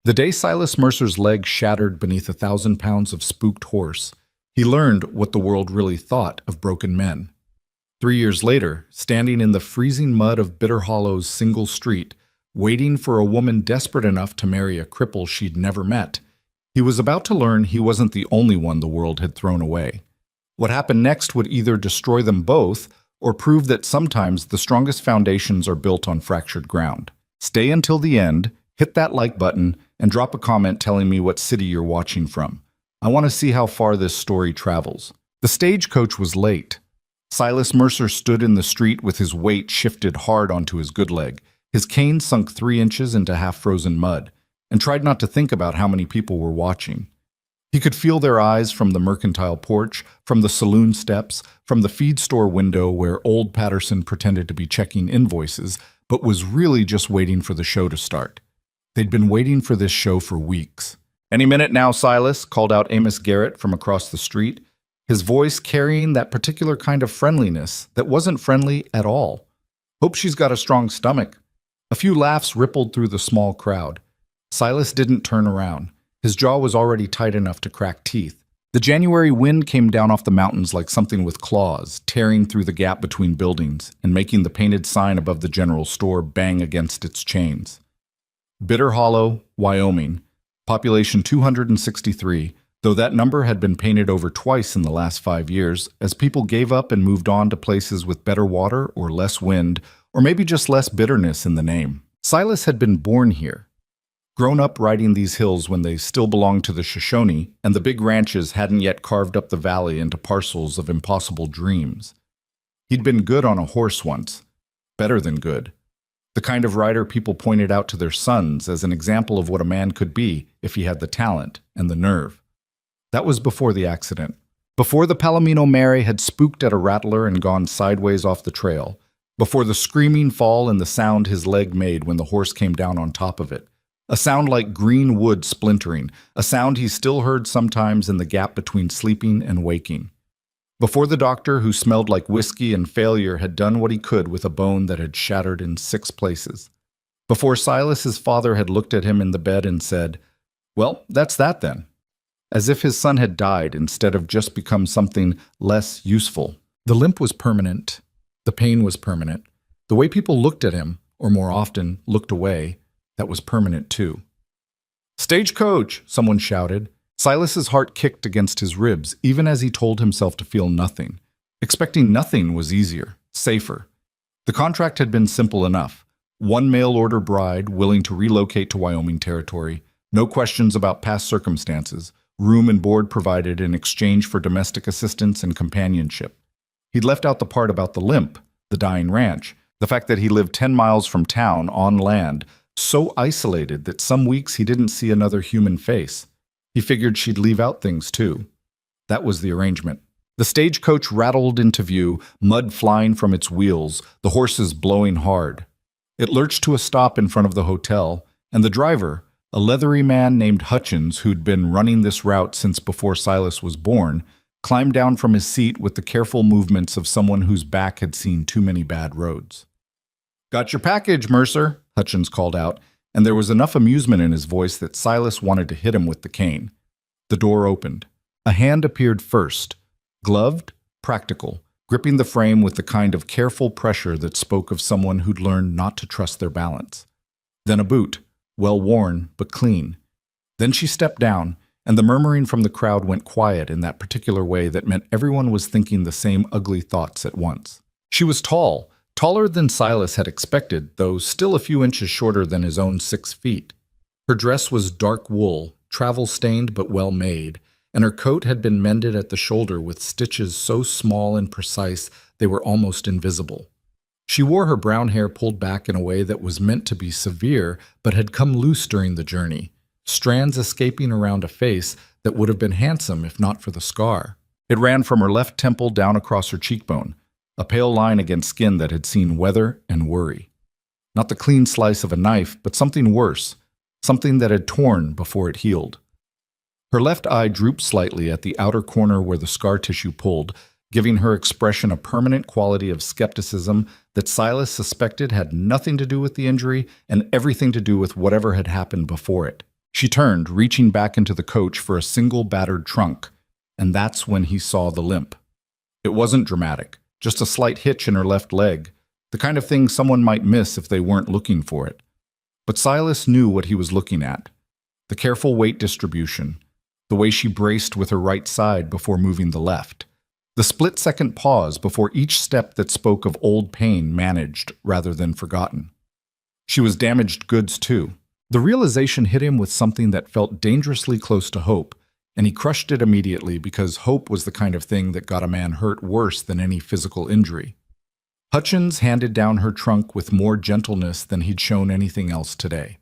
The day Silas Mercer's leg shattered beneath 1,000 pounds of spooked horse, he learned what the world really thought of broken men. 3 years later, standing in the freezing mud of Bitter Hollow's single street, waiting for a woman desperate enough to marry a cripple she'd never met, he was about to learn he wasn't the only one the world had thrown away. What happened next would either destroy them both or prove that sometimes the strongest foundations are built on fractured ground. Stay until the end, hit that like button, and drop a comment telling me what city you're watching from. I want to see how far this story travels. The stagecoach was late. Silas Mercer stood in the street with his weight shifted hard onto his good leg, his cane sunk 3 inches into half-frozen mud, and tried not to think about how many people were watching. He could feel their eyes from the mercantile porch, from the saloon steps, from the feed store window where old Patterson pretended to be checking invoices, but was really just waiting for the show to start. They'd been waiting for this show for weeks. "Any minute now, Silas," called out Amos Garrett from across the street, his voice carrying that particular kind of friendliness that wasn't friendly at all. "Hope she's got a strong stomach." A few laughs rippled through the small crowd. Silas didn't turn around. His jaw was already tight enough to crack teeth. The January wind came down off the mountains like something with claws, tearing through the gap between buildings and making the painted sign above the general store bang against its chains. Bitter Hollow, Wyoming, population 263, though that number had been painted over twice in the last 5 years, as people gave up and moved on to places with better water or less wind, or maybe just less bitterness in the name. Silas had been born here, grown up riding these hills when they still belonged to the Shoshone, and the big ranches hadn't yet carved up the valley into parcels of impossible dreams. He'd been good on a horse once, better than good. The kind of rider people pointed out to their sons as an example of what a man could be if he had the talent and the nerve. That was before the accident. Before the Palomino mare had spooked at a rattler and gone sideways off the trail. Before the screaming fall and the sound his leg made when the horse came down on top of it. A sound like green wood splintering, a sound he still heard sometimes in the gap between sleeping and waking. Before the doctor, who smelled like whiskey and failure, had done what he could with a bone that had shattered in 6 places. Before Silas's father had looked at him in the bed and said, "Well, that's that then." As if his son had died instead of just become something less useful. The limp was permanent. The pain was permanent. The way people looked at him, or more often, looked away, that was permanent too. "Stagecoach!" someone shouted. Silas's heart kicked against his ribs, even as he told himself to feel nothing. Expecting nothing was easier, safer. The contract had been simple enough. One mail-order bride willing to relocate to Wyoming territory, no questions about past circumstances, room and board provided in exchange for domestic assistance and companionship. He'd left out the part about the limp, the dying ranch, the fact that he lived 10 miles from town, on land, so isolated that some weeks he didn't see another human face. He figured she'd leave out things too. That was the arrangement. The stagecoach rattled into view, mud flying from its wheels, the horses blowing hard. It lurched to a stop in front of the hotel, and the driver, a leathery man named Hutchins who'd been running this route since before Silas was born, climbed down from his seat with the careful movements of someone whose back had seen too many bad roads. "Got your package, Mercer," Hutchins called out, and there was enough amusement in his voice that Silas wanted to hit him with the cane. The door opened. A hand appeared first, gloved, practical, gripping the frame with the kind of careful pressure that spoke of someone who'd learned not to trust their balance. Then a boot, well worn but clean. Then she stepped down, and the murmuring from the crowd went quiet in that particular way that meant everyone was thinking the same ugly thoughts at once. She was tall, taller than Silas had expected, though still a few inches shorter than his own 6 feet. Her dress was dark wool, travel-stained but well-made, and her coat had been mended at the shoulder with stitches so small and precise they were almost invisible. She wore her brown hair pulled back in a way that was meant to be severe but had come loose during the journey, strands escaping around a face that would have been handsome if not for the scar. It ran from her left temple down across her cheekbone, a pale line against skin that had seen weather and worry. Not the clean slice of a knife, but something worse, something that had torn before it healed. Her left eye drooped slightly at the outer corner where the scar tissue pulled, giving her expression a permanent quality of skepticism that Silas suspected had nothing to do with the injury and everything to do with whatever had happened before it. She turned, reaching back into the coach for a single battered trunk, and that's when he saw the limp. It wasn't dramatic, just a slight hitch in her left leg, the kind of thing someone might miss if they weren't looking for it. But Silas knew what he was looking at. The careful weight distribution, the way she braced with her right side before moving the left, the split-second pause before each step that spoke of old pain managed rather than forgotten. She was damaged goods too. The realization hit him with something that felt dangerously close to hope, and he crushed it immediately because hope was the kind of thing that got a man hurt worse than any physical injury. Hutchins handed down her trunk with more gentleness than he'd shown anything else today.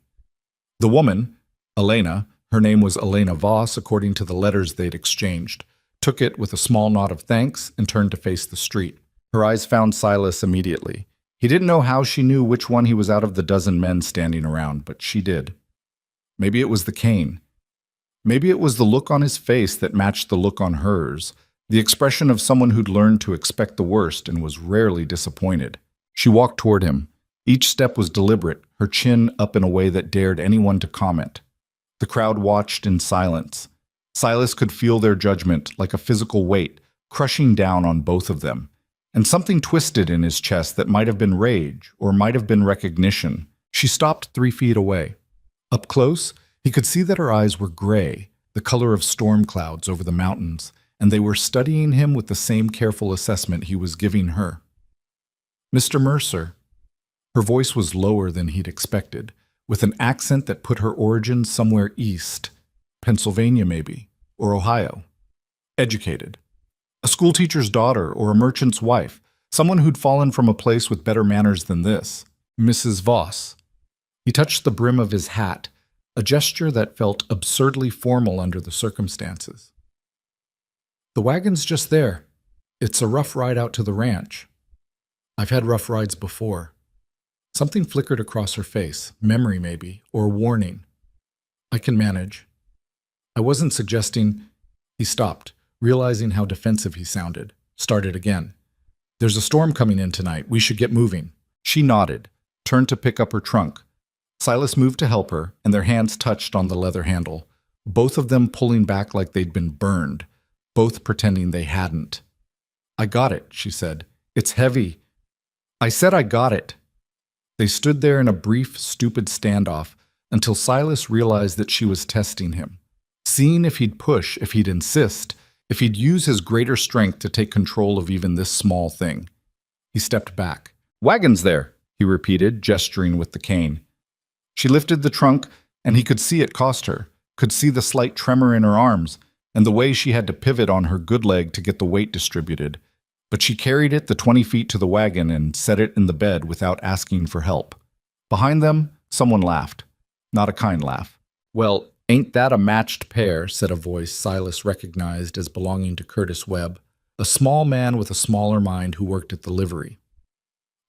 The woman, Elena, her name was Elena Voss according to the letters they'd exchanged, took it with a small nod of thanks and turned to face the street. Her eyes found Silas immediately. He didn't know how she knew which one he was out of the dozen men standing around, but she did. Maybe it was the cane. Maybe it was the look on his face that matched the look on hers, the expression of someone who'd learned to expect the worst and was rarely disappointed. She walked toward him. Each step was deliberate, her chin up in a way that dared anyone to comment. The crowd watched in silence. Silas could feel their judgment, like a physical weight, crushing down on both of them. And something twisted in his chest that might have been rage, or might have been recognition. She stopped 3 feet away. Up close, he could see that her eyes were gray, the color of storm clouds over the mountains, and they were studying him with the same careful assessment he was giving her. "Mr. Mercer." Her voice was lower than he'd expected, with an accent that put her origin somewhere east, Pennsylvania maybe, or Ohio. Educated. A schoolteacher's daughter or a merchant's wife, someone who'd fallen from a place with better manners than this. Mrs. Voss. He touched the brim of his hat, a gesture that felt absurdly formal under the circumstances. "The wagon's just there. It's a rough ride out to the ranch." "I've had rough rides before." Something flickered across her face, memory maybe, or warning. "I can manage." "I wasn't suggesting—" He stopped, realizing how defensive he sounded. Started again. "There's a storm coming in tonight. We should get moving." She nodded, turned to pick up her trunk. Silas moved to help her, and their hands touched on the leather handle, both of them pulling back like they'd been burned, both pretending they hadn't. "I got it," she said. "It's heavy." "I said I got it." They stood there in a brief, stupid standoff until Silas realized that she was testing him, seeing if he'd push, if he'd insist, if he'd use his greater strength to take control of even this small thing. He stepped back. "Wagon's there," he repeated, gesturing with the cane. She lifted the trunk, and he could see it cost her, could see the slight tremor in her arms, and the way she had to pivot on her good leg to get the weight distributed. But she carried it the 20 feet to the wagon and set it in the bed without asking for help. Behind them, someone laughed. Not a kind laugh. "Well, ain't that a matched pair," said a voice Silas recognized as belonging to Curtis Webb, a small man with a smaller mind who worked at the livery.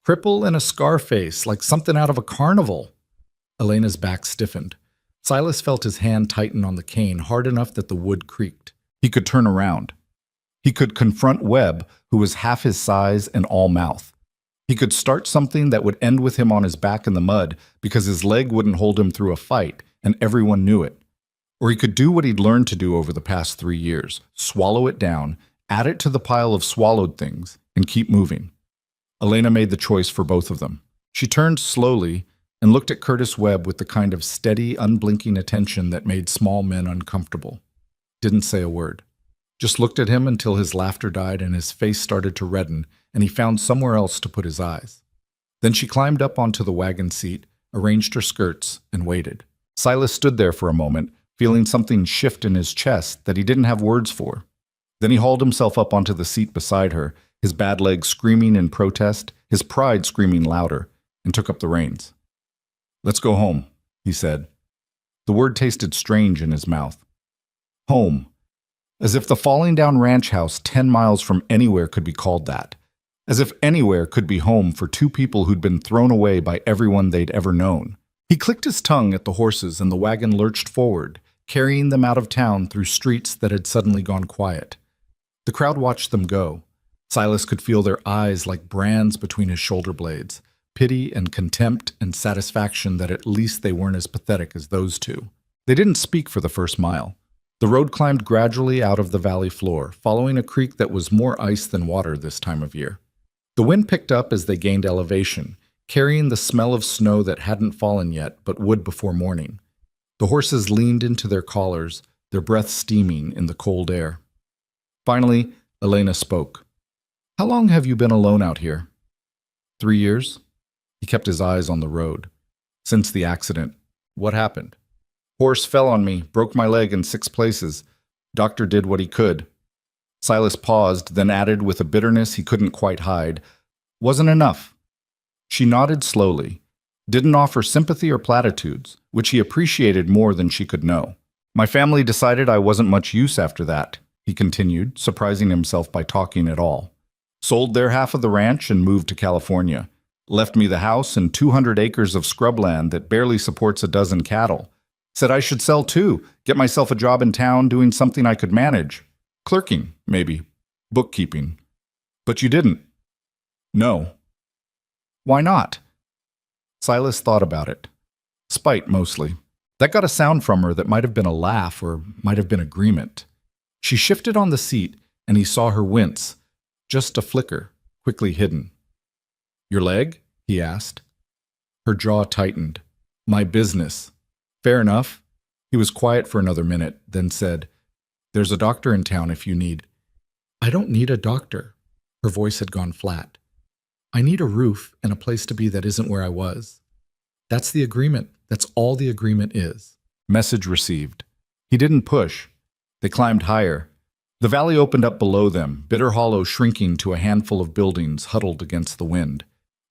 "Cripple and a scar face, like something out of a carnival." Elena's back stiffened. Silas felt his hand tighten on the cane hard enough that the wood creaked. He could turn around. He could confront Webb, who was half his size and all mouth. He could start something that would end with him on his back in the mud because his leg wouldn't hold him through a fight, and everyone knew it. Or he could do what he'd learned to do over the past 3 years, swallow it down, add it to the pile of swallowed things, and keep moving. Elena made the choice for both of them. She turned slowly and looked at Curtis Webb with the kind of steady, unblinking attention that made small men uncomfortable. Didn't say a word. Just looked at him until his laughter died and his face started to redden, and he found somewhere else to put his eyes. Then she climbed up onto the wagon seat, arranged her skirts, and waited. Silas stood there for a moment, feeling something shift in his chest that he didn't have words for. Then he hauled himself up onto the seat beside her, his bad leg screaming in protest, his pride screaming louder, and took up the reins. "Let's go home," he said. The word tasted strange in his mouth. Home. As if the falling down ranch house 10 miles from anywhere could be called that. As if anywhere could be home for two people who'd been thrown away by everyone they'd ever known. He clicked his tongue at the horses and the wagon lurched forward, carrying them out of town through streets that had suddenly gone quiet. The crowd watched them go. Silas could feel their eyes like brands between his shoulder blades, pity and contempt and satisfaction that at least they weren't as pathetic as those two. They didn't speak for the first mile. The road climbed gradually out of the valley floor, following a creek that was more ice than water this time of year. The wind picked up as they gained elevation, carrying the smell of snow that hadn't fallen yet but would before morning. The horses leaned into their collars, their breath steaming in the cold air. Finally, Elena spoke. "How long have you been alone out here?" 3 years. He kept his eyes on the road. "Since the accident. What happened?" "Horse fell on me, broke my leg in 6 places. Doctor did what he could." Silas paused, then added with a bitterness he couldn't quite hide, "Wasn't enough." She nodded slowly, didn't offer sympathy or platitudes, which he appreciated more than she could know. "My family decided I wasn't much use after that," he continued, surprising himself by talking at all. "Sold their half of the ranch and moved to California. Left me the house and 200 acres of scrubland that barely supports a dozen cattle. Said I should sell too, get myself a job in town doing something I could manage. Clerking, maybe. Bookkeeping. But you didn't." "No." "Why not?" Silas thought about it. Spite, mostly. That got a sound from her that might have been a laugh or might have been agreement. She shifted on the seat, and he saw her wince. Just a flicker, quickly hidden. "Your leg?" he asked. Her jaw tightened. "My business." "Fair enough." He was quiet for another minute, then said, "There's a doctor in town if you need." "I don't need a doctor." Her voice had gone flat. "I need a roof and a place to be that isn't where I was. That's the agreement. That's all the agreement is." Message received. He didn't push. They climbed higher. The valley opened up below them, Bitter Hollow shrinking to a handful of buildings huddled against the wind.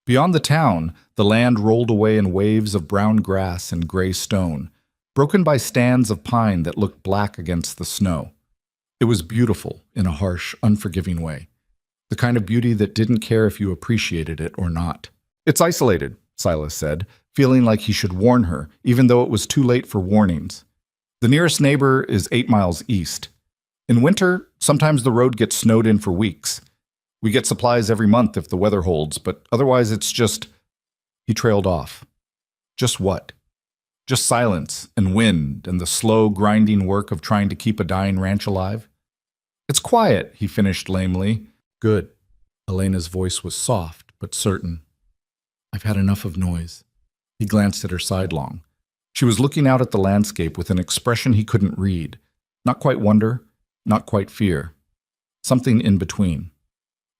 Beyond the town, the land rolled away in waves of brown grass and gray stone, broken by stands of pine that looked black against the snow. It was beautiful in a harsh, unforgiving way. The kind of beauty that didn't care if you appreciated it or not. "It's isolated," Silas said, feeling like he should warn her, even though it was too late for warnings. "The nearest neighbor is 8 miles east. In winter, sometimes the road gets snowed in for weeks. We get supplies every month if the weather holds, but otherwise it's just—" He trailed off. Just what? Just silence and wind and the slow, grinding work of trying to keep a dying ranch alive? "It's quiet," he finished lamely. "Good." Elena's voice was soft but certain. "I've had enough of noise." He glanced at her sidelong. She was looking out at the landscape with an expression he couldn't read. Not quite wonder, not quite fear. Something in between.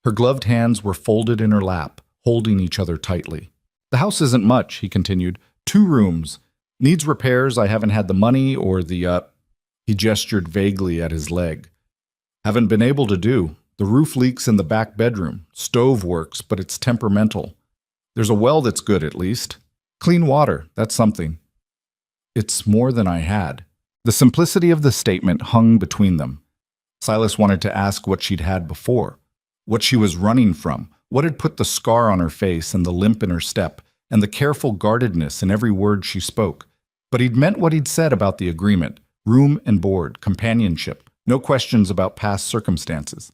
Her gloved hands were folded in her lap, holding each other tightly. "The house isn't much," he continued. 2 rooms. Needs repairs I haven't had the money or the, He gestured vaguely at his leg. "Haven't been able to do. The roof leaks in the back bedroom. Stove works, but it's temperamental. There's a well that's good, at least. Clean water, that's something." It's more than I had. The simplicity of the statement hung between them. Silas wanted to ask what she'd had before, what she was running from, what had put the scar on her face and the limp in her step, and the careful guardedness in every word she spoke. But he'd meant what he'd said about the agreement, room and board, companionship, no questions about past circumstances.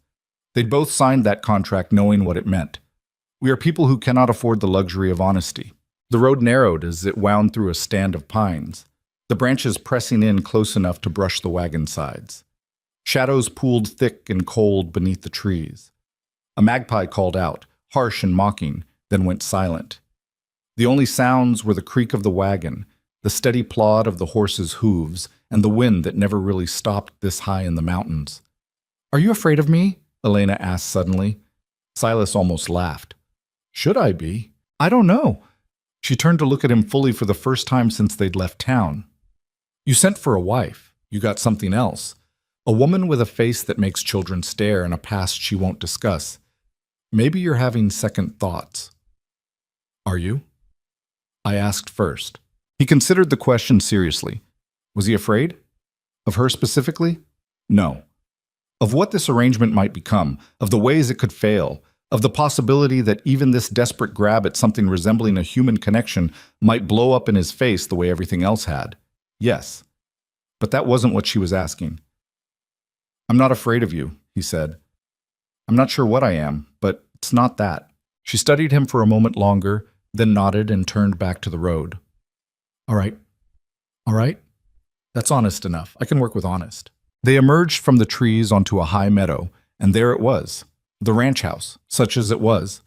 They'd both signed that contract knowing what it meant. We are people who cannot afford the luxury of honesty. The road narrowed as it wound through a stand of pines, the branches pressing in close enough to brush the wagon sides. Shadows pooled thick and cold beneath the trees. A magpie called out, harsh and mocking, then went silent. The only sounds were the creak of the wagon, the steady plod of the horses' hooves, and the wind that never really stopped this high in the mountains. "Are you afraid of me?" Elena asked suddenly. Silas almost laughed. "Should I be? I don't know." She turned to look at him fully for the first time since they'd left town. "You sent for a wife. You got something else. A woman with a face that makes children stare and a past she won't discuss. Maybe you're having second thoughts." "Are you?" I asked first. He considered the question seriously. Was he afraid? Of her specifically? No. Of what this arrangement might become, of the ways it could fail, of the possibility that even this desperate grab at something resembling a human connection might blow up in his face the way everything else had. Yes. But that wasn't what she was asking. "I'm not afraid of you," he said. "I'm not sure what I am, but it's not that." She studied him for a moment longer, then nodded and turned back to the road. All right. That's honest enough. I can work with honest. They emerged from the trees onto a high meadow, and there it was, the ranch house, such as it was.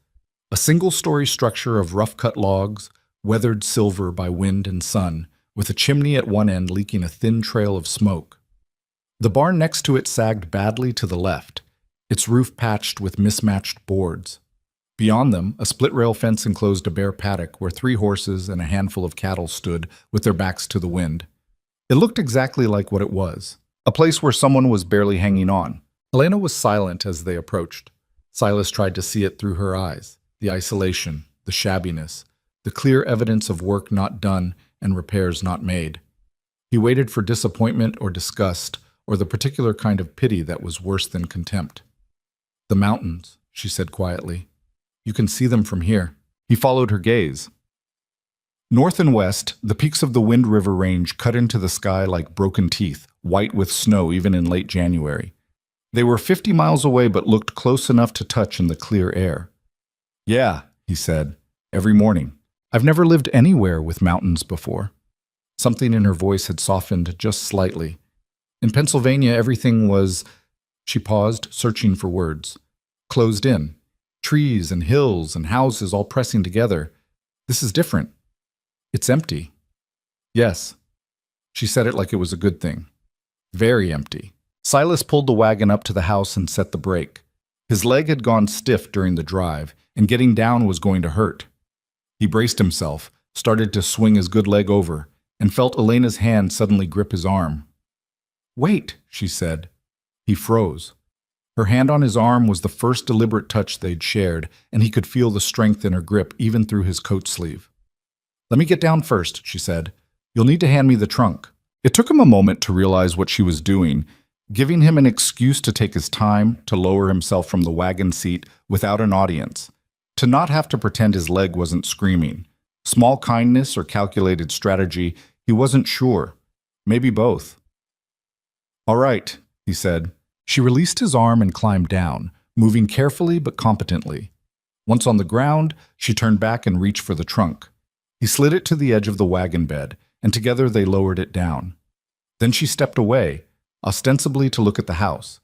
A single-story structure of rough-cut logs, weathered silver by wind and sun, with a chimney at one end leaking a thin trail of smoke. The barn next to it sagged badly to the left, its roof patched with mismatched boards. Beyond them, a split-rail fence enclosed a bare paddock where 3 horses and a handful of cattle stood with their backs to the wind. It looked exactly like what it was, a place where someone was barely hanging on. Elena was silent as they approached. Silas tried to see it through her eyes, the isolation, the shabbiness, the clear evidence of work not done and repairs not made. He waited for disappointment or disgust, or the particular kind of pity that was worse than contempt. "The mountains," she said quietly. "You can see them from here." He followed her gaze. North and west, the peaks of the Wind River Range cut into the sky like broken teeth, white with snow even in late January. They were 50 miles away but looked close enough to touch in the clear air. "Yeah," he said, "every morning. I've never lived anywhere with mountains before." Something in her voice had softened just slightly. "In Pennsylvania, everything was—" She paused, searching for words. "Closed in. Trees and hills and houses all pressing together. This is different. It's empty." "Yes." She said it like it was a good thing. "Very empty." Silas pulled the wagon up to the house and set the brake. His leg had gone stiff during the drive, and getting down was going to hurt. He braced himself, started to swing his good leg over, and felt Elena's hand suddenly grip his arm. "Wait," she said. He froze. Her hand on his arm was the first deliberate touch they'd shared, and he could feel the strength in her grip even through his coat sleeve. "Let me get down first," she said. "You'll need to hand me the trunk." It took him a moment to realize what she was doing, giving him an excuse to take his time, to lower himself from the wagon seat without an audience, to not have to pretend his leg wasn't screaming. Small kindness or calculated strategy, he wasn't sure. Maybe both. "All right," he said. She released his arm and climbed down, moving carefully but competently. Once on the ground, she turned back and reached for the trunk. He slid it to the edge of the wagon bed, and together they lowered it down. Then she stepped away, ostensibly to look at the house,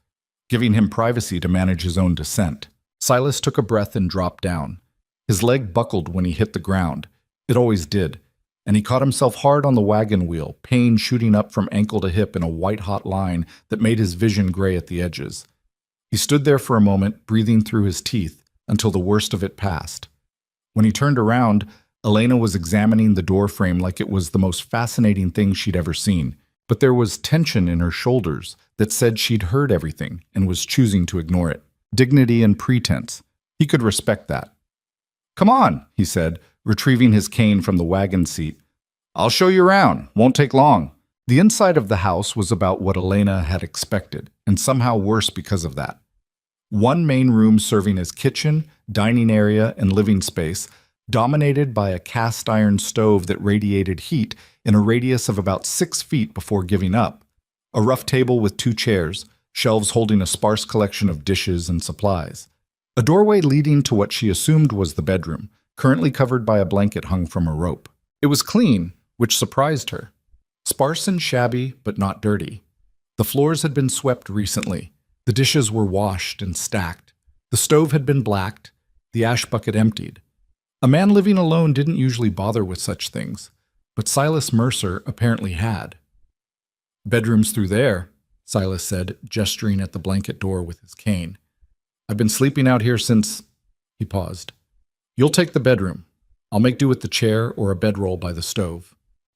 giving him privacy to manage his own descent. Silas took a breath and dropped down. His leg buckled when he hit the ground. It always did, and he caught himself hard on the wagon wheel, pain shooting up from ankle to hip in a white-hot line that made his vision gray at the edges. He stood there for a moment, breathing through his teeth, until the worst of it passed. When he turned around, Elena was examining the door frame like it was the most fascinating thing she'd ever seen. But there was tension in her shoulders that said she'd heard everything and was choosing to ignore it. Dignity and pretense. He could respect that. "Come on," he said, retrieving his cane from the wagon seat. "I'll show you around. Won't take long." The inside of the house was about what Elena had expected, and somehow worse because of that. One main room serving as kitchen, dining area, and living space, dominated by a cast-iron stove that radiated heat in a radius of about 6 feet before giving up, a rough table with 2 chairs, shelves holding a sparse collection of dishes and supplies, a doorway leading to what she assumed was the bedroom, currently covered by a blanket hung from a rope. It was clean, which surprised her. Sparse and shabby, but not dirty. The floors had been swept recently. The dishes were washed and stacked. The stove had been blacked, the ash bucket emptied. A man living alone didn't usually bother with such things, but Silas Mercer apparently had. "Bedroom's through there," Silas said, gesturing at the blanket door with his cane. "I've been sleeping out here since—" He paused. "You'll take the bedroom. I'll make do with the chair or a bedroll by the stove."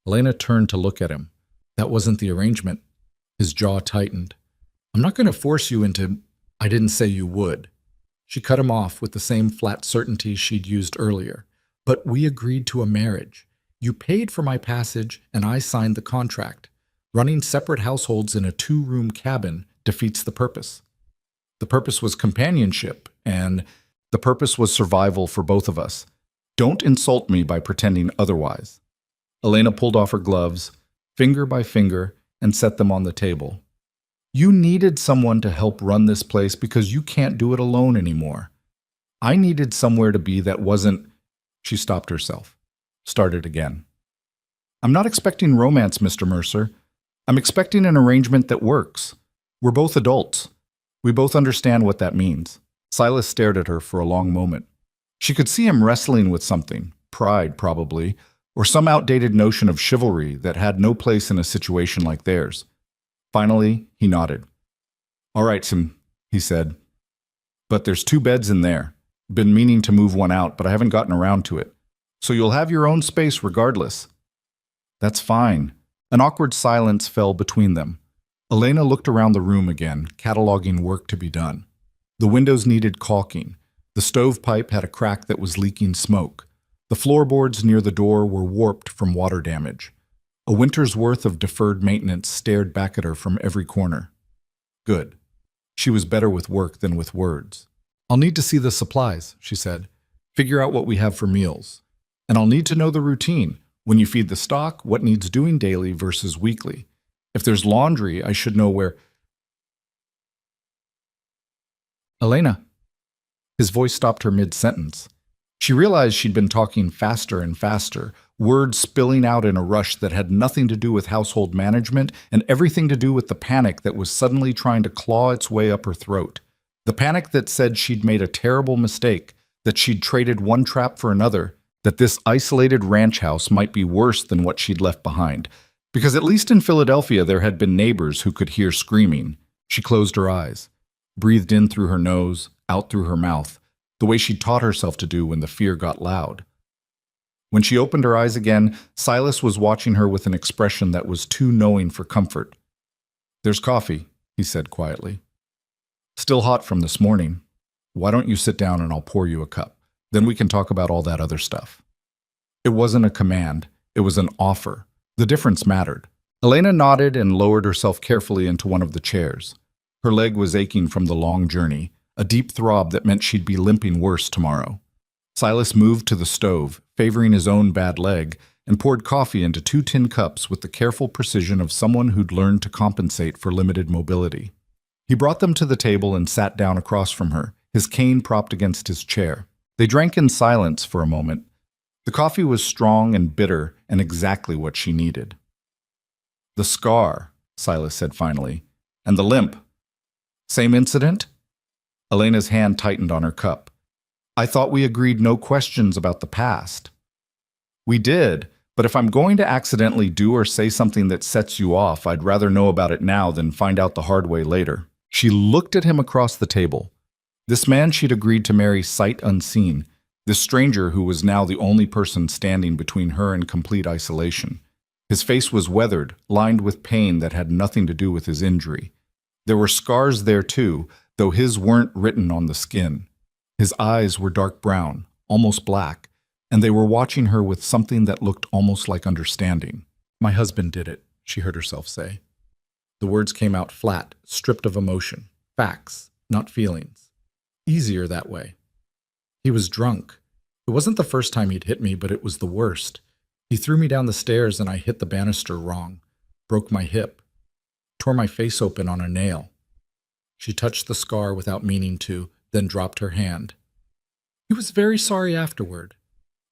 Elena turned to look at him. That wasn't the arrangement. His jaw tightened. "I'm not going to force you into—" "I didn't say you would." She cut him off with the same flat certainty she'd used earlier. "But we agreed to a marriage. You paid for my passage, and I signed the contract. Running separate households in a 2-room cabin defeats the purpose. The purpose was companionship, and the purpose was survival for both of us. Don't insult me by pretending otherwise." Elena pulled off her gloves, finger by finger, and set them on the table. "You needed someone to help run this place because you can't do it alone anymore. I needed somewhere to be that wasn't—" She stopped herself, started again. "I'm not expecting romance, Mr. Mercer. I'm expecting an arrangement that works. We're both adults. We both understand what that means. Silas stared at her for a long moment. She could see him wrestling with something, pride probably, or some outdated notion of chivalry that had no place in a situation like theirs. Finally, he nodded. All right, Sim, he said. But there's 2 beds in there. Been meaning to move one out, but I haven't gotten around to it. So you'll have your own space regardless. That's fine. An awkward silence fell between them. Elena looked around the room again, cataloging work to be done. The windows needed caulking. The stovepipe had a crack that was leaking smoke. The floorboards near the door were warped from water damage. A winter's worth of deferred maintenance stared back at her from every corner. Good. She was better with work than with words. I'll need to see the supplies, she said. Figure out what we have for meals. And I'll need to know the routine. When you feed the stock, what needs doing daily versus weekly. If there's laundry, I should know where... Elena. His voice stopped her mid-sentence. She realized she'd been talking faster and faster, words spilling out in a rush that had nothing to do with household management and everything to do with the panic that was suddenly trying to claw its way up her throat. The panic that said she'd made a terrible mistake, that she'd traded one trap for another, that this isolated ranch house might be worse than what she'd left behind. Because at least in Philadelphia there had been neighbors who could hear screaming. She closed her eyes, breathed in through her nose, out through her mouth, the way she'd taught herself to do when the fear got loud. When she opened her eyes again, Silas was watching her with an expression that was too knowing for comfort. There's coffee, he said quietly. Still hot from this morning. Why don't you sit down and I'll pour you a cup? Then we can talk about all that other stuff. It wasn't a command. It was an offer. The difference mattered. Elena nodded and lowered herself carefully into one of the chairs. Her leg was aching from the long journey, a deep throb that meant she'd be limping worse tomorrow. Silas moved to the stove, favoring his own bad leg, and poured coffee into 2 tin cups with the careful precision of someone who'd learned to compensate for limited mobility. He brought them to the table and sat down across from her, his cane propped against his chair. They drank in silence for a moment. The coffee was strong and bitter and exactly what she needed. The scar, Silas said finally, and the limp. Same incident? Elena's hand tightened on her cup. I thought we agreed no questions about the past. We did, but if I'm going to accidentally do or say something that sets you off, I'd rather know about it now than find out the hard way later. She looked at him across the table. This man she'd agreed to marry sight unseen, this stranger who was now the only person standing between her and complete isolation. His face was weathered, lined with pain that had nothing to do with his injury. There were scars there too, though his weren't written on the skin. His eyes were dark brown, almost black, and they were watching her with something that looked almost like understanding. My husband did it, she heard herself say. The words came out flat, stripped of emotion. Facts, not feelings. Easier that way. He was drunk. It wasn't the first time he'd hit me, but it was the worst. He threw me down the stairs and I hit the banister wrong, broke my hip, tore my face open on a nail. She touched the scar without meaning to, then dropped her hand. He was very sorry afterward.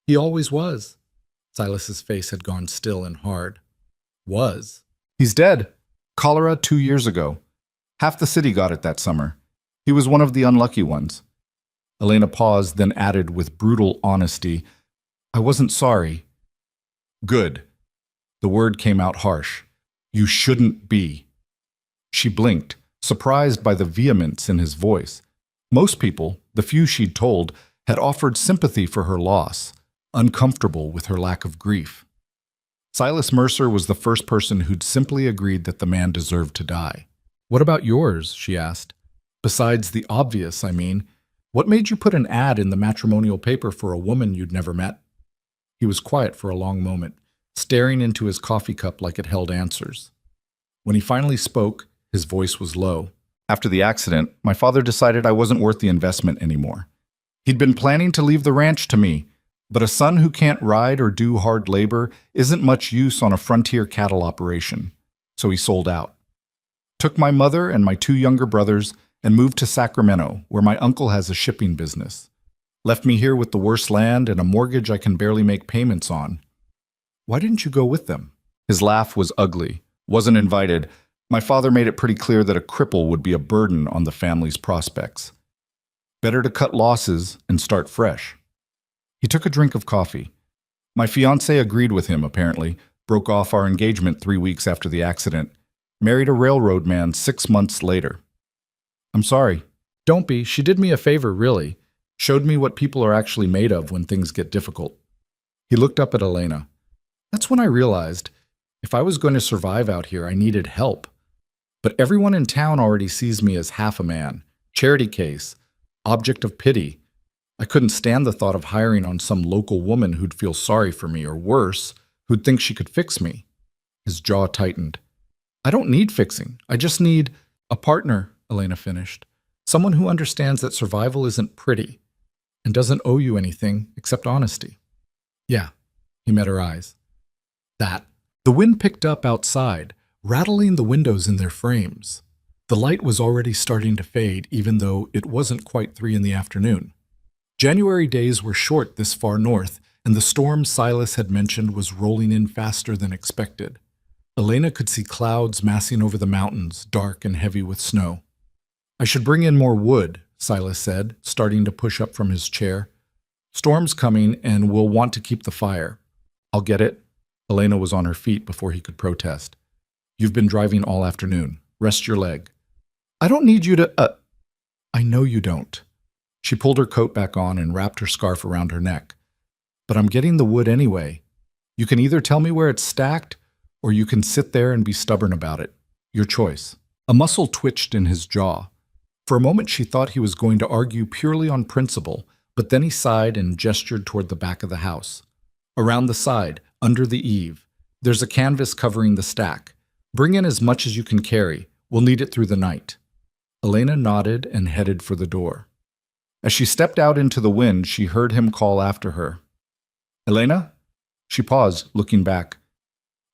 He always was. Silas's face had gone still and hard. Was. He's dead. Cholera 2 years ago. Half the city got it that summer. He was one of the unlucky ones. Elena paused, then added with brutal honesty, I wasn't sorry. Good. The word came out harsh. You shouldn't be. She blinked, surprised by the vehemence in his voice. Most people, the few she'd told, had offered sympathy for her loss, uncomfortable with her lack of grief. Silas Mercer was the first person who'd simply agreed that the man deserved to die. What about yours? She asked. Besides the obvious, I mean. What made you put an ad in the matrimonial paper for a woman you'd never met? He was quiet for a long moment, staring into his coffee cup like it held answers. When he finally spoke, his voice was low. After the accident, my father decided I wasn't worth the investment anymore. He'd been planning to leave the ranch to me, but a son who can't ride or do hard labor isn't much use on a frontier cattle operation, so he sold out. Took my mother and my 2 younger brothers and moved to Sacramento, where my uncle has a shipping business. Left me here with the worst land and a mortgage I can barely make payments on. Why didn't you go with them? His laugh was ugly, Wasn't invited. My father made it pretty clear that a cripple would be a burden on the family's prospects. Better to cut losses and start fresh. He took a drink of coffee. My fiancée agreed with him, apparently, broke off our engagement 3 weeks after the accident, married a railroad man 6 months later. I'm sorry. Don't be. She did me a favor, really. Showed me what people are actually made of when things get difficult. He looked up at Elena. That's when I realized, if I was going to survive out here, I needed help. But everyone in town already sees me as half a man, charity case, object of pity. I couldn't stand the thought of hiring on some local woman who'd feel sorry for me, or worse, who'd think she could fix me. His jaw tightened. I don't need fixing. I just need a partner, Elena finished. Someone who understands that survival isn't pretty and doesn't owe you anything except honesty. Yeah, he met her eyes. That. The wind picked up outside, rattling the windows in their frames. The light was already starting to fade, even though it wasn't quite 3 in the afternoon. January days were short this far north, and the storm Silas had mentioned was rolling in faster than expected. Elena could see clouds massing over the mountains, dark and heavy with snow. I should bring in more wood, Silas said, starting to push up from his chair. Storm's coming, and we'll want to keep the fire. I'll get it. Elena was on her feet before he could protest. You've been driving all afternoon. Rest your leg. I don't need you to, I know you don't. She pulled her coat back on and wrapped her scarf around her neck. But I'm getting the wood anyway. You can either tell me where it's stacked, or you can sit there and be stubborn about it. Your choice. A muscle twitched in his jaw. For a moment she thought he was going to argue purely on principle, but then he sighed and gestured toward the back of the house. Around the side, under the eave, there's a canvas covering the stack. Bring in as much as you can carry. We'll need it through the night. Elena nodded and headed for the door. As she stepped out into the wind, she heard him call after her. Elena? She paused, looking back.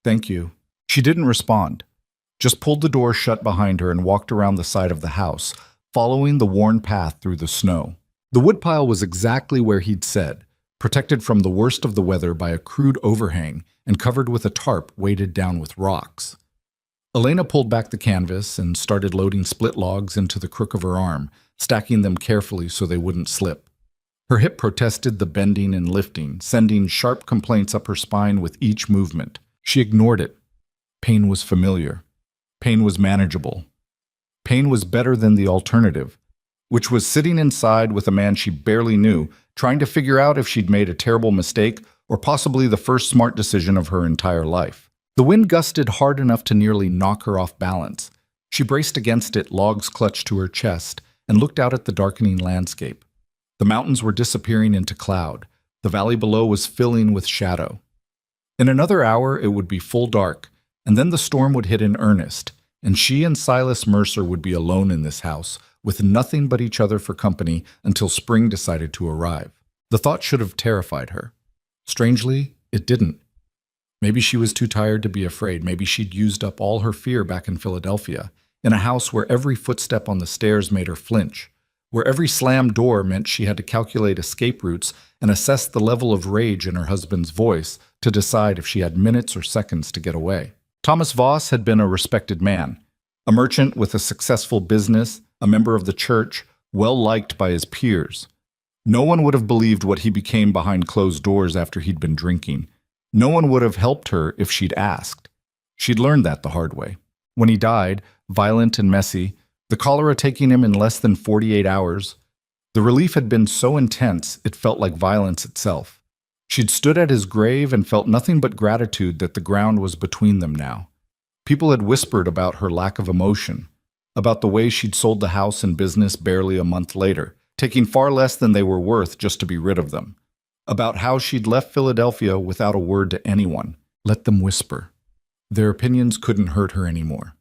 Thank you. She didn't respond, just pulled the door shut behind her and walked around the side of the house, following the worn path through the snow. The woodpile was exactly where he'd said, protected from the worst of the weather by a crude overhang and covered with a tarp weighted down with rocks. Elena pulled back the canvas and started loading split logs into the crook of her arm, stacking them carefully so they wouldn't slip. Her hip protested the bending and lifting, sending sharp complaints up her spine with each movement. She ignored it. Pain was familiar. Pain was manageable. Pain was better than the alternative, which was sitting inside with a man she barely knew, trying to figure out if she'd made a terrible mistake or possibly the first smart decision of her entire life. The wind gusted hard enough to nearly knock her off balance. She braced against it, logs clutched to her chest, and looked out at the darkening landscape. The mountains were disappearing into cloud. The valley below was filling with shadow. In another hour, it would be full dark, and then the storm would hit in earnest, and she and Silas Mercer would be alone in this house, with nothing but each other for company until spring decided to arrive. The thought should have terrified her. Strangely, it didn't. Maybe she was too tired to be afraid. Maybe she'd used up all her fear back in Philadelphia, in a house where every footstep on the stairs made her flinch, where every slammed door meant she had to calculate escape routes and assess the level of rage in her husband's voice to decide if she had minutes or seconds to get away. Thomas Voss had been a respected man, a merchant with a successful business, a member of the church, well-liked by his peers. No one would have believed what he became behind closed doors after he'd been drinking. No one would have helped her if she'd asked. She'd learned that the hard way. When he died, violent and messy, the cholera taking him in less than 48 hours, the relief had been so intense it felt like violence itself. She'd stood at his grave and felt nothing but gratitude that the ground was between them now. People had whispered about her lack of emotion, about the way she'd sold the house and business barely a month later, taking far less than they were worth just to be rid of them, about how she'd left Philadelphia without a word to anyone. Let them whisper. Their opinions couldn't hurt her anymore.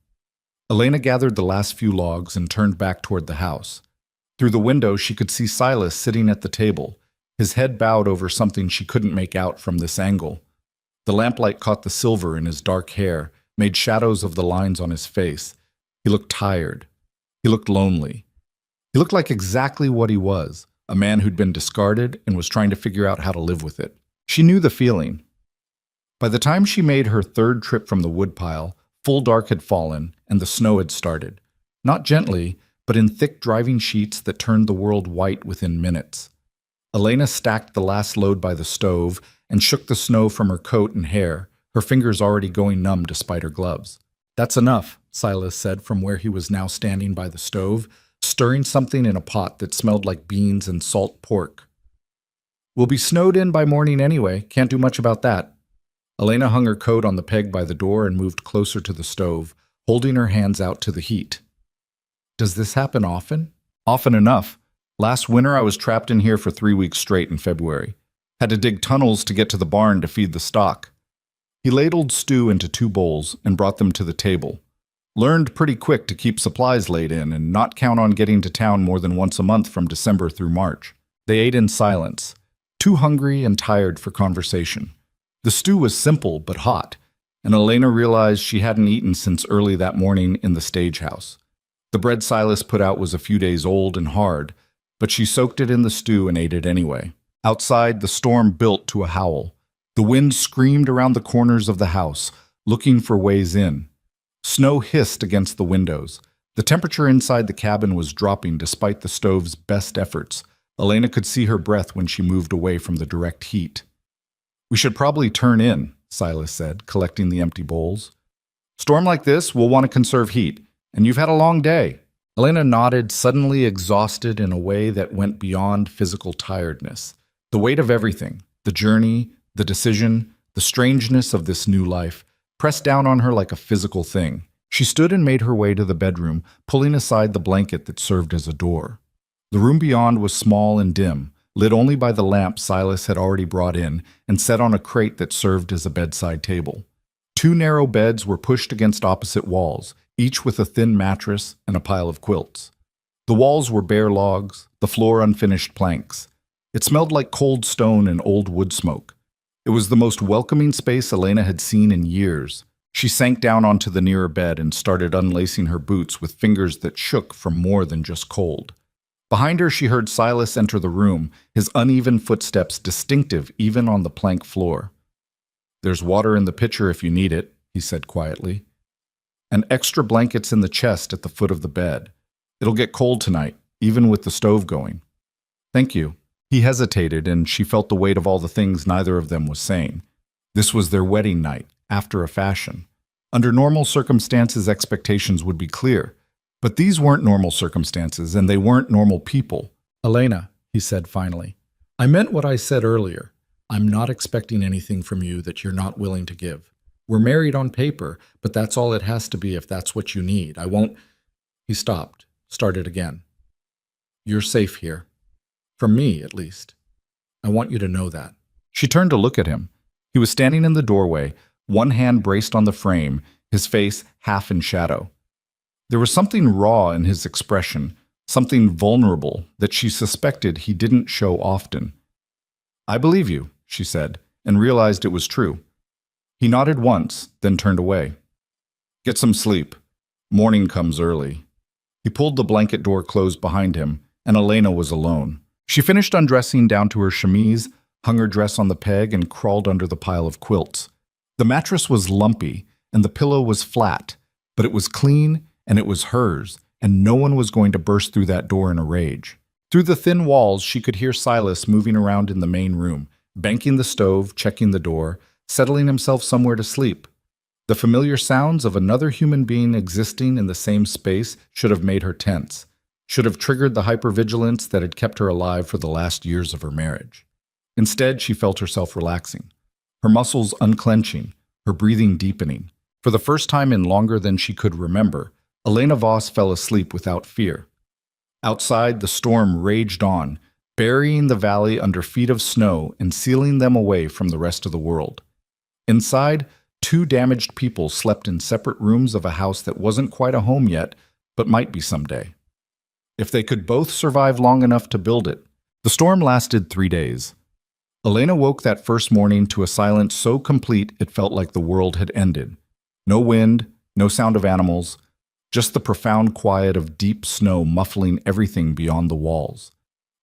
Elena gathered the last few logs and turned back toward the house. Through the window, she could see Silas sitting at the table, his head bowed over something she couldn't make out from this angle. The lamplight caught the silver in his dark hair, made shadows of the lines on his face. He looked tired. He looked lonely. He looked like exactly what he was, a man who'd been discarded and was trying to figure out how to live with it. She knew the feeling. By the time she made her third trip from the woodpile, Full dark had fallen, and the snow had started. Not gently, but in thick driving sheets that turned the world white within minutes. Elena stacked the last load by the stove and shook the snow from her coat and hair, her fingers already going numb despite her gloves. "That's enough," Silas said from where he was now standing by the stove, stirring something in a pot that smelled like beans and salt pork. "We'll be snowed in by morning anyway. Can't do much about that." Elena hung her coat on the peg by the door and moved closer to the stove, holding her hands out to the heat. "Does this happen often?" "Often enough. Last winter I was trapped in here for 3 weeks straight in February. Had to dig tunnels to get to the barn to feed the stock." He ladled stew into 2 bowls and brought them to the table. Learned pretty quick to keep supplies laid in and not count on getting to town more than once a month from December through March. They ate in silence, too hungry and tired for conversation. The stew was simple but hot, and Elena realized she hadn't eaten since early that morning in the stagehouse. The bread Silas put out was a few days old and hard, but she soaked it in the stew and ate it anyway. Outside, the storm built to a howl. The wind screamed around the corners of the house, looking for ways in. Snow hissed against the windows. The temperature inside the cabin was dropping despite the stove's best efforts. Elena could see her breath when she moved away from the direct heat. "We should probably turn in," Silas said, collecting the empty bowls. "Storm like this, we'll want to conserve heat, and you've had a long day." Elena nodded, suddenly exhausted in a way that went beyond physical tiredness. The weight of everything, the journey, the decision, the strangeness of this new life, pressed down on her like a physical thing. She stood and made her way to the bedroom, pulling aside the blanket that served as a door. The room beyond was small and dim, lit only by the lamp Silas had already brought in and set on a crate that served as a bedside table. 2 narrow beds were pushed against opposite walls, each with a thin mattress and a pile of quilts. The walls were bare logs, the floor unfinished planks. It smelled like cold stone and old wood smoke. It was the most welcoming space Elena had seen in years. She sank down onto the nearer bed and started unlacing her boots with fingers that shook from more than just cold. Behind her, she heard Silas enter the room, his uneven footsteps distinctive even on the plank floor. "There's water in the pitcher if you need it," he said quietly. "And extra blankets in the chest at the foot of the bed. It'll get cold tonight, even with the stove going." "Thank you." He hesitated, and she felt the weight of all the things neither of them was saying. This was their wedding night, after a fashion. Under normal circumstances, expectations would be clear. But these weren't normal circumstances, and they weren't normal people. "Elena," he said finally, "I meant what I said earlier. I'm not expecting anything from you that you're not willing to give. We're married on paper, but that's all it has to be if that's what you need. I won't—" He stopped, started again. "You're safe here. From me, at least. I want you to know that." She turned to look at him. He was standing in the doorway, one hand braced on the frame, his face half in shadow. There was something raw in his expression, something vulnerable that she suspected he didn't show often. "I believe you," she said, and realized it was true. He nodded once, then turned away. "Get some sleep. Morning comes early." He pulled the blanket door closed behind him, and Elena was alone. She finished undressing down to her chemise, hung her dress on the peg, and crawled under the pile of quilts. The mattress was lumpy, and the pillow was flat, but it was clean, and it was hers, and no one was going to burst through that door in a rage. Through the thin walls, she could hear Silas moving around in the main room, banking the stove, checking the door, settling himself somewhere to sleep. The familiar sounds of another human being existing in the same space should have made her tense, should have triggered the hypervigilance that had kept her alive for the last years of her marriage. Instead, she felt herself relaxing, her muscles unclenching, her breathing deepening. For the first time in longer than she could remember, Elena Voss fell asleep without fear. Outside, the storm raged on, burying the valley under feet of snow and sealing them away from the rest of the world. Inside, 2 damaged people slept in separate rooms of a house that wasn't quite a home yet, but might be someday. If they could both survive long enough to build it. The storm lasted 3 days. Elena woke that first morning to a silence so complete it felt like the world had ended. No wind, no sound of animals, just the profound quiet of deep snow muffling everything beyond the walls.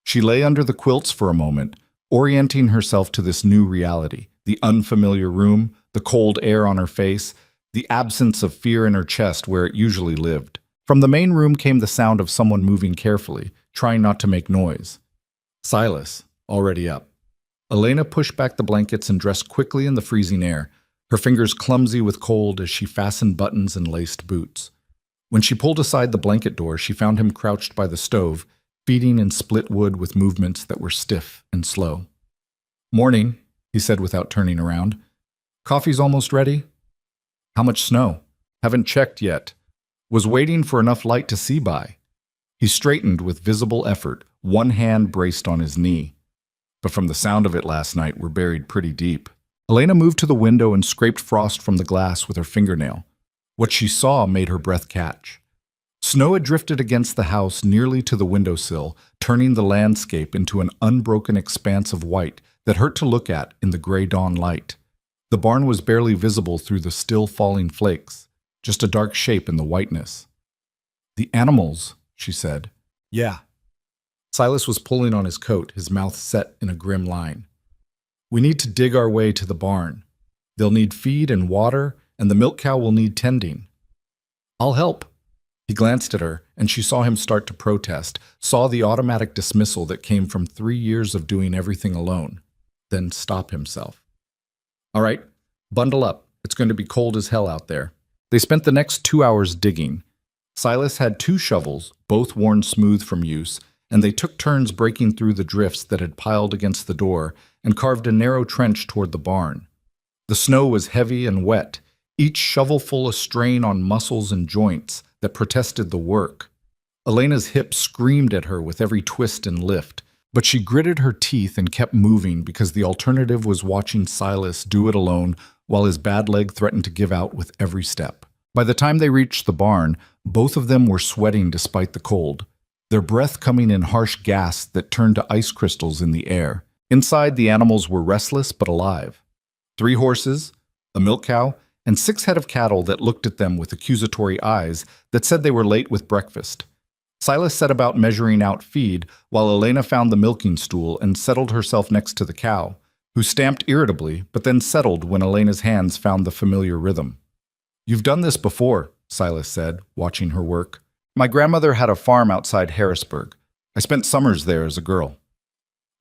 She lay under the quilts for a moment, orienting herself to this new reality, the unfamiliar room, the cold air on her face, the absence of fear in her chest where it usually lived. From the main room came the sound of someone moving carefully, trying not to make noise. Silas, already up. Elena pushed back the blankets and dressed quickly in the freezing air, her fingers clumsy with cold as she fastened buttons and laced boots. When she pulled aside the blanket door, she found him crouched by the stove, feeding in split wood with movements that were stiff and slow. "Morning," he said without turning around. "Coffee's almost ready?" "How much snow?" "Haven't checked yet. Was waiting for enough light to see by." He straightened with visible effort, one hand braced on his knee. "But from the sound of it last night, we're buried pretty deep." Elena moved to the window and scraped frost from the glass with her fingernail. What she saw made her breath catch. Snow had drifted against the house nearly to the windowsill, turning the landscape into an unbroken expanse of white that hurt to look at in the gray dawn light. The barn was barely visible through the still falling flakes, just a dark shape in the whiteness. "The animals," she said. "Yeah." Silas was pulling on his coat, his mouth set in a grim line. "We need to dig our way to the barn. They'll need feed and water, and the milk cow will need tending." "I'll help." He glanced at her, and she saw him start to protest, saw the automatic dismissal that came from 3 years of doing everything alone, then stop himself. "All right, bundle up. It's going to be cold as hell out there." They spent the next 2 hours digging. Silas had 2 shovels, both worn smooth from use, and they took turns breaking through the drifts that had piled against the door and carved a narrow trench toward the barn. The snow was heavy and wet, each shovelful a strain on muscles and joints that protested the work. Elena's hips screamed at her with every twist and lift, but she gritted her teeth and kept moving because the alternative was watching Silas do it alone while his bad leg threatened to give out with every step. By the time they reached the barn, both of them were sweating despite the cold, their breath coming in harsh gasps that turned to ice crystals in the air. Inside, the animals were restless but alive. 3 horses, a milk cow, and 6 head of cattle that looked at them with accusatory eyes that said they were late with breakfast. Silas set about measuring out feed while Elena found the milking stool and settled herself next to the cow, who stamped irritably but then settled when Elena's hands found the familiar rhythm. "You've done this before," Silas said, watching her work. "My grandmother had a farm outside Harrisburg. I spent summers there as a girl."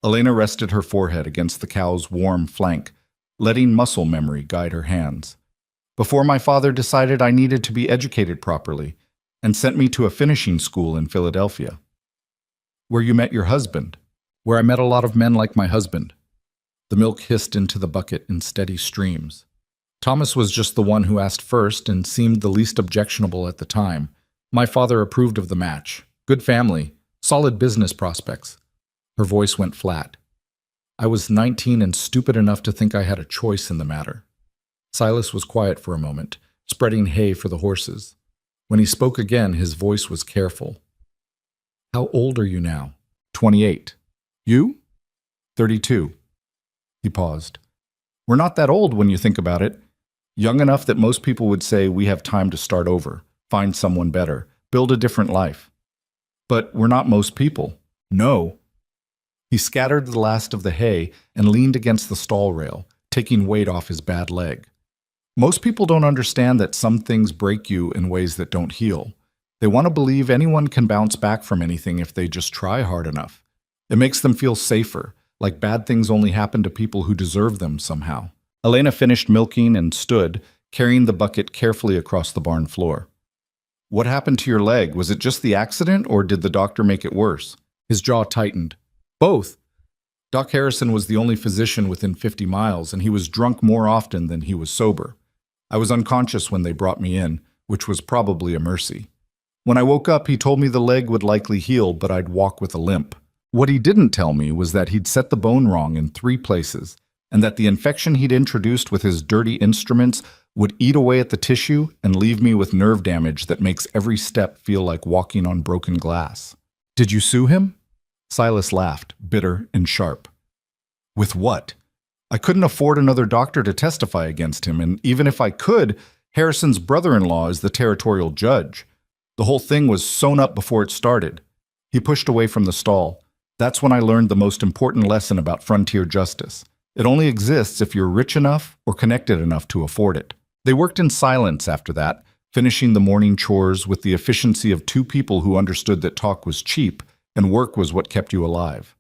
Elena rested her forehead against the cow's warm flank, letting muscle memory guide her hands. "Before my father decided I needed to be educated properly and sent me to a finishing school in Philadelphia." "Where you met your husband?" "Where I met a lot of men like my husband." The milk hissed into the bucket in steady streams. "Thomas was just the one who asked first and seemed the least objectionable at the time. My father approved of the match. Good family, solid business prospects." Her voice went flat. "I was 19 and stupid enough to think I had a choice in the matter." Silas was quiet for a moment, spreading hay for the horses. When he spoke again, his voice was careful. "How old are you now?" 28. "You?" 32. He paused. "We're not that old when you think about it. Young enough that most people would say we have time to start over, find someone better, build a different life. But we're not most people. No." He scattered the last of the hay and leaned against the stall rail, taking weight off his bad leg. "Most people don't understand that some things break you in ways that don't heal. They want to believe anyone can bounce back from anything if they just try hard enough. It makes them feel safer, like bad things only happen to people who deserve them somehow." Elena finished milking and stood, carrying the bucket carefully across the barn floor. "What happened to your leg? Was it just the accident, or did the doctor make it worse?" His jaw tightened. "Both. Doc Harrison was the only physician within 50 miles, and he was drunk more often than he was sober. I was unconscious when they brought me in, which was probably a mercy. When I woke up, he told me the leg would likely heal, but I'd walk with a limp. What he didn't tell me was that he'd set the bone wrong in 3 places, and that the infection he'd introduced with his dirty instruments would eat away at the tissue and leave me with nerve damage that makes every step feel like walking on broken glass." "Did you sue him?" Silas laughed, bitter and sharp. "With what? I couldn't afford another doctor to testify against him, and even if I could, Harrison's brother-in-law is the territorial judge. The whole thing was sewn up before it started." He pushed away from the stall. "That's when I learned the most important lesson about frontier justice. It only exists if you're rich enough or connected enough to afford it." They worked in silence after that, finishing the morning chores with the efficiency of two people who understood that talk was cheap and work was what kept you alive.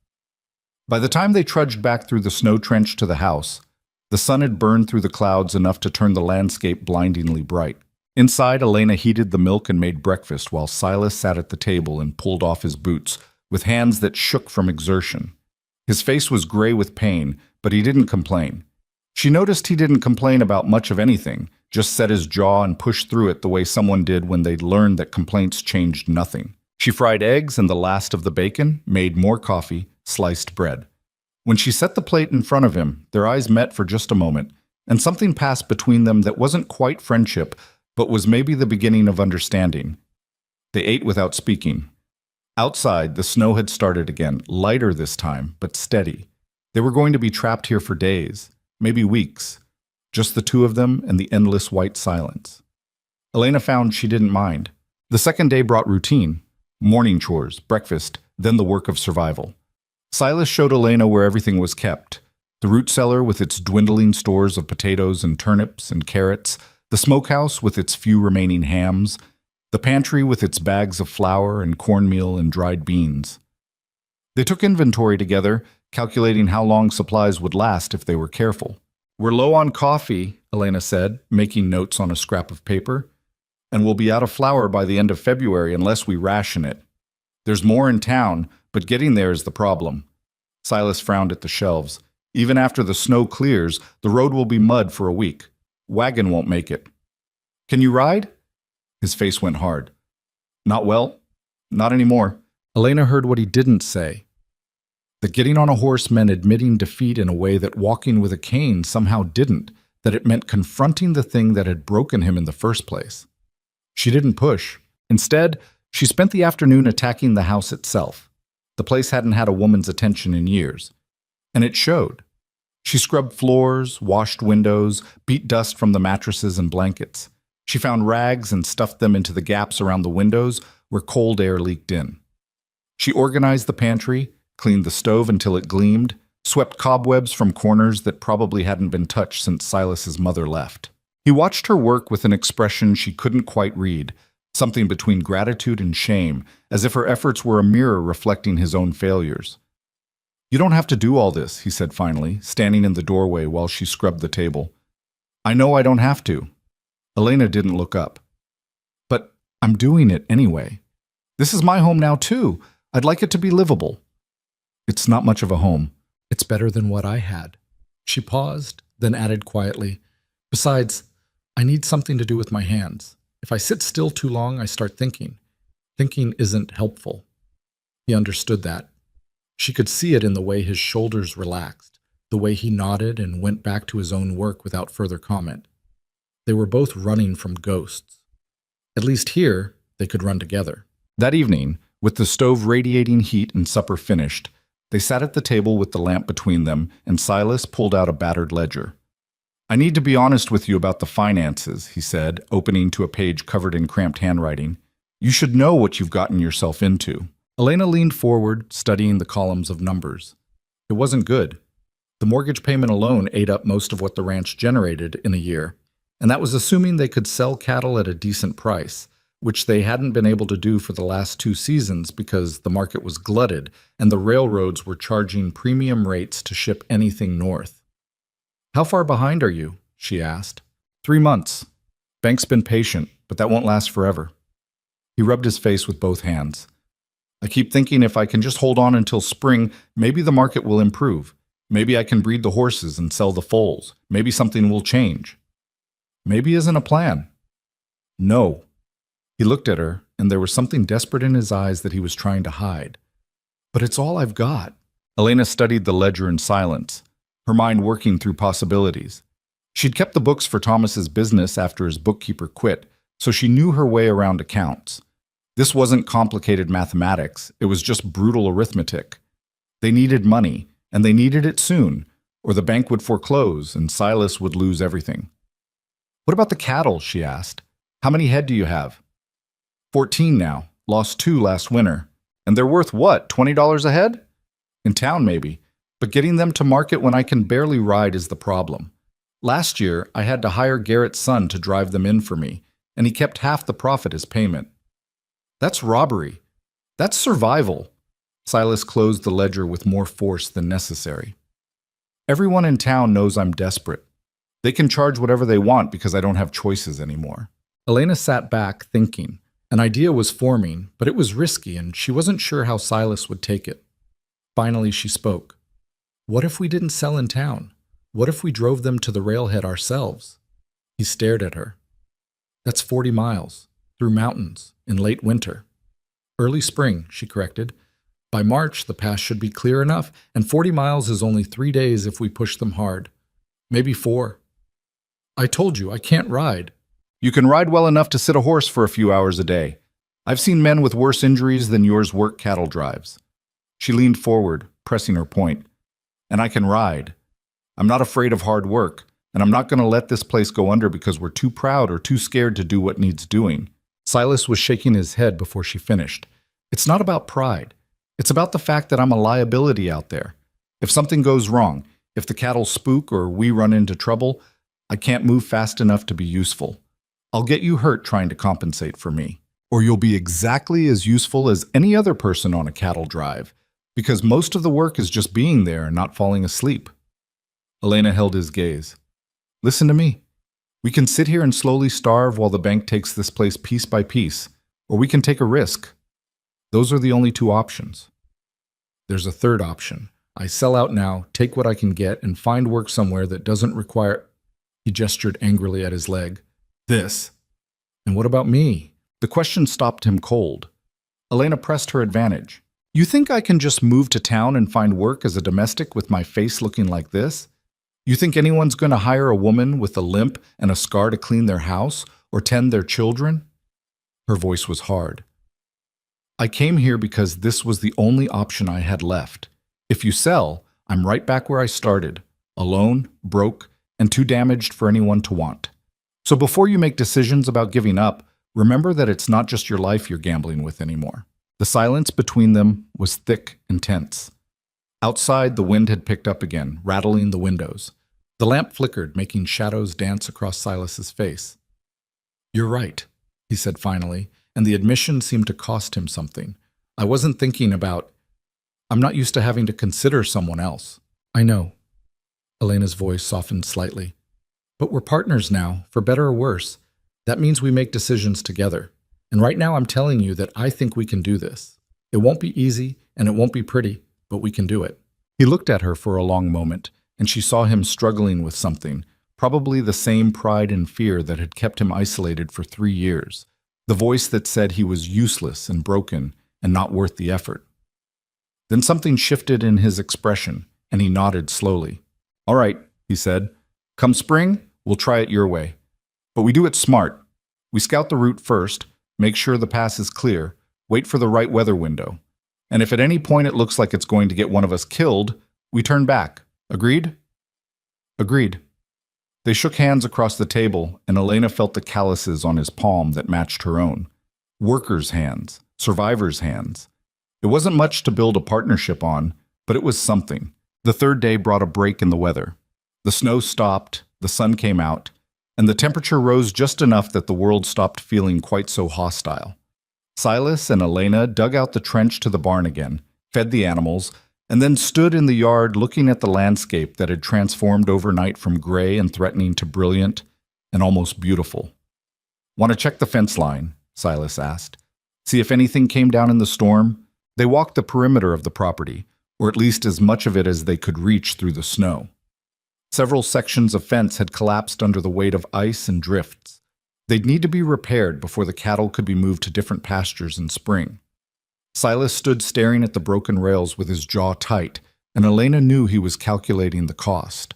By the time they trudged back through the snow trench to the house, the sun had burned through the clouds enough to turn the landscape blindingly bright. Inside, Elena heated the milk and made breakfast while Silas sat at the table and pulled off his boots with hands that shook from exertion. His face was gray with pain, but he didn't complain. She noticed he didn't complain about much of anything, just set his jaw and pushed through it the way someone did when they'd learned that complaints changed nothing. She fried eggs and the last of the bacon, made more coffee, sliced bread. When she set the plate in front of him, their eyes met for just a moment, and something passed between them that wasn't quite friendship, but was maybe the beginning of understanding. They ate without speaking. Outside, the snow had started again, lighter this time, but steady. They were going to be trapped here for days, maybe weeks, just the two of them and the endless white silence. Elena found she didn't mind. The second day brought routine, morning chores, breakfast, then the work of survival. Silas showed Elena where everything was kept. The root cellar with its dwindling stores of potatoes and turnips and carrots, the smokehouse with its few remaining hams, the pantry with its bags of flour and cornmeal and dried beans. They took inventory together, calculating how long supplies would last if they were careful. "We're low on coffee," Elena said, making notes on a scrap of paper, "and we'll be out of flour by the end of February unless we ration it. There's more in town, but getting there is the problem." Silas frowned at the shelves. "Even after the snow clears, the road will be mud for a week. Wagon won't make it." "Can you ride?" His face went hard. "Not well. Not anymore." Elena heard what he didn't say. That getting on a horse meant admitting defeat in a way that walking with a cane somehow didn't, that it meant confronting the thing that had broken him in the first place. She didn't push. Instead, she spent the afternoon attacking the house itself. The place hadn't had a woman's attention in years. And it showed. She scrubbed floors, washed windows, beat dust from the mattresses and blankets. She found rags and stuffed them into the gaps around the windows where cold air leaked in. She organized the pantry, cleaned the stove until it gleamed, swept cobwebs from corners that probably hadn't been touched since Silas's mother left. He watched her work with an expression she couldn't quite read, something between gratitude and shame, as if her efforts were a mirror reflecting his own failures. "You don't have to do all this," he said finally, standing in the doorway while she scrubbed the table. "I know I don't have to." Elena didn't look up. "But I'm doing it anyway. This is my home now, too. I'd like it to be livable." "It's not much of a home. It's better than what I had." She paused, then added quietly, "Besides, I need something to do with my hands. If I sit still too long, I start thinking. Thinking isn't helpful." He understood that. She could see it in the way his shoulders relaxed, the way he nodded and went back to his own work without further comment. They were both running from ghosts. At least here, they could run together. That evening, with the stove radiating heat and supper finished, they sat at the table with the lamp between them, and Silas pulled out a battered ledger. "I need to be honest with you about the finances," he said, opening to a page covered in cramped handwriting. "You should know what you've gotten yourself into." Elena leaned forward, studying the columns of numbers. It wasn't good. The mortgage payment alone ate up most of what the ranch generated in a year, and that was assuming they could sell cattle at a decent price, which they hadn't been able to do for the last 2 seasons because the market was glutted and the railroads were charging premium rates to ship anything north. "How far behind are you?" she asked. 3 months. Bank's been patient, but that won't last forever." He rubbed his face with both hands. "I keep thinking if I can just hold on until spring, maybe the market will improve. Maybe I can breed the horses and sell the foals. Maybe something will change." "Maybe isn't a plan." "No." He looked at her, and there was something desperate in his eyes that he was trying to hide. "But it's all I've got." Elena studied the ledger in silence, her mind working through possibilities. She'd kept the books for Thomas's business after his bookkeeper quit, so she knew her way around accounts. This wasn't complicated mathematics, it was just brutal arithmetic. They needed money, and they needed it soon, or the bank would foreclose and Silas would lose everything. "What about the cattle?" she asked. "How many head do you have?" 14 now, lost 2 last winter. And they're worth what, $20 a head? In town maybe, but getting them to market when I can barely ride is the problem. Last year, I had to hire Garrett's son to drive them in for me, and he kept half the profit as payment. That's robbery. That's survival. Silas closed the ledger with more force than necessary. Everyone in town knows I'm desperate. They can charge whatever they want because I don't have choices anymore. Elena sat back, thinking. An idea was forming, but it was risky, and she wasn't sure how Silas would take it. Finally, she spoke. What if we didn't sell in town? What if we drove them to the railhead ourselves? He stared at her. That's 40 miles, through mountains, in late winter. Early spring, she corrected. By March, the pass should be clear enough, and 40 miles is only 3 days if we push them hard. Maybe 4. I told you, I can't ride. You can ride well enough to sit a horse for a few hours a day. I've seen men with worse injuries than yours work cattle drives. She leaned forward, pressing her point. And I can ride. I'm not afraid of hard work, and I'm not going to let this place go under because we're too proud or too scared to do what needs doing. Silas was shaking his head before she finished. It's not about pride. It's about the fact that I'm a liability out there. If something goes wrong, if the cattle spook or we run into trouble, I can't move fast enough to be useful. I'll get you hurt trying to compensate for me. Or you'll be exactly as useful as any other person on a cattle drive, because most of the work is just being there and not falling asleep. Elena held his gaze. Listen to me. We can sit here and slowly starve while the bank takes this place piece by piece, or we can take a risk. Those are the only 2 options. There's a third option. I sell out now, take what I can get, and find work somewhere that doesn't require... He gestured angrily at his leg. This. And what about me? The question stopped him cold. Elena pressed her advantage. You think I can just move to town and find work as a domestic with my face looking like this? You think anyone's going to hire a woman with a limp and a scar to clean their house or tend their children? Her voice was hard. I came here because this was the only option I had left. If you sell, I'm right back where I started, alone, broke, and too damaged for anyone to want. So before you make decisions about giving up, remember that it's not just your life you're gambling with anymore. The silence between them was thick and tense. Outside, the wind had picked up again, rattling the windows. The lamp flickered, making shadows dance across Silas's face. You're right, he said finally, and the admission seemed to cost him something. I wasn't thinking about... I'm not used to having to consider someone else. I know. Elena's voice softened slightly. But we're partners now, for better or worse. That means we make decisions together. And right now I'm telling you that I think we can do this. It won't be easy, and it won't be pretty, but we can do it. He looked at her for a long moment, and she saw him struggling with something, probably the same pride and fear that had kept him isolated for 3 years, the voice that said he was useless and broken and not worth the effort. Then something shifted in his expression, and he nodded slowly. All right, he said. Come spring, we'll try it your way. But we do it smart. We scout the route first, make sure the pass is clear, wait for the right weather window. And if at any point it looks like it's going to get one of us killed, we turn back. Agreed? Agreed. They shook hands across the table, and Elena felt the calluses on his palm that matched her own. Workers' hands, survivors' hands. It wasn't much to build a partnership on, but it was something. The third day brought a break in the weather. The snow stopped, the sun came out, and the temperature rose just enough that the world stopped feeling quite so hostile. Silas and Elena dug out the trench to the barn again, fed the animals, and then stood in the yard looking at the landscape that had transformed overnight from gray and threatening to brilliant and almost beautiful. Want to check the fence line? Silas asked. See if anything came down in the storm? They walked the perimeter of the property, or at least as much of it as they could reach through the snow. Several sections of fence had collapsed under the weight of ice and drifts. They'd need to be repaired before the cattle could be moved to different pastures in spring. Silas stood staring at the broken rails with his jaw tight, and Elena knew he was calculating the cost.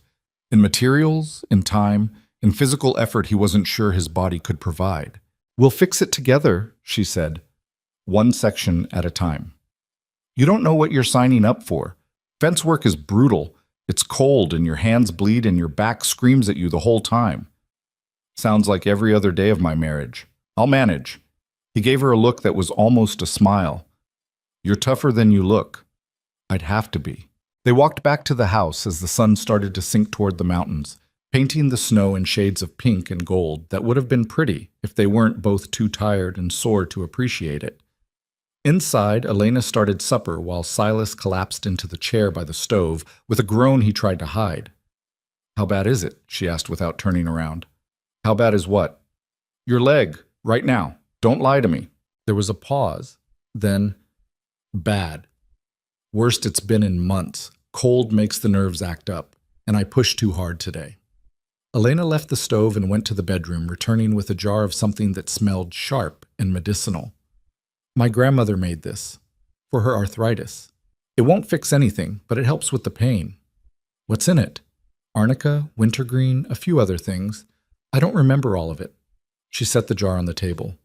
In materials, in time, in physical effort he wasn't sure his body could provide. We'll fix it together, she said, one section at a time. You don't know what you're signing up for. Fence work is brutal. It's cold and your hands bleed and your back screams at you the whole time. Sounds like every other day of my marriage. I'll manage. He gave her a look that was almost a smile. You're tougher than you look. I'd have to be. They walked back to the house as the sun started to sink toward the mountains, painting the snow in shades of pink and gold that would have been pretty if they weren't both too tired and sore to appreciate it. Inside, Elena started supper while Silas collapsed into the chair by the stove with a groan he tried to hide. "How bad is it?" she asked without turning around. "How bad is what?" "Your leg, right now. Don't lie to me." There was a pause. Then, "Bad. Worst it's been in months. Cold makes the nerves act up, and I pushed too hard today." Elena left the stove and went to the bedroom, returning with a jar of something that smelled sharp and medicinal. "My grandmother made this, for her arthritis. It won't fix anything, but it helps with the pain." "What's in it?" "Arnica, wintergreen, a few other things. I don't remember all of it." She set the jar on the table.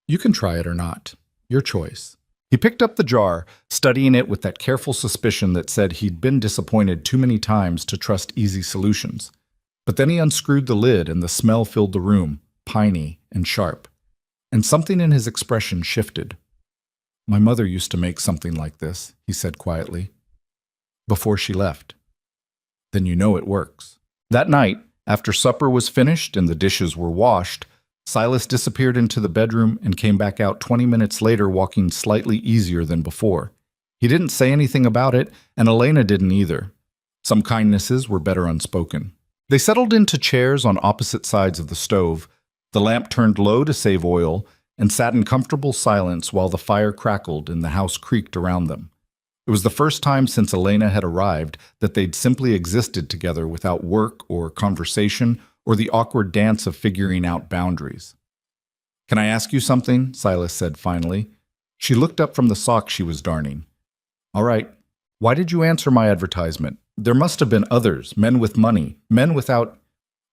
"You can try it or not. Your choice." He picked up the jar, studying it with that careful suspicion that said he'd been disappointed too many times to trust easy solutions. But then he unscrewed the lid and the smell filled the room, piney and sharp. And something in his expression shifted. "My mother used to make something like this," he said quietly, "before she left." "Then you know it works." That night, after supper was finished and the dishes were washed, Silas disappeared into the bedroom and came back out 20 minutes later walking slightly easier than before. He didn't say anything about it, and Elena didn't either. Some kindnesses were better unspoken. They settled into chairs on opposite sides of the stove. The lamp turned low to save oil, and sat in comfortable silence while the fire crackled and the house creaked around them. It was the first time since Elena had arrived that they'd simply existed together without work or conversation or the awkward dance of figuring out boundaries. "Can I ask you something?" Silas said finally. She looked up from the sock she was darning. "All right. Why did you answer my advertisement? There must have been others, men with money, men without—"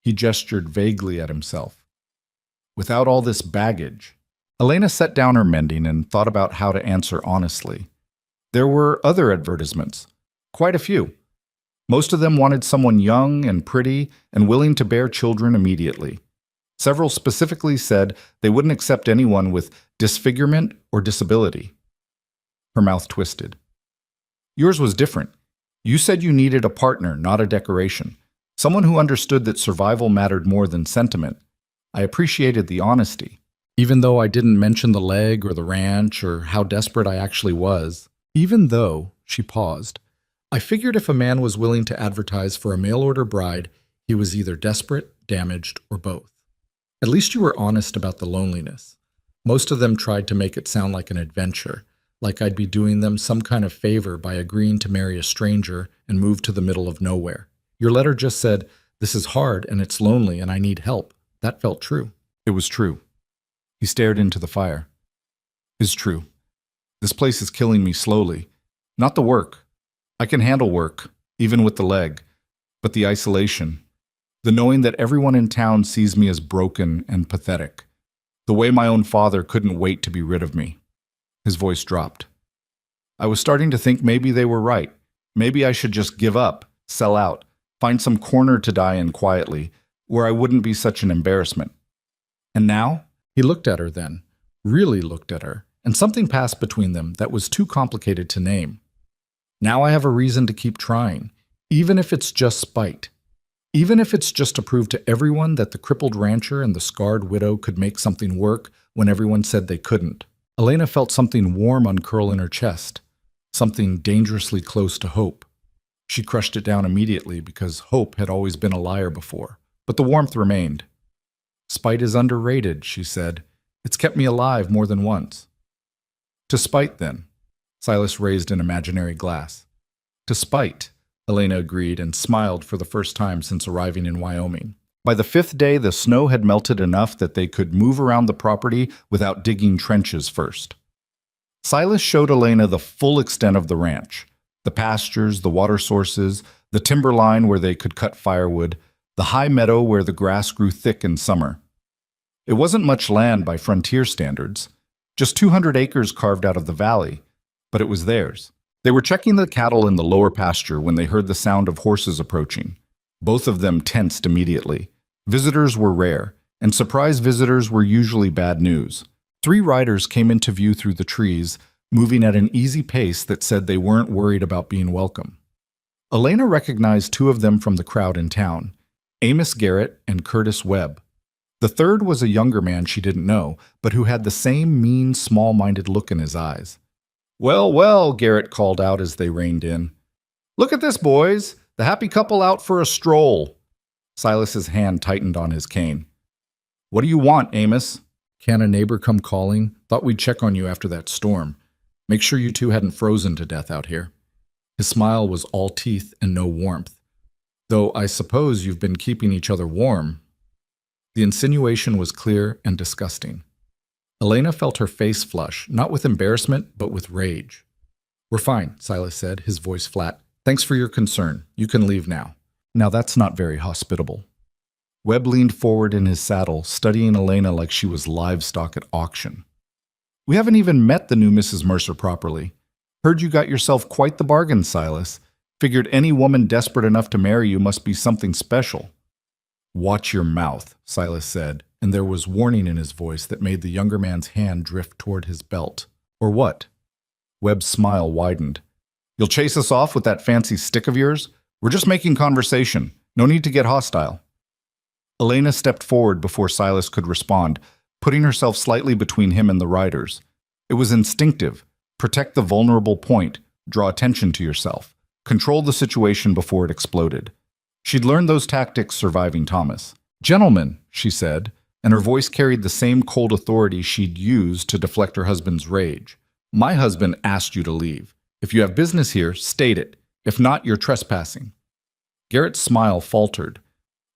He gestured vaguely at himself. "Without all this baggage." Elena set down her mending and thought about how to answer honestly. There were other advertisements. Quite a few. Most of them wanted someone young and pretty and willing to bear children immediately. Several specifically said they wouldn't accept anyone with disfigurement or disability. Her mouth twisted. "Yours was different. You said you needed a partner, not a decoration. Someone who understood that survival mattered more than sentiment. I appreciated the honesty. Even though I didn't mention the leg or the ranch or how desperate I actually was. Even though," she paused, "I figured if a man was willing to advertise for a mail-order bride, he was either desperate, damaged, or both. At least you were honest about the loneliness. Most of them tried to make it sound like an adventure, like I'd be doing them some kind of favor by agreeing to marry a stranger and move to the middle of nowhere. Your letter just said, 'This is hard and it's lonely and I need help.' That felt true." It was true. He stared into the fire. "It's true. This place is killing me slowly. Not the work. I can handle work, even with the leg. But the isolation. The knowing that everyone in town sees me as broken and pathetic. The way my own father couldn't wait to be rid of me." His voice dropped. "I was starting to think maybe they were right. Maybe I should just give up, sell out, find some corner to die in quietly, where I wouldn't be such an embarrassment. And now?" He looked at her then, really looked at her, and something passed between them that was too complicated to name. "Now I have a reason to keep trying, even if it's just spite. Even if it's just to prove to everyone that the crippled rancher and the scarred widow could make something work when everyone said they couldn't." Elena felt something warm uncurl in her chest, something dangerously close to hope. She crushed it down immediately because hope had always been a liar before, but the warmth remained. "Spite is underrated," she said. "It's kept me alive more than once." "To spite, then." Silas raised an imaginary glass. "To spite," Elena agreed and smiled for the first time since arriving in Wyoming. By the 5th day, the snow had melted enough that they could move around the property without digging trenches first. Silas showed Elena the full extent of the ranch, the pastures, the water sources, the timber line where they could cut firewood, the high meadow where the grass grew thick in summer. It wasn't much land by frontier standards, just 200 acres carved out of the valley, but it was theirs. They were checking the cattle in the lower pasture when they heard the sound of horses approaching. Both of them tensed immediately. Visitors were rare, and surprise visitors were usually bad news. 3 riders came into view through the trees, moving at an easy pace that said they weren't worried about being welcome. Elena recognized 2 of them from the crowd in town. Amos Garrett and Curtis Webb. The third was a younger man she didn't know, but who had the same mean, small-minded look in his eyes. "Well, well," Garrett called out as they reined in. "Look at this, boys! The happy couple out for a stroll." Silas's hand tightened on his cane. "What do you want, Amos?" "Can a neighbor come calling? Thought we'd check on you after that storm. Make sure you two hadn't frozen to death out here." His smile was all teeth and no warmth. "Though I suppose you've been keeping each other warm." The insinuation was clear and disgusting. Elena felt her face flush, not with embarrassment, but with rage. "We're fine," Silas said, his voice flat. "Thanks for your concern. You can leave now." Now that's not very hospitable. Webb leaned forward in his saddle, studying Elena like she was livestock at auction. "We haven't even met the new Mrs. Mercer properly. Heard you got yourself quite the bargain, Silas. Figured any woman desperate enough to marry you must be something special." "Watch your mouth," Silas said, and there was warning in his voice that made the younger man's hand drift toward his belt. "Or what?" Webb's smile widened. "You'll chase us off with that fancy stick of yours? We're just making conversation. No need to get hostile." Elena stepped forward before Silas could respond, putting herself slightly between him and the riders. It was instinctive. Protect the vulnerable point. Draw attention to yourself. Control the situation before it exploded. She'd learned those tactics surviving Thomas. "Gentlemen," she said, and her voice carried the same cold authority she'd used to deflect her husband's rage. "My husband asked you to leave. If you have business here, state it. If not, you're trespassing." Garrett's smile faltered.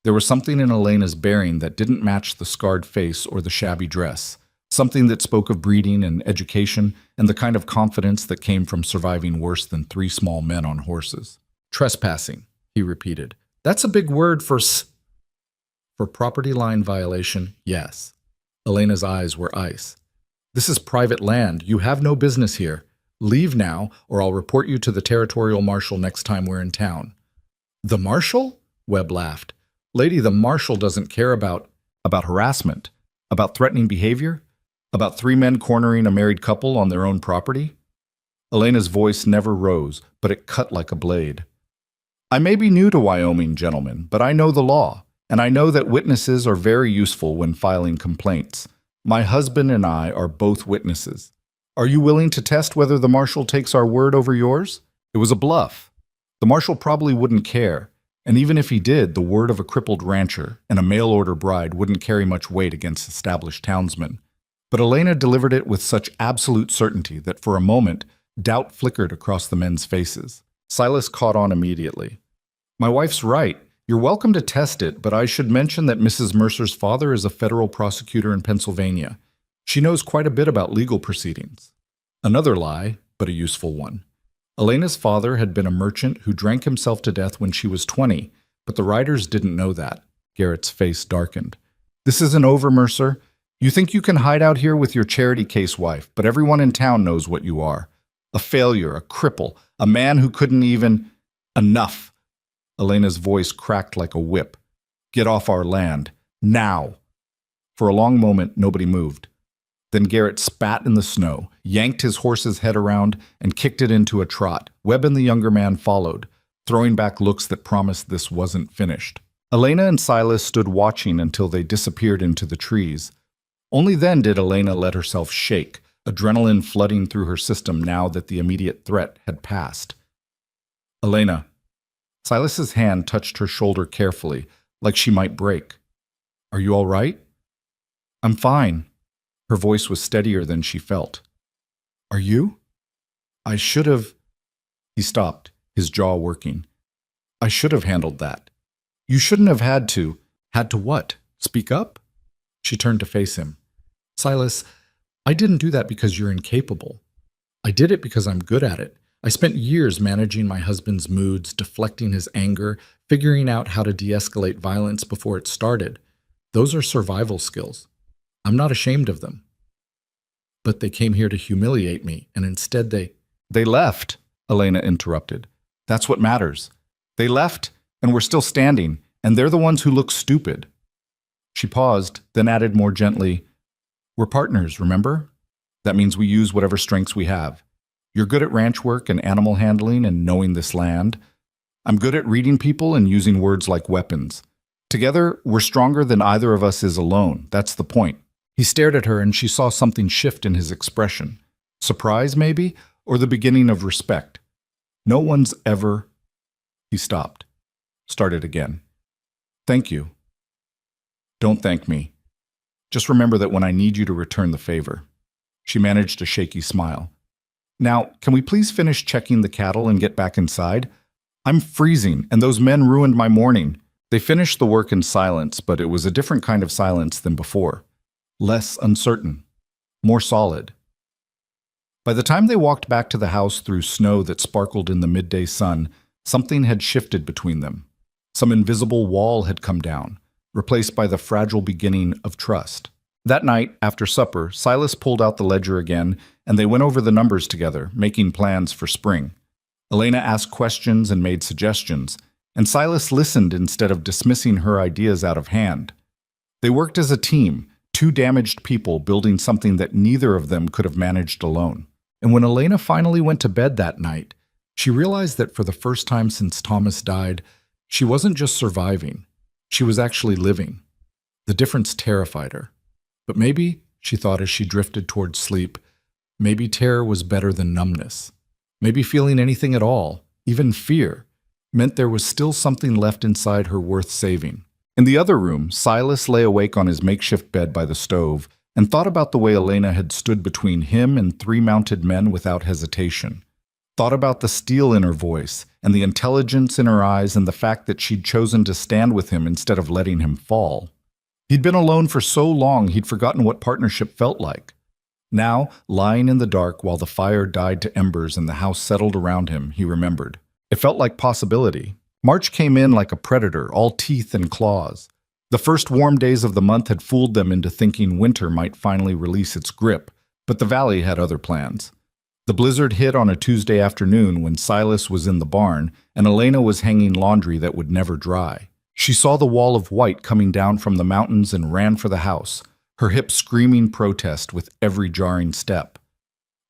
There was something in Elena's bearing that didn't match the scarred face or the shabby dress, something that spoke of breeding and education and the kind of confidence that came from surviving worse than 3 small men on horses. "Trespassing," he repeated. "That's a big word for For property line violation, yes." Elena's eyes were ice. "This is private land. You have no business here. Leave now, or I'll report you to the territorial marshal next time we're in town." "The marshal?" Webb laughed. "Lady, the marshal doesn't care about harassment, about threatening behavior, about 3 men cornering a married couple on their own property." Elena's voice never rose, but it cut like a blade. "I may be new to Wyoming, gentlemen, but I know the law, and I know that witnesses are very useful when filing complaints. My husband and I are both witnesses. Are you willing to test whether the marshal takes our word over yours? It was a bluff. The marshal probably wouldn't care, and even if he did, the word of a crippled rancher and a mail-order bride wouldn't carry much weight against established townsmen. But Elena delivered it with such absolute certainty that for a moment, doubt flickered across the men's faces. Silas caught on immediately. "My wife's right. You're welcome to test it, but I should mention that Mrs. Mercer's father is a federal prosecutor in Pennsylvania. She knows quite a bit about legal proceedings." Another lie, but a useful one. Elena's father had been a merchant who drank himself to death when she was 20, but the riders didn't know that. Garrett's face darkened. "This isn't over, Mercer. You think you can hide out here with your charity case wife, but everyone in town knows what you are. A failure, a cripple, a man who couldn't even— Enough!" Elena's voice cracked like a whip. "Get off our land. Now!" For a long moment, nobody moved. Then Garrett spat in the snow, yanked his horse's head around, and kicked it into a trot. Webb and the younger man followed, throwing back looks that promised this wasn't finished. Elena and Silas stood watching until they disappeared into the trees. Only then did Elena let herself shake, adrenaline flooding through her system now that the immediate threat had passed. "Elena." Silas's hand touched her shoulder carefully, like she might break. "Are you all right?" "I'm fine." Her voice was steadier than she felt. "Are you?" "I should have—" He stopped, his jaw working. "I should have handled that." "You shouldn't have had to." "Had to what? Speak up?" She turned to face him. "Silas, I didn't do that because you're incapable. I did it because I'm good at it. I spent years managing my husband's moods, deflecting his anger, figuring out how to de-escalate violence before it started. Those are survival skills. I'm not ashamed of them. But they came here to humiliate me, and instead they left," Elena interrupted. "That's what matters. They left, and we're still standing, and they're the ones who look stupid." She paused, then added more gently, "We're partners, remember? That means we use whatever strengths we have. You're good at ranch work and animal handling and knowing this land. I'm good at reading people and using words like weapons. Together, we're stronger than either of us is alone. That's the point. He stared at her and she saw something shift in his expression. Surprise, maybe? Or the beginning of respect. No one's ever... He stopped. Started again. Thank you. Don't thank me. Just remember that when I need you to return the favor. She managed a shaky smile. Now, can we please finish checking the cattle and get back inside? I'm freezing, and those men ruined my morning. They finished the work in silence, but it was a different kind of silence than before. Less uncertain. More solid. By the time they walked back to the house through snow that sparkled in the midday sun, something had shifted between them. Some invisible wall had come down, replaced by the fragile beginning of trust. That night, after supper, Silas pulled out the ledger again, and they went over the numbers together, making plans for spring. Elena asked questions and made suggestions, and Silas listened instead of dismissing her ideas out of hand. They worked as a team, two damaged people building something that neither of them could have managed alone. And when Elena finally went to bed that night, she realized that for the first time since Thomas died, she wasn't just surviving. She was actually living. The difference terrified her. But maybe, she thought as she drifted towards sleep, maybe terror was better than numbness. Maybe feeling anything at all, even fear, meant there was still something left inside her worth saving. In the other room, Silas lay awake on his makeshift bed by the stove and thought about the way Elena had stood between him and 3 mounted men without hesitation. Thought about the steel in her voice and the intelligence in her eyes and the fact that she'd chosen to stand with him instead of letting him fall. He'd been alone for so long he'd forgotten what partnership felt like. Now, lying in the dark while the fire died to embers and the house settled around him, he remembered. It felt like possibility. March came in like a predator, all teeth and claws. The first warm days of the month had fooled them into thinking winter might finally release its grip, but the valley had other plans. The blizzard hit on a Tuesday afternoon when Silas was in the barn and Elena was hanging laundry that would never dry. She saw the wall of white coming down from the mountains and ran for the house, her hips screaming protest with every jarring step.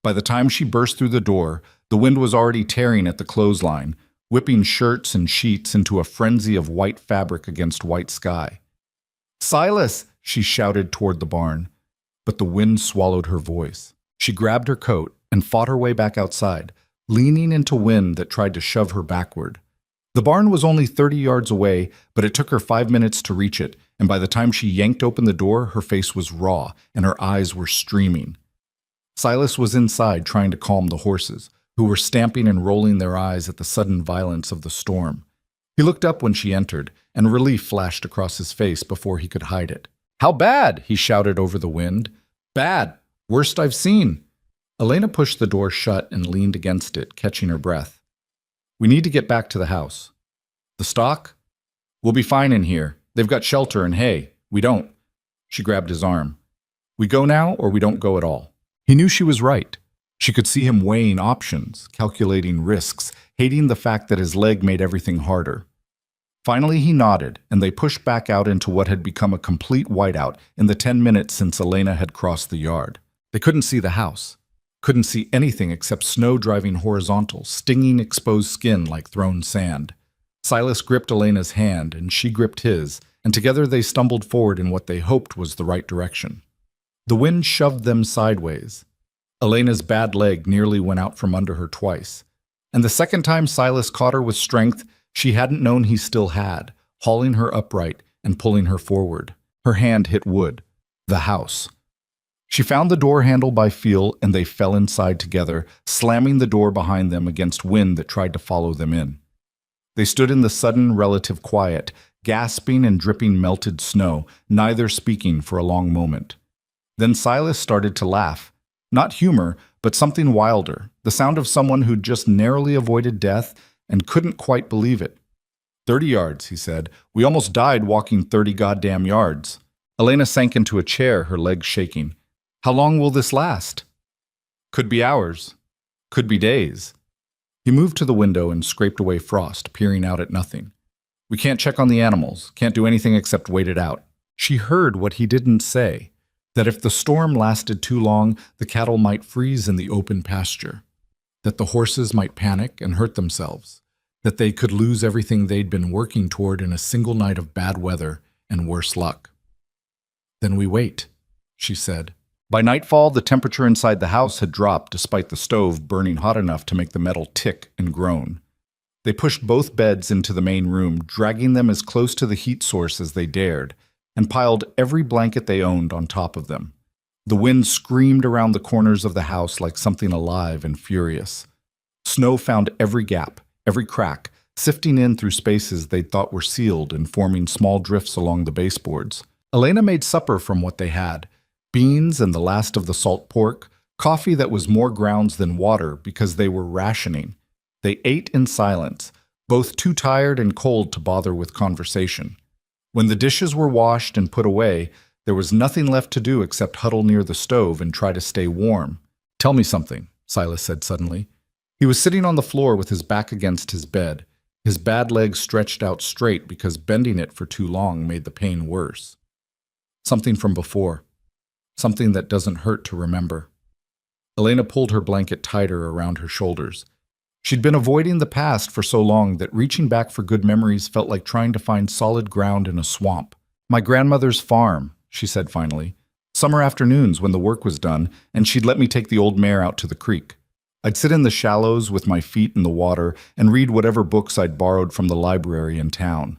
By the time she burst through the door, the wind was already tearing at the clothesline, whipping shirts and sheets into a frenzy of white fabric against white sky. "Silas!" she shouted toward the barn, but the wind swallowed her voice. She grabbed her coat and fought her way back outside, leaning into wind that tried to shove her backward. The barn was only 30 yards away, but it took her 5 minutes to reach it, and by the time she yanked open the door, her face was raw and her eyes were streaming. Silas was inside trying to calm the horses, who were stamping and rolling their eyes at the sudden violence of the storm. He looked up when she entered, and relief flashed across his face before he could hide it. "How bad?" he shouted over the wind. "Bad. Worst I've seen." Elena pushed the door shut and leaned against it, catching her breath. "We need to get back to the house." "The stock? We'll be fine in here. They've got shelter and hay. We don't." She grabbed his arm. "We go now or we don't go at all." He knew she was right. She could see him weighing options, calculating risks, hating the fact that his leg made everything harder. Finally, he nodded, and they pushed back out into what had become a complete whiteout in the 10 minutes since Elena had crossed the yard. They couldn't see the house. Couldn't see anything except snow driving horizontal, stinging exposed skin like thrown sand. Silas gripped Elena's hand, and she gripped his, and together they stumbled forward in what they hoped was the right direction. The wind shoved them sideways. Elena's bad leg nearly went out from under her twice. And the second time Silas caught her with strength she hadn't known he still had, hauling her upright and pulling her forward. Her hand hit wood. The house. She found the door handle by feel, and they fell inside together, slamming the door behind them against wind that tried to follow them in. They stood in the sudden relative quiet, gasping and dripping melted snow, neither speaking for a long moment. Then Silas started to laugh. Not humor, but something wilder, the sound of someone who'd just narrowly avoided death and couldn't quite believe it. 30 yards, he said. We almost died walking 30 goddamn yards. Elena sank into a chair, her legs shaking. How long will this last? Could be hours. Could be days. He moved to the window and scraped away frost, peering out at nothing. We can't check on the animals, can't do anything except wait it out. She heard what he didn't say, that if the storm lasted too long, the cattle might freeze in the open pasture, that the horses might panic and hurt themselves, that they could lose everything they'd been working toward in a single night of bad weather and worse luck. "Then we wait," she said. By nightfall, the temperature inside the house had dropped despite the stove burning hot enough to make the metal tick and groan. They pushed both beds into the main room, dragging them as close to the heat source as they dared, and piled every blanket they owned on top of them. The wind screamed around the corners of the house like something alive and furious. Snow found every gap, every crack, sifting in through spaces they thought were sealed and forming small drifts along the baseboards. Elena made supper from what they had: beans and the last of the salt pork, coffee that was more grounds than water because they were rationing. They ate in silence, both too tired and cold to bother with conversation. When the dishes were washed and put away, there was nothing left to do except huddle near the stove and try to stay warm. "Tell me something," Silas said suddenly. He was sitting on the floor with his back against his bed, his bad leg stretched out straight because bending it for too long made the pain worse. "Something from before. Something that doesn't hurt to remember." Elena pulled her blanket tighter around her shoulders. She'd been avoiding the past for so long that reaching back for good memories felt like trying to find solid ground in a swamp. "My grandmother's farm," she said finally. "Summer afternoons when the work was done, and she'd let me take the old mare out to the creek. I'd sit in the shallows with my feet in the water and read whatever books I'd borrowed from the library in town.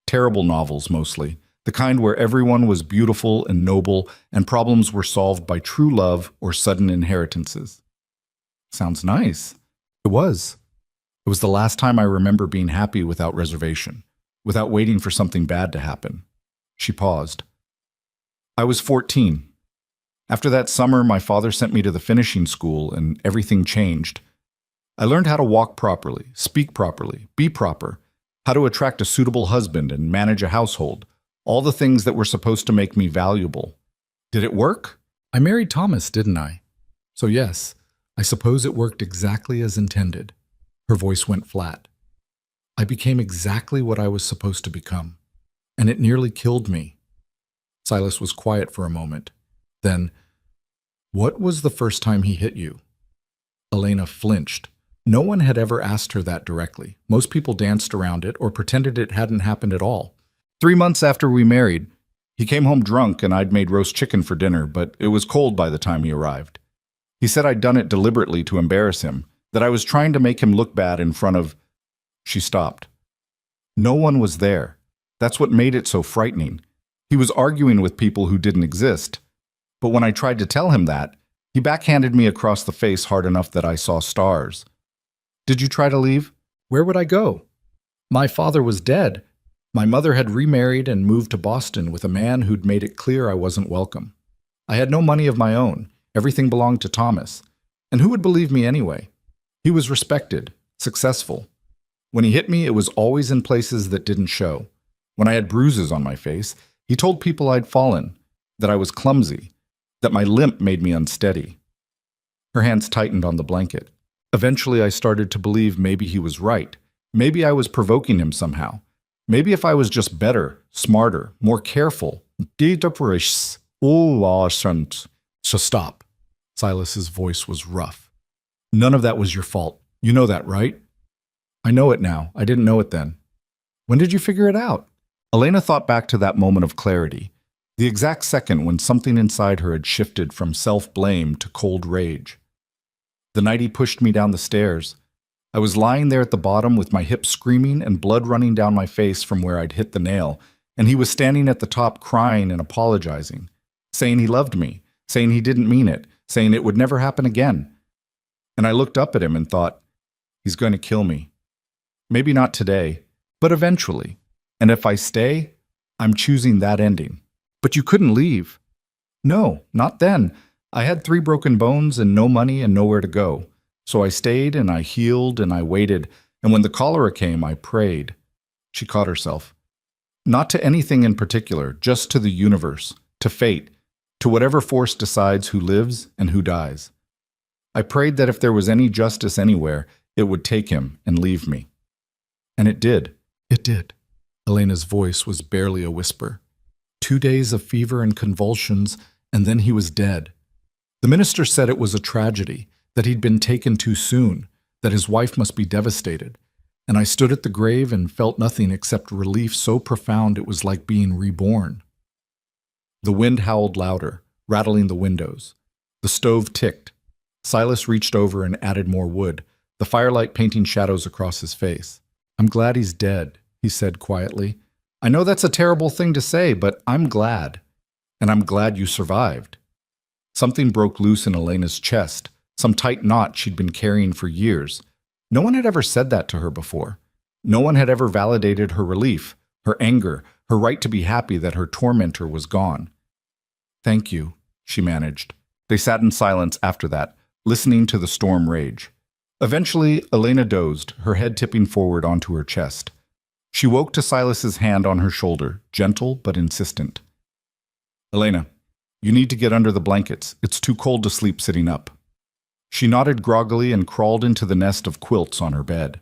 Terrible novels, mostly. The kind where everyone was beautiful and noble and problems were solved by true love or sudden inheritances." "Sounds nice." It was. It was the last time I remember being happy without reservation, without waiting for something bad to happen. She paused. "I was 14. After that summer, my father sent me to the finishing school, and everything changed. I learned how to walk properly, speak properly, be proper, how to attract a suitable husband and manage a household, all the things that were supposed to make me valuable. Did it work? I married Thomas, didn't I? So yes, I suppose it worked exactly as intended." Her voice went flat. "I became exactly what I was supposed to become, and it nearly killed me." Silas was quiet for a moment. Then, "What was the first time he hit you?" Elena flinched. No one had ever asked her that directly. Most people danced around it or pretended it hadn't happened at all. 3 months after we married, he came home drunk and I'd made roast chicken for dinner, but it was cold by the time he arrived. He said I'd done it deliberately to embarrass him, that I was trying to make him look bad in front of—" She stopped. "No one was there. That's what made it so frightening. He was arguing with people who didn't exist. But when I tried to tell him that, he backhanded me across the face hard enough that I saw stars. Did you try to leave? Where would I go? My father was dead. My mother had remarried and moved to Boston with a man who'd made it clear I wasn't welcome. I had no money of my own. Everything belonged to Thomas. And who would believe me anyway? He was respected, successful. When he hit me, it was always in places that didn't show. When I had bruises on my face, he told people I'd fallen, that I was clumsy, that my limp made me unsteady." Her hands tightened on the blanket. "Eventually I started to believe maybe he was right. Maybe I was provoking him somehow. Maybe if I was just better, smarter, more careful." "So stop." Silas's voice was rough. "None of that was your fault. You know that, right?" "I know it now. I didn't know it then." "When did you figure it out?" Elena thought back to that moment of clarity, the exact second when something inside her had shifted from self-blame to cold rage. "The night he pushed me down the stairs. I was lying there at the bottom with my hips screaming and blood running down my face from where I'd hit the nail, and he was standing at the top crying and apologizing, saying he loved me, saying he didn't mean it, saying it would never happen again. And I looked up at him and thought, he's going to kill me. Maybe not today, but eventually. And if I stay, I'm choosing that ending." "But you couldn't leave." "No, not then. I had 3 broken bones and no money and nowhere to go. So I stayed and I healed and I waited, and when the cholera came, I prayed." She caught herself. "Not to anything in particular, just to the universe, to fate, to whatever force decides who lives and who dies. I prayed that if there was any justice anywhere, it would take him and leave me. And it did. It did." Elena's voice was barely a whisper. 2 days of fever and convulsions, and then he was dead. The minister said it was a tragedy, that he'd been taken too soon, that his wife must be devastated. and I stood at the grave and felt nothing except relief so profound it was like being reborn. The wind howled louder, rattling the windows. The stove ticked. Silas reached over and added more wood, the firelight painting shadows across his face. "I'm glad he's dead," he said quietly. "I know that's a terrible thing to say, but I'm glad. And I'm glad you survived." Something broke loose in Elena's chest, some tight knot she'd been carrying for years. No one had ever said that to her before. No one had ever validated her relief, her anger, her right to be happy that her tormentor was gone. "Thank you," she managed. They sat in silence after that, listening to the storm rage. Eventually, Elena dozed, her head tipping forward onto her chest. She woke to Silas's hand on her shoulder, gentle but insistent. "Elena, you need to get under the blankets. It's too cold to sleep sitting up." She nodded groggily and crawled into the nest of quilts on her bed.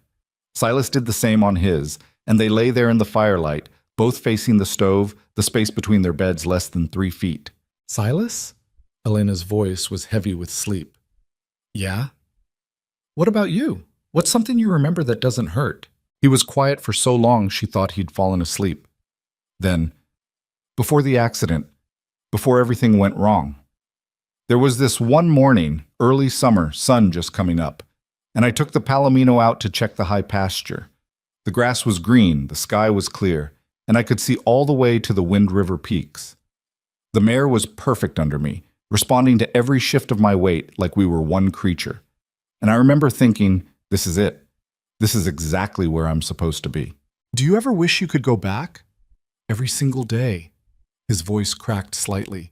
Silas did the same on his, and they lay there in the firelight, both facing the stove, the space between their beds less than 3 feet. "Silas?" Elena's voice was heavy with sleep. "Yeah?" "What about you? What's something you remember that doesn't hurt?" He was quiet for so long she thought he'd fallen asleep. Then, before the accident, before everything went wrong, there was this one morning, early summer, sun just coming up, and I took the Palomino out to check the high pasture. The grass was green, the sky was clear, and I could see all the way to the Wind River peaks. The mare was perfect under me, responding to every shift of my weight like we were one creature. And I remember thinking, this is it. This is exactly where I'm supposed to be. "Do you ever wish you could go back?" "Every single day." His voice cracked slightly.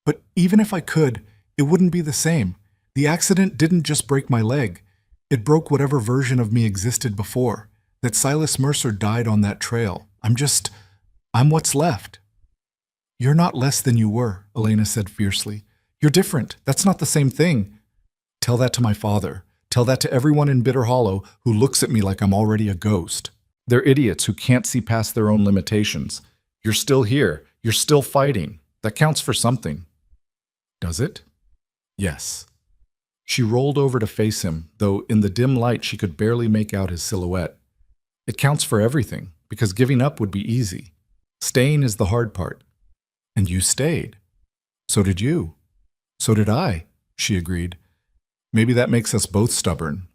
"But even if I could, it wouldn't be the same. The accident didn't just break my leg. It broke whatever version of me existed before. That Silas Mercer died on that trail. I'm what's left." "You're not less than you were," Elena said fiercely. "You're different. That's not the same thing." "Tell that to my father. Tell that to everyone in Bitter Hollow who looks at me like I'm already a ghost. They're idiots who can't see past their own limitations. You're still here. You're still fighting. That counts for something." "Does it?" "Yes." She rolled over to face him, though in the dim light she could barely make out his silhouette. "It counts for everything, because giving up would be easy. Staying is the hard part. And you stayed. So did you. So did I," she agreed. "Maybe that makes us both stubborn.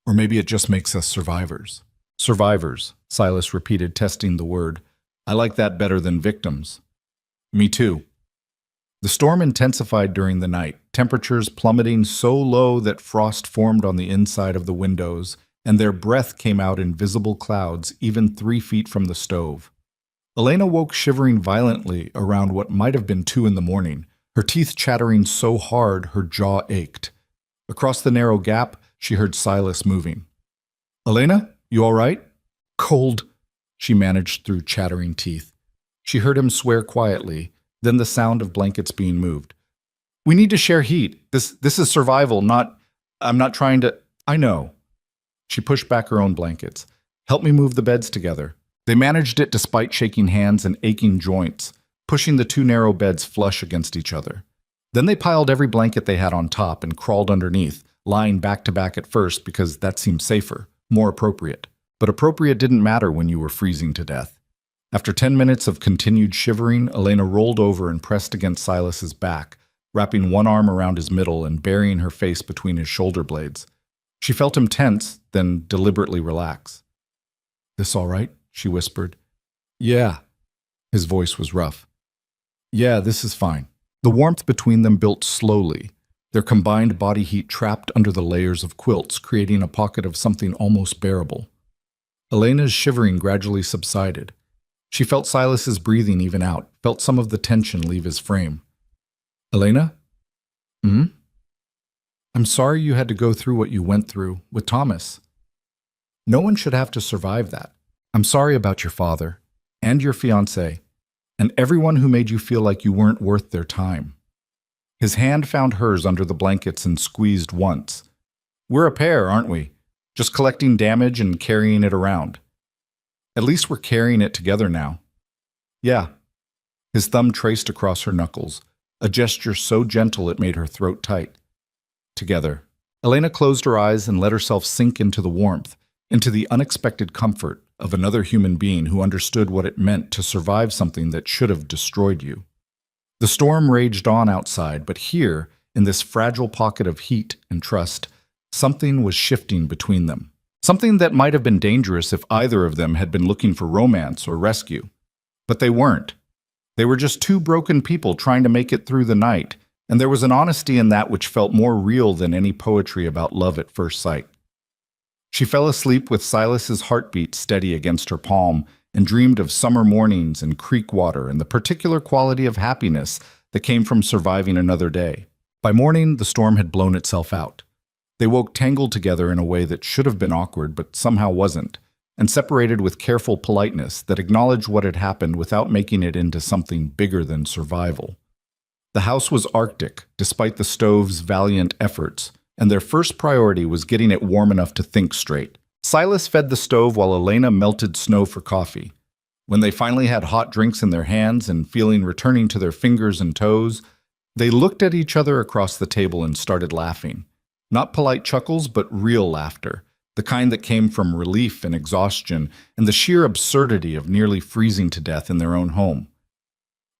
Or maybe it just makes us survivors." "Survivors," Silas repeated, testing the word. "I like that better than victims." "Me too." The storm intensified during the night, temperatures plummeting so low that frost formed on the inside of the windows, and their breath came out in visible clouds even 3 feet from the stove. Elena woke shivering violently around what might have been 2 in the morning, her teeth chattering so hard her jaw ached. Across the narrow gap, she heard Silas moving. "Elena, you all right?" "Cold," she managed through chattering teeth. She heard him swear quietly, then the sound of blankets being moved. "We need to share heat. This is survival, I'm not trying to—" "I know." She pushed back her own blankets. "Help me move the beds together." They managed it despite shaking hands and aching joints, pushing the 2 narrow beds flush against each other. Then they piled every blanket they had on top and crawled underneath, lying back to back at first because that seemed safer, more appropriate. But appropriate didn't matter when you were freezing to death. After 10 minutes of continued shivering, Elena rolled over and pressed against Silas's back, wrapping one arm around his middle and burying her face between his shoulder blades. She felt him tense, then deliberately relax. "This all right?" she whispered. "Yeah." His voice was rough. "Yeah, this is fine." The warmth between them built slowly, their combined body heat trapped under the layers of quilts, creating a pocket of something almost bearable. Elena's shivering gradually subsided. She felt Silas's breathing even out, felt some of the tension leave his frame. "Elena?" "Hmm?" "I'm sorry you had to go through what you went through with Thomas. No one should have to survive that. I'm sorry about your father, and your fiancé, and everyone who made you feel like you weren't worth their time." His hand found hers under the blankets and squeezed once. "We're a pair, aren't we? Just collecting damage and carrying it around. At least we're carrying it together now." "Yeah." His thumb traced across her knuckles, a gesture so gentle it made her throat tight. "Together." Elena closed her eyes and let herself sink into the warmth, into the unexpected comfort of another human being who understood what it meant to survive something that should have destroyed you. The storm raged on outside, but here, in this fragile pocket of heat and trust, something was shifting between them. Something that might have been dangerous if either of them had been looking for romance or rescue. But they weren't. They were just two broken people trying to make it through the night, and there was an honesty in that which felt more real than any poetry about love at first sight. She fell asleep with Silas's heartbeat steady against her palm and dreamed of summer mornings and creek water and the particular quality of happiness that came from surviving another day. By morning, the storm had blown itself out. They woke tangled together in a way that should have been awkward but somehow wasn't, and separated with careful politeness that acknowledged what had happened without making it into something bigger than survival. The house was Arctic, despite the stove's valiant efforts, and their first priority was getting it warm enough to think straight. Silas fed the stove while Elena melted snow for coffee. When they finally had hot drinks in their hands and feeling returning to their fingers and toes, they looked at each other across the table and started laughing. Not polite chuckles, but real laughter, the kind that came from relief and exhaustion and the sheer absurdity of nearly freezing to death in their own home.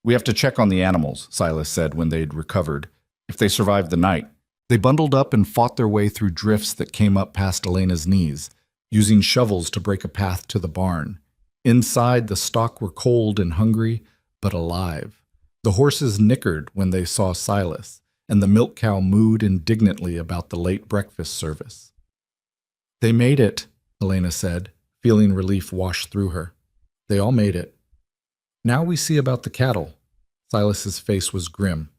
"We have to check on the animals," Silas said when they'd recovered, "if they survived the night." They bundled up and fought their way through drifts that came up past Elena's knees, using shovels to break a path to the barn. Inside, the stock were cold and hungry, but alive. The horses nickered when they saw Silas, and the milk cow mooed indignantly about the late breakfast service. "They made it," Elena said, feeling relief wash through her. "They all made it. Now we see about the cattle." Silas's face was grim.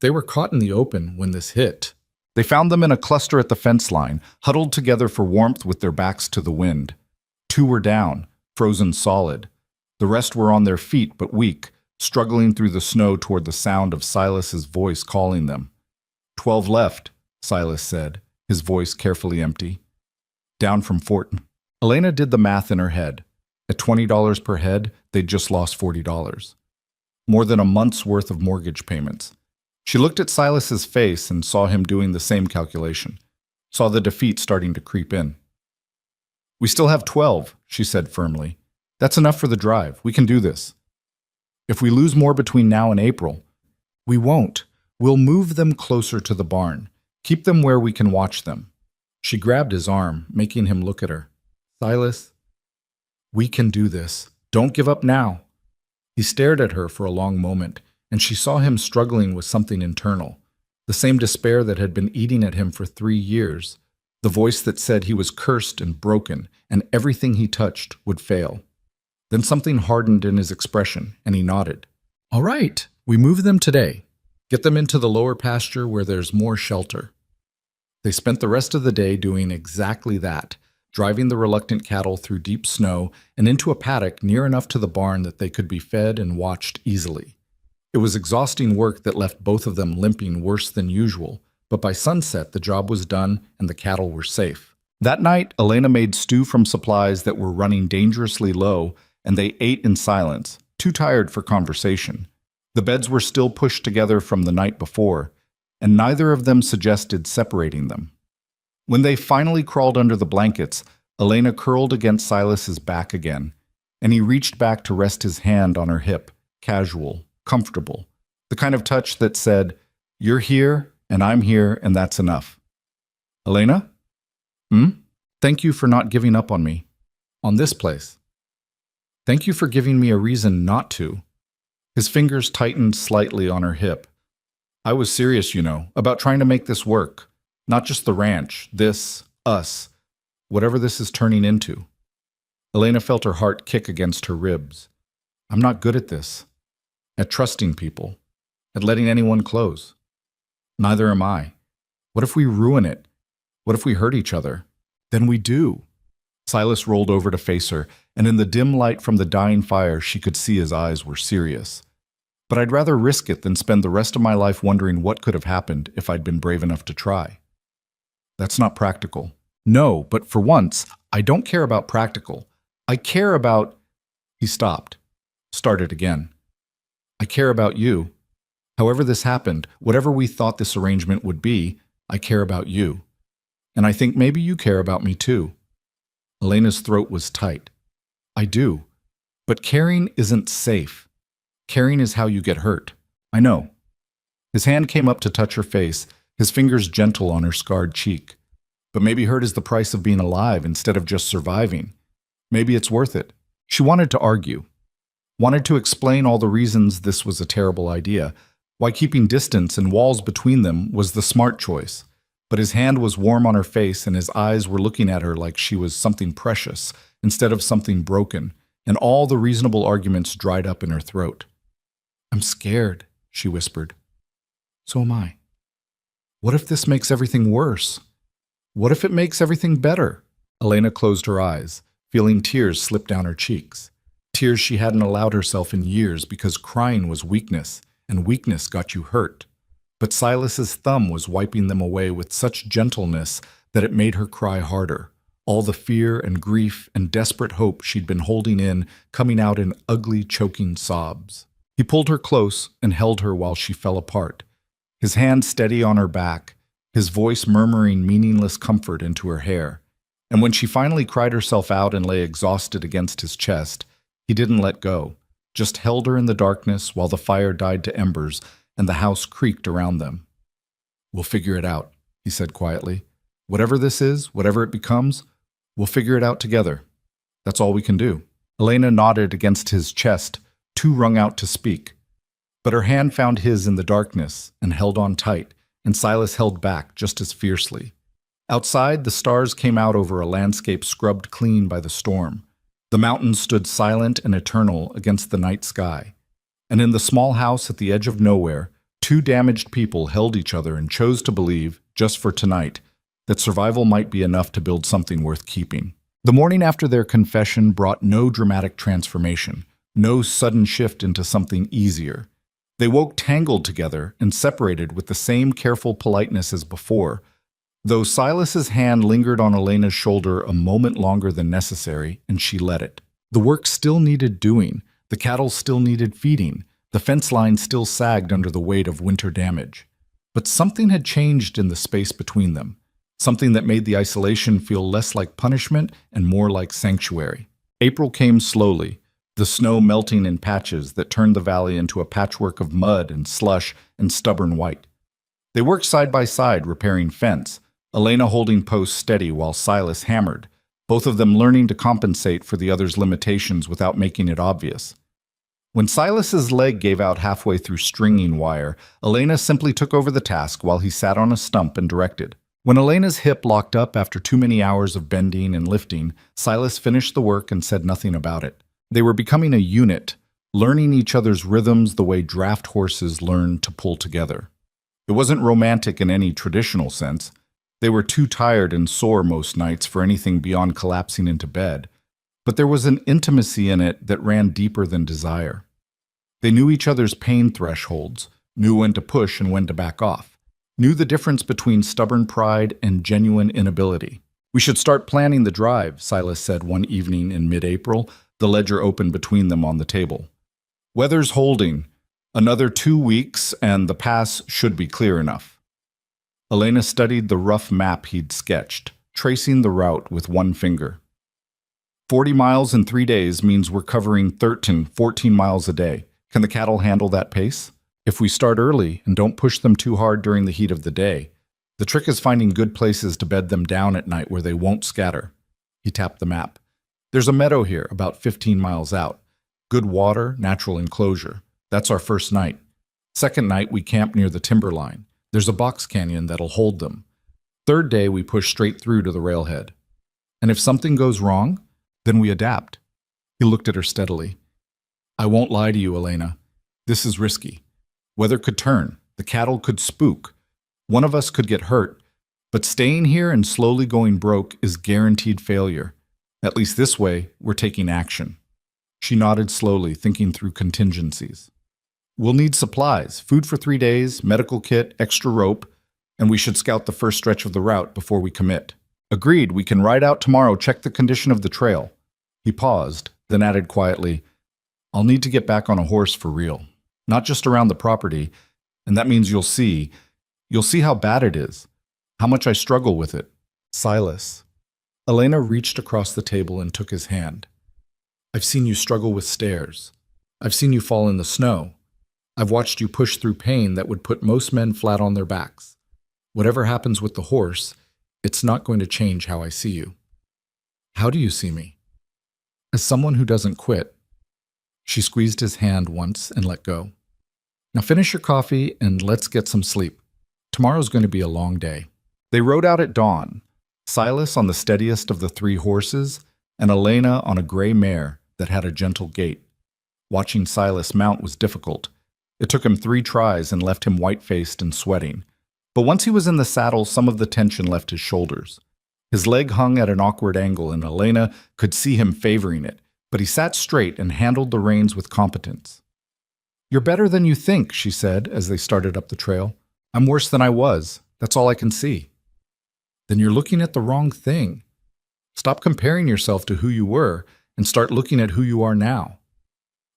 They were caught in the open when this hit. They found them in a cluster at the fence line, huddled together for warmth with their backs to the wind. 2 were down, frozen solid. The rest were on their feet but weak, struggling through the snow toward the sound of Silas's voice calling them. 12 left, Silas said, his voice carefully empty. Down from 14. Elena did the math in her head. At $20 per head, they'd just lost $40. More than a month's worth of mortgage payments. She looked at Silas's face and saw him doing the same calculation, saw the defeat starting to creep in. "We still have 12, she said firmly. "That's enough for the drive. We can do this. If we lose more between now and April, we won't. We'll move them closer to the barn. Keep them where we can watch them." She grabbed his arm, making him look at her. "Silas, we can do this. Don't give up now." He stared at her for a long moment, and she saw him struggling with something internal, the same despair that had been eating at him for 3 years, the voice that said he was cursed and broken, and everything he touched would fail. Then something hardened in his expression, and he nodded. "All right, we move them today. Get them into the lower pasture where there's more shelter." They spent the rest of the day doing exactly that, driving the reluctant cattle through deep snow and into a paddock near enough to the barn that they could be fed and watched easily. It was exhausting work that left both of them limping worse than usual, but by sunset the job was done and the cattle were safe. That night, Elena made stew from supplies that were running dangerously low, and they ate in silence, too tired for conversation. The beds were still pushed together from the night before, and neither of them suggested separating them. When they finally crawled under the blankets, Elena curled against Silas's back again, and he reached back to rest his hand on her hip, casual, comfortable, the kind of touch that said, "You're here, and I'm here, and that's enough." "Elena? Thank you for not giving up on me. On this place. Thank you for giving me a reason not to." His fingers tightened slightly on her hip. "I was serious, about trying to make this work. Not just the ranch, this, us, whatever this is turning into." Elena felt her heart kick against her ribs. "I'm not good at this. At trusting people. At letting anyone close. Neither am I. What if we ruin it? What if we hurt each other? Then we do." Silas rolled over to face her, and in the dim light from the dying fire, she could see his eyes were serious. "But I'd rather risk it than spend the rest of my life wondering what could have happened if I'd been brave enough to try." "That's not practical." "No, but for once, I don't care about practical. I care about—" He stopped, started again. "I care about you. However this happened, whatever we thought this arrangement would be, I care about you. And I think maybe you care about me too." Elena's throat was tight. I do. But caring isn't safe. Caring is how you get hurt. I know. His hand came up to touch her face, his fingers gentle on her scarred cheek. But maybe hurt is the price of being alive instead of just surviving. Maybe it's worth it. She wanted to argue, wanted to explain all the reasons this was a terrible idea, why keeping distance and walls between them was the smart choice. But his hand was warm on her face and his eyes were looking at her like she was something precious instead of something broken, and all the reasonable arguments dried up in her throat. I'm scared, she whispered. So am I. What if this makes everything worse? What if it makes everything better? Elena closed her eyes, feeling tears slip down her cheeks. Tears she hadn't allowed herself in years because crying was weakness, and weakness got you hurt. But Silas's thumb was wiping them away with such gentleness that it made her cry harder. All the fear and grief and desperate hope she'd been holding in coming out in ugly, choking sobs. He pulled her close and held her while she fell apart, his hand steady on her back, his voice murmuring meaningless comfort into her hair. And when she finally cried herself out and lay exhausted against his chest, he didn't let go, just held her in the darkness while the fire died to embers and the house creaked around them. We'll figure it out, he said quietly. Whatever this is, whatever it becomes, we'll figure it out together. That's all we can do. Elena nodded against his chest, too wrung out to speak. But her hand found his in the darkness and held on tight, and Silas held back just as fiercely. Outside, the stars came out over a landscape scrubbed clean by the storm. The mountains stood silent and eternal against the night sky. And in the small house at the edge of nowhere, two damaged people held each other and chose to believe, just for tonight, that survival might be enough to build something worth keeping. The morning after their confession brought no dramatic transformation, no sudden shift into something easier. They woke tangled together and separated with the same careful politeness as before, though Silas's hand lingered on Elena's shoulder a moment longer than necessary, and she let it. The work still needed doing, the cattle still needed feeding, the fence line still sagged under the weight of winter damage. But something had changed in the space between them, something that made the isolation feel less like punishment and more like sanctuary. April came slowly, the snow melting in patches that turned the valley into a patchwork of mud and slush and stubborn white. They worked side by side repairing fence, Elena holding posts steady while Silas hammered, both of them learning to compensate for the other's limitations without making it obvious. When Silas's leg gave out halfway through stringing wire, Elena simply took over the task while he sat on a stump and directed. When Elena's hip locked up after too many hours of bending and lifting, Silas finished the work and said nothing about it. They were becoming a unit, learning each other's rhythms the way draft horses learn to pull together. It wasn't romantic in any traditional sense. They were too tired and sore most nights for anything beyond collapsing into bed. But there was an intimacy in it that ran deeper than desire. They knew each other's pain thresholds, knew when to push and when to back off, knew the difference between stubborn pride and genuine inability. We should start planning the drive, Silas said one evening in mid-April, the ledger open between them on the table. Weather's holding. Another 2 weeks and the pass should be clear enough. Elena studied the rough map he'd sketched, tracing the route with one finger. 40 miles in 3 days means we're covering 14 miles a day. Can the cattle handle that pace? If we start early and don't push them too hard during the heat of the day, the trick is finding good places to bed them down at night where they won't scatter. He tapped the map. There's a meadow here, about 15 miles out. Good water, natural enclosure. That's our first night. Second night, we camp near the timberline. There's a box canyon that'll hold them. Third day, we push straight through to the railhead. And if something goes wrong, then we adapt. He looked at her steadily. I won't lie to you, Elena. This is risky. Weather could turn. The cattle could spook. One of us could get hurt. But staying here and slowly going broke is guaranteed failure. At least this way, we're taking action. She nodded slowly, thinking through contingencies. We'll need supplies, food for 3 days, medical kit, extra rope, and we should scout the first stretch of the route before we commit. Agreed, we can ride out tomorrow, check the condition of the trail. He paused, then added quietly, I'll need to get back on a horse for real. Not just around the property, and that means you'll see how bad it is, how much I struggle with it. Silas. Elena reached across the table and took his hand. I've seen you struggle with stairs. I've seen you fall in the snow. I've watched you push through pain that would put most men flat on their backs. Whatever happens with the horse, it's not going to change how I see you. How do you see me? As someone who doesn't quit. She squeezed his hand once and let go. Now finish your coffee and let's get some sleep. Tomorrow's going to be a long day. They rode out at dawn, Silas on the steadiest of the three horses, and Elena on a gray mare that had a gentle gait. Watching Silas mount was difficult. It took him 3 tries and left him white-faced and sweating. But once he was in the saddle, some of the tension left his shoulders. His leg hung at an awkward angle, and Elena could see him favoring it, but he sat straight and handled the reins with competence. You're better than you think, she said as they started up the trail. I'm worse than I was. That's all I can see. Then you're looking at the wrong thing. Stop comparing yourself to who you were and start looking at who you are now.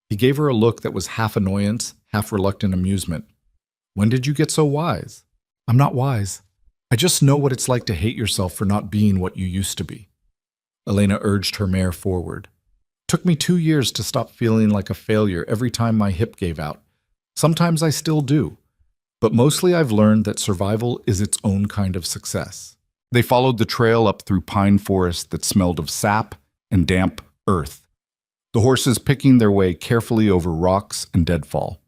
He gave her a look that was half annoyance, half reluctant amusement. When did you get so wise? I'm not wise. I just know what it's like to hate yourself for not being what you used to be. Elena urged her mare forward. Took me 2 years to stop feeling like a failure every time my hip gave out. Sometimes I still do. But mostly I've learned that survival is its own kind of success. They followed the trail up through pine forest that smelled of sap and damp earth, the horses picking their way carefully over rocks and deadfall.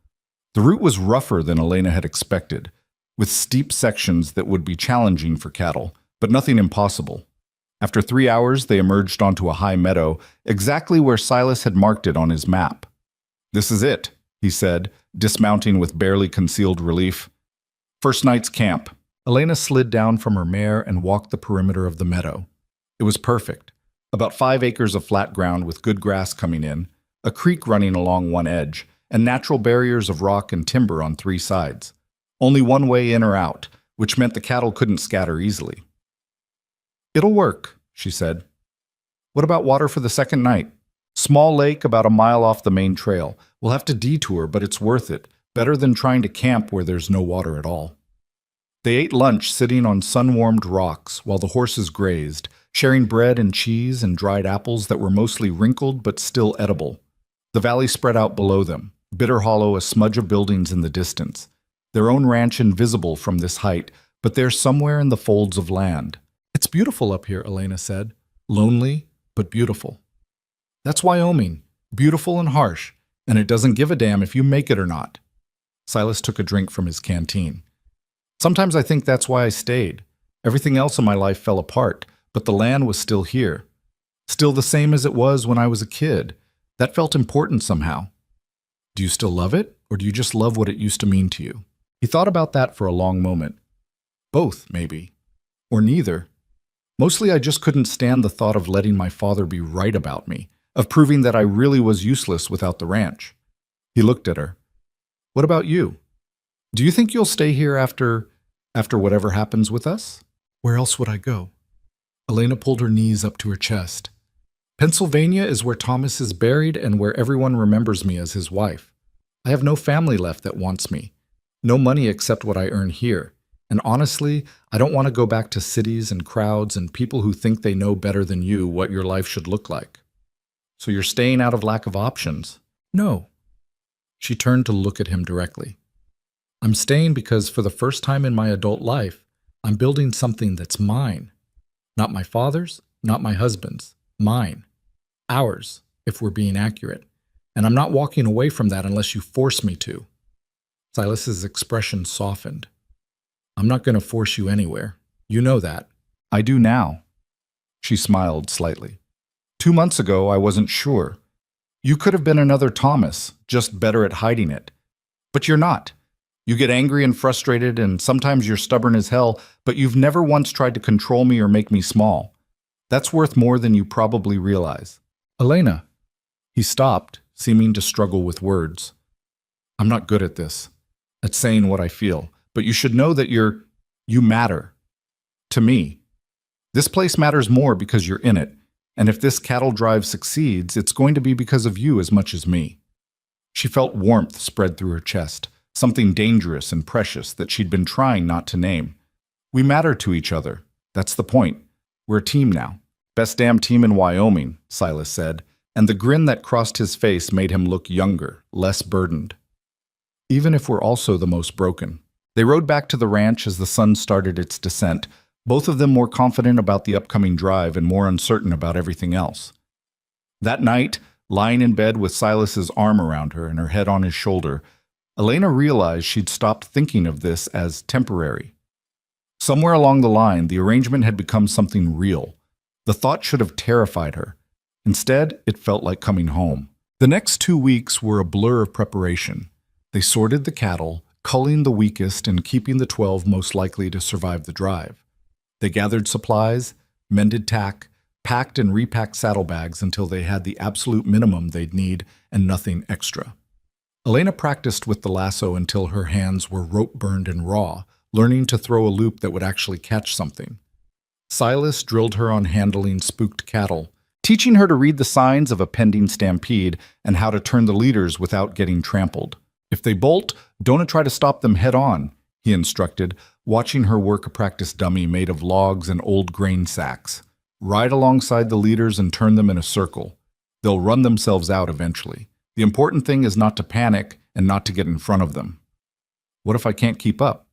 The route was rougher than Elena had expected, with steep sections that would be challenging for cattle, but nothing impossible. After 3 hours, they emerged onto a high meadow, exactly where Silas had marked it on his map. This is it, he said, dismounting with barely concealed relief. First night's camp. Elena slid down from her mare and walked the perimeter of the meadow. It was perfect. About 5 acres of flat ground with good grass coming in, a creek running along one edge, and natural barriers of rock and timber on 3 sides. Only one way in or out, which meant the cattle couldn't scatter easily. It'll work, she said. What about water for the second night? Small lake about a mile off the main trail. We'll have to detour, but it's worth it. Better than trying to camp where there's no water at all. They ate lunch sitting on sun-warmed rocks while the horses grazed, sharing bread and cheese and dried apples that were mostly wrinkled but still edible. The valley spread out below them, Bitter Hollow a smudge of buildings in the distance. Their own ranch invisible from this height, but they're somewhere in the folds of land. It's beautiful up here, Elena said. Lonely, but beautiful. That's Wyoming, beautiful and harsh, and it doesn't give a damn if you make it or not. Silas took a drink from his canteen. Sometimes I think that's why I stayed. Everything else in my life fell apart, but the land was still here. Still the same as it was when I was a kid. That felt important somehow. Do you still love it, or do you just love what it used to mean to you? He thought about that for a long moment. Both, maybe. Or neither. Mostly I just couldn't stand the thought of letting my father be right about me, of proving that I really was useless without the ranch. He looked at her. What about you? Do you think you'll stay here after whatever happens with us? Where else would I go? Elena pulled her knees up to her chest. Pennsylvania is where Thomas is buried and where everyone remembers me as his wife. I have no family left that wants me. No money except what I earn here. And honestly, I don't want to go back to cities and crowds and people who think they know better than you what your life should look like. So you're staying out of lack of options? No. She turned to look at him directly. I'm staying because for the first time in my adult life, I'm building something that's mine. Not my father's, not my husband's. Mine. Ours, if we're being accurate. And I'm not walking away from that unless you force me to. Silas's expression softened. I'm not going to force you anywhere. You know that. I do now. She smiled slightly. 2 months ago, I wasn't sure. You could have been another Thomas, just better at hiding it. But you're not. You get angry and frustrated, and sometimes you're stubborn as hell, but you've never once tried to control me or make me small. That's worth more than you probably realize. Elena. He stopped, seeming to struggle with words. I'm not good at this, at saying what I feel, but you should know that you matter. To me. This place matters more because you're in it, and if this cattle drive succeeds, it's going to be because of you as much as me. She felt warmth spread through her chest, something dangerous and precious that she'd been trying not to name. We matter to each other. That's the point. We're a team now. Best damn team in Wyoming, Silas said, and the grin that crossed his face made him look younger, less burdened. Even if we're also the most broken. They rode back to the ranch as the sun started its descent, both of them more confident about the upcoming drive and more uncertain about everything else. That night, lying in bed with Silas's arm around her and her head on his shoulder, Elena realized she'd stopped thinking of this as temporary. Somewhere along the line, the arrangement had become something real. The thought should have terrified her. Instead, it felt like coming home. The next 2 weeks were a blur of preparation. They sorted the cattle, culling the weakest and keeping the 12 most likely to survive the drive. They gathered supplies, mended tack, packed and repacked saddlebags until they had the absolute minimum they'd need and nothing extra. Elena practiced with the lasso until her hands were rope-burned and raw, learning to throw a loop that would actually catch something. Silas drilled her on handling spooked cattle, teaching her to read the signs of a pending stampede and how to turn the leaders without getting trampled. If they bolt, don't try to stop them head-on, he instructed, watching her work a practice dummy made of logs and old grain sacks. Ride alongside the leaders and turn them in a circle. They'll run themselves out eventually. The important thing is not to panic and not to get in front of them. What if I can't keep up?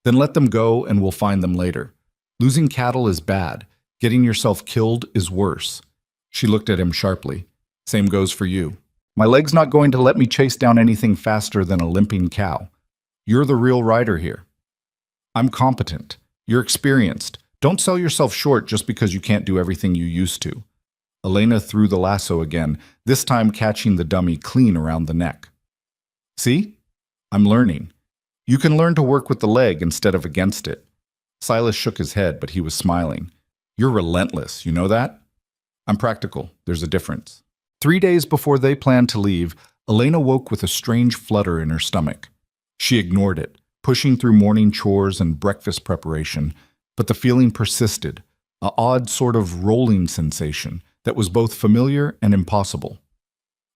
Then let them go and we'll find them later. Losing cattle is bad. Getting yourself killed is worse. She looked at him sharply. Same goes for you. My leg's not going to let me chase down anything faster than a limping cow. You're the real rider here. I'm competent. You're experienced. Don't sell yourself short just because you can't do everything you used to. Elena threw the lasso again, this time catching the dummy clean around the neck. See? I'm learning. You can learn to work with the leg instead of against it. Silas shook his head, but he was smiling. You're relentless, you know that? I'm practical. There's a difference. 3 days before they planned to leave, Elena woke with a strange flutter in her stomach. She ignored it, pushing through morning chores and breakfast preparation, but the feeling persisted, an odd sort of rolling sensation that was both familiar and impossible.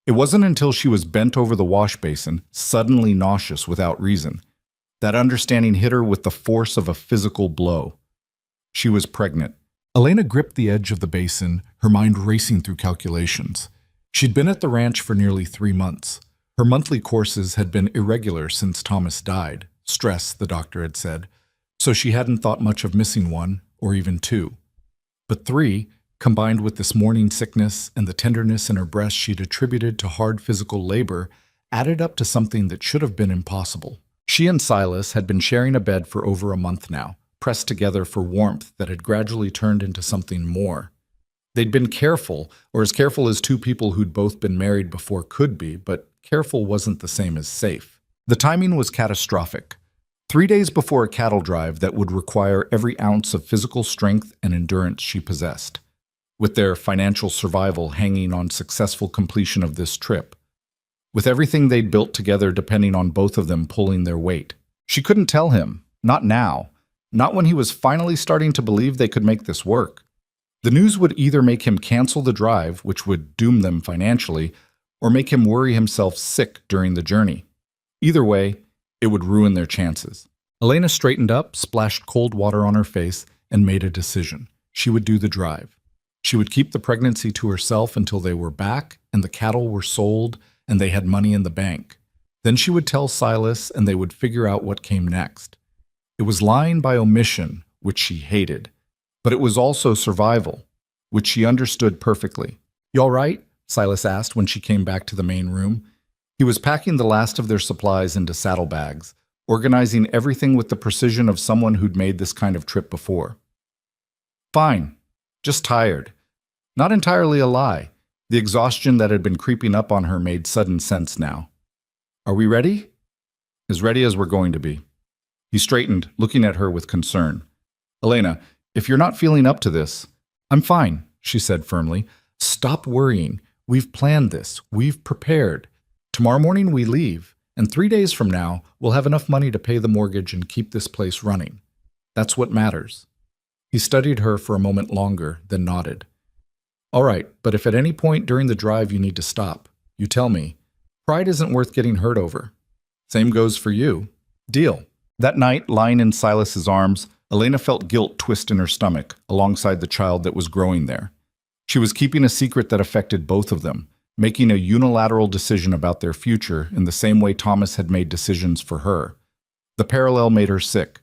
It wasn't until she was bent over the wash basin, suddenly nauseous without reason, that understanding hit her with the force of a physical blow. She was pregnant. Elena gripped the edge of the basin, her mind racing through calculations. She'd been at the ranch for nearly 3 months. Her monthly courses had been irregular since Thomas died. Stress, the doctor had said. So she hadn't thought much of missing 1 or even 2. But 3, combined with this morning sickness and the tenderness in her breast she'd attributed to hard physical labor, added up to something that should have been impossible. She and Silas had been sharing a bed for over a month now, pressed together for warmth that had gradually turned into something more. They'd been careful, or as careful as 2 people who'd both been married before could be, but careful wasn't the same as safe. The timing was catastrophic. 3 days before a cattle drive that would require every ounce of physical strength and endurance she possessed, with their financial survival hanging on successful completion of this trip, with everything they'd built together depending on both of them pulling their weight. She couldn't tell him, not now, not when he was finally starting to believe they could make this work. The news would either make him cancel the drive, which would doom them financially, or make him worry himself sick during the journey. Either way, it would ruin their chances. Elena straightened up, splashed cold water on her face, and made a decision. She would do the drive. She would keep the pregnancy to herself until they were back and the cattle were sold and they had money in the bank. Then she would tell Silas and they would figure out what came next. It was lying by omission, which she hated, but it was also survival, which she understood perfectly. "You all right?" Silas asked when she came back to the main room. He was packing the last of their supplies into saddlebags, organizing everything with the precision of someone who'd made this kind of trip before. "Fine. Just tired." Not entirely a lie. The exhaustion that had been creeping up on her made sudden sense now. "Are we ready?" "As ready as we're going to be." He straightened, looking at her with concern. "Elena, if you're not feeling up to this..." "I'm fine," she said firmly. "Stop worrying. We've planned this. We've prepared. Tomorrow morning we leave, and 3 days from now we'll have enough money to pay the mortgage and keep this place running. That's what matters." He studied her for a moment longer, then nodded. "All right, but if at any point during the drive you need to stop, you tell me. Pride isn't worth getting hurt over." "Same goes for you." "Deal." That night, lying in Silas's arms, Elena felt guilt twist in her stomach, alongside the child that was growing there. She was keeping a secret that affected both of them, making a unilateral decision about their future in the same way Thomas had made decisions for her. The parallel made her sick.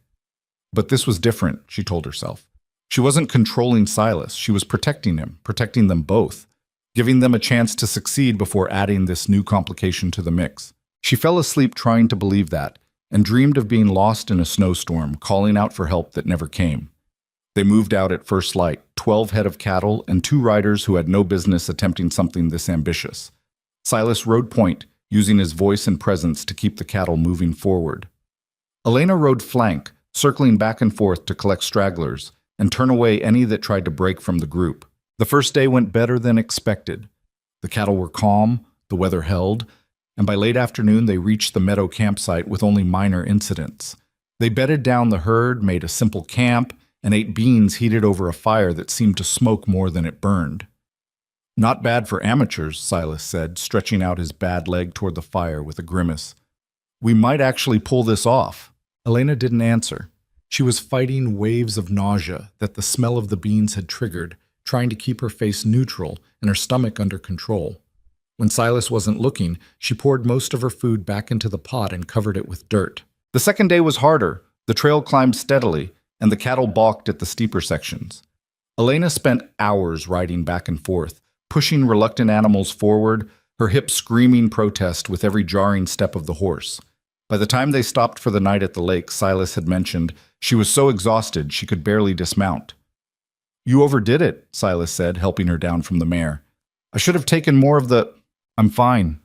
But this was different, she told herself. She wasn't controlling Silas, she was protecting him, protecting them both, giving them a chance to succeed before adding this new complication to the mix. She fell asleep trying to believe that, and dreamed of being lost in a snowstorm, calling out for help that never came. They moved out at first light, 12 head of cattle and 2 riders who had no business attempting something this ambitious. Silas rode point, using his voice and presence to keep the cattle moving forward. Elena rode flank, circling back and forth to collect stragglers and turn away any that tried to break from the group. The first day went better than expected. The cattle were calm, the weather held, and by late afternoon they reached the meadow campsite with only minor incidents. They bedded down the herd, made a simple camp, and ate beans heated over a fire that seemed to smoke more than it burned. "Not bad for amateurs," Silas said, stretching out his bad leg toward the fire with a grimace. "We might actually pull this off." Elena didn't answer. She was fighting waves of nausea that the smell of the beans had triggered, trying to keep her face neutral and her stomach under control. When Silas wasn't looking, she poured most of her food back into the pot and covered it with dirt. The second day was harder. The trail climbed steadily, and the cattle balked at the steeper sections. Elena spent hours riding back and forth, pushing reluctant animals forward, her hips screaming protest with every jarring step of the horse. By the time they stopped for the night at the lake, Silas had mentioned she was so exhausted she could barely dismount. "You overdid it," Silas said, helping her down from the mare. "I should have taken more of the—" "I'm fine."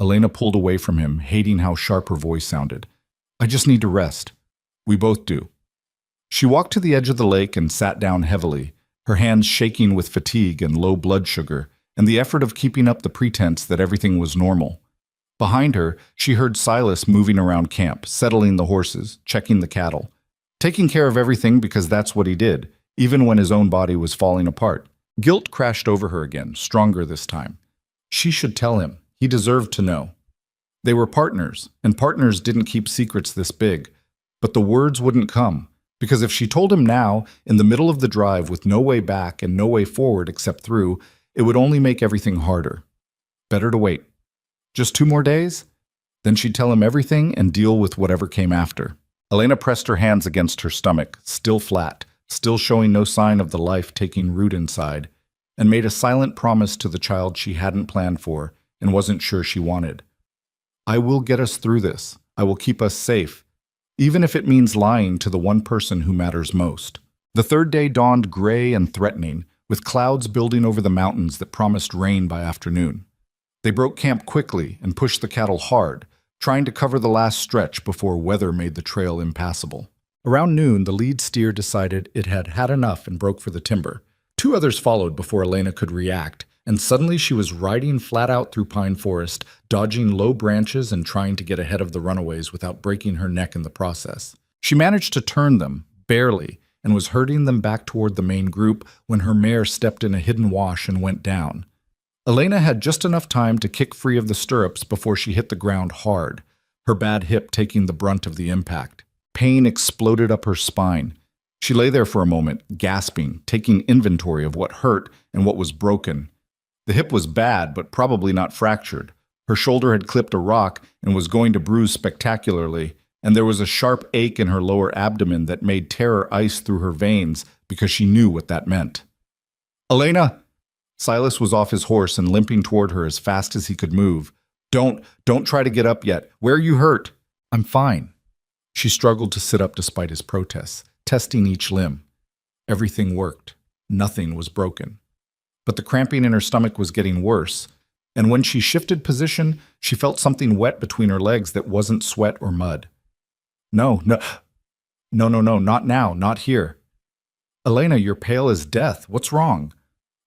Elena pulled away from him, hating how sharp her voice sounded. "I just need to rest. We both do." She walked to the edge of the lake and sat down heavily, her hands shaking with fatigue and low blood sugar, and the effort of keeping up the pretense that everything was normal. Behind her, she heard Silas moving around camp, settling the horses, checking the cattle, taking care of everything because that's what he did, even when his own body was falling apart. Guilt crashed over her again, stronger this time. She should tell him. He deserved to know. They were partners, and partners didn't keep secrets this big. But the words wouldn't come, because if she told him now, in the middle of the drive with no way back and no way forward except through, it would only make everything harder. Better to wait. Just 2 more days? Then she'd tell him everything and deal with whatever came after. Elena pressed her hands against her stomach, still flat, still showing no sign of the life taking root inside, and made a silent promise to the child she hadn't planned for and wasn't sure she wanted. "I will get us through this. I will keep us safe, even if it means lying to the one person who matters most." The third day dawned gray and threatening, with clouds building over the mountains that promised rain by afternoon. They broke camp quickly and pushed the cattle hard, trying to cover the last stretch before weather made the trail impassable. Around noon, the lead steer decided it had had enough and broke for the timber. 2 others followed before Elena could react, and suddenly she was riding flat out through pine forest, dodging low branches and trying to get ahead of the runaways without breaking her neck in the process. She managed to turn them, barely, and was herding them back toward the main group when her mare stepped in a hidden wash and went down. Elena had just enough time to kick free of the stirrups before she hit the ground hard, her bad hip taking the brunt of the impact. Pain exploded up her spine. She lay there for a moment, gasping, taking inventory of what hurt and what was broken. The hip was bad, but probably not fractured. Her shoulder had clipped a rock and was going to bruise spectacularly, and there was a sharp ache in her lower abdomen that made terror ice through her veins because she knew what that meant. "Elena!" Silas was off his horse and limping toward her as fast as he could move. Don't try to get up yet. Where are you hurt?" "I'm fine." She struggled to sit up despite his protests, testing each limb. Everything worked. Nothing was broken. But the cramping in her stomach was getting worse, and when she shifted position, she felt something wet between her legs that wasn't sweat or mud. No, not now, not here." "Elena, you're pale as death. What's wrong?"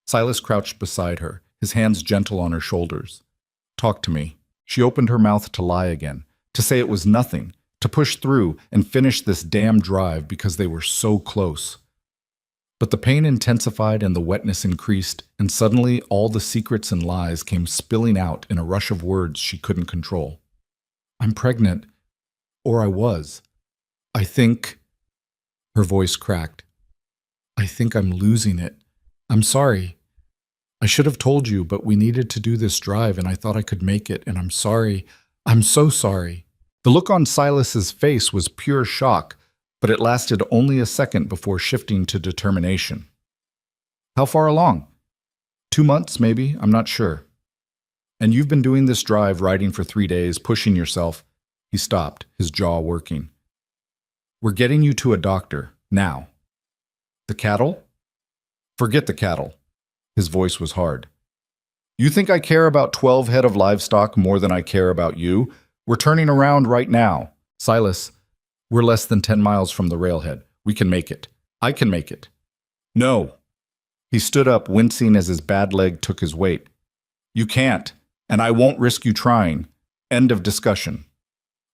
Silas crouched beside her, his hands gentle on her shoulders. "Talk to me." She opened her mouth to lie again, to say it was nothing, to push through and finish this damn drive because they were so close. But the pain intensified and the wetness increased, and suddenly all the secrets and lies came spilling out in a rush of words she couldn't control. "I'm pregnant. Or I was." I think, her voice cracked. I think I'm losing it. I'm sorry. I should have told you, but we needed to do this drive and I thought I could make it, and I'm sorry. I'm so sorry. The look on Silas's face was pure shock, but it lasted only a second before shifting to determination. How far along? 2 months, maybe? I'm not sure. And you've been doing this drive, riding for 3 days, pushing yourself. He stopped, his jaw working. We're getting you to a doctor, now. The cattle? Forget the cattle. His voice was hard. You think I care about 12 head of livestock more than I care about you? We're turning around right now. Silas, we're less than 10 miles from the railhead. We can make it. I can make it. No. He stood up, wincing as his bad leg took his weight. You can't, and I won't risk you trying. End of discussion.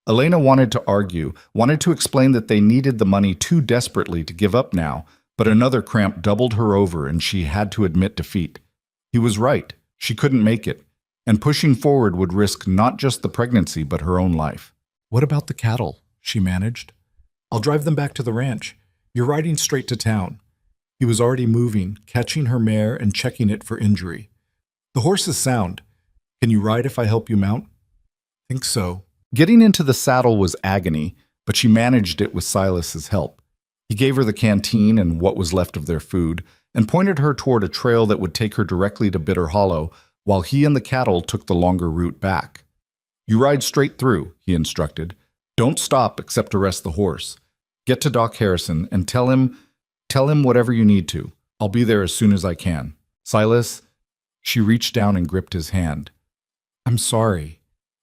Elena wanted to argue, wanted to explain that they needed the money too desperately to give up now, but another cramp doubled her over and she had to admit defeat. He was right. She couldn't make it, and pushing forward would risk not just the pregnancy but her own life. What about the cattle? She managed. I'll drive them back to the ranch. You're riding straight to town. He was already moving, catching her mare and checking it for injury. The horse is sound. Can you ride if I help you mount? Think so. Getting into the saddle was agony, but she managed it with Silas's help. He gave her the canteen and what was left of their food, and pointed her toward a trail that would take her directly to Bitter Hollow, while he and the cattle took the longer route back. You ride straight through, he instructed. Don't stop except to rest the horse. Get to Doc Harrison and tell him whatever you need to. I'll be there as soon as I can. Silas, she reached down and gripped his hand. I'm sorry.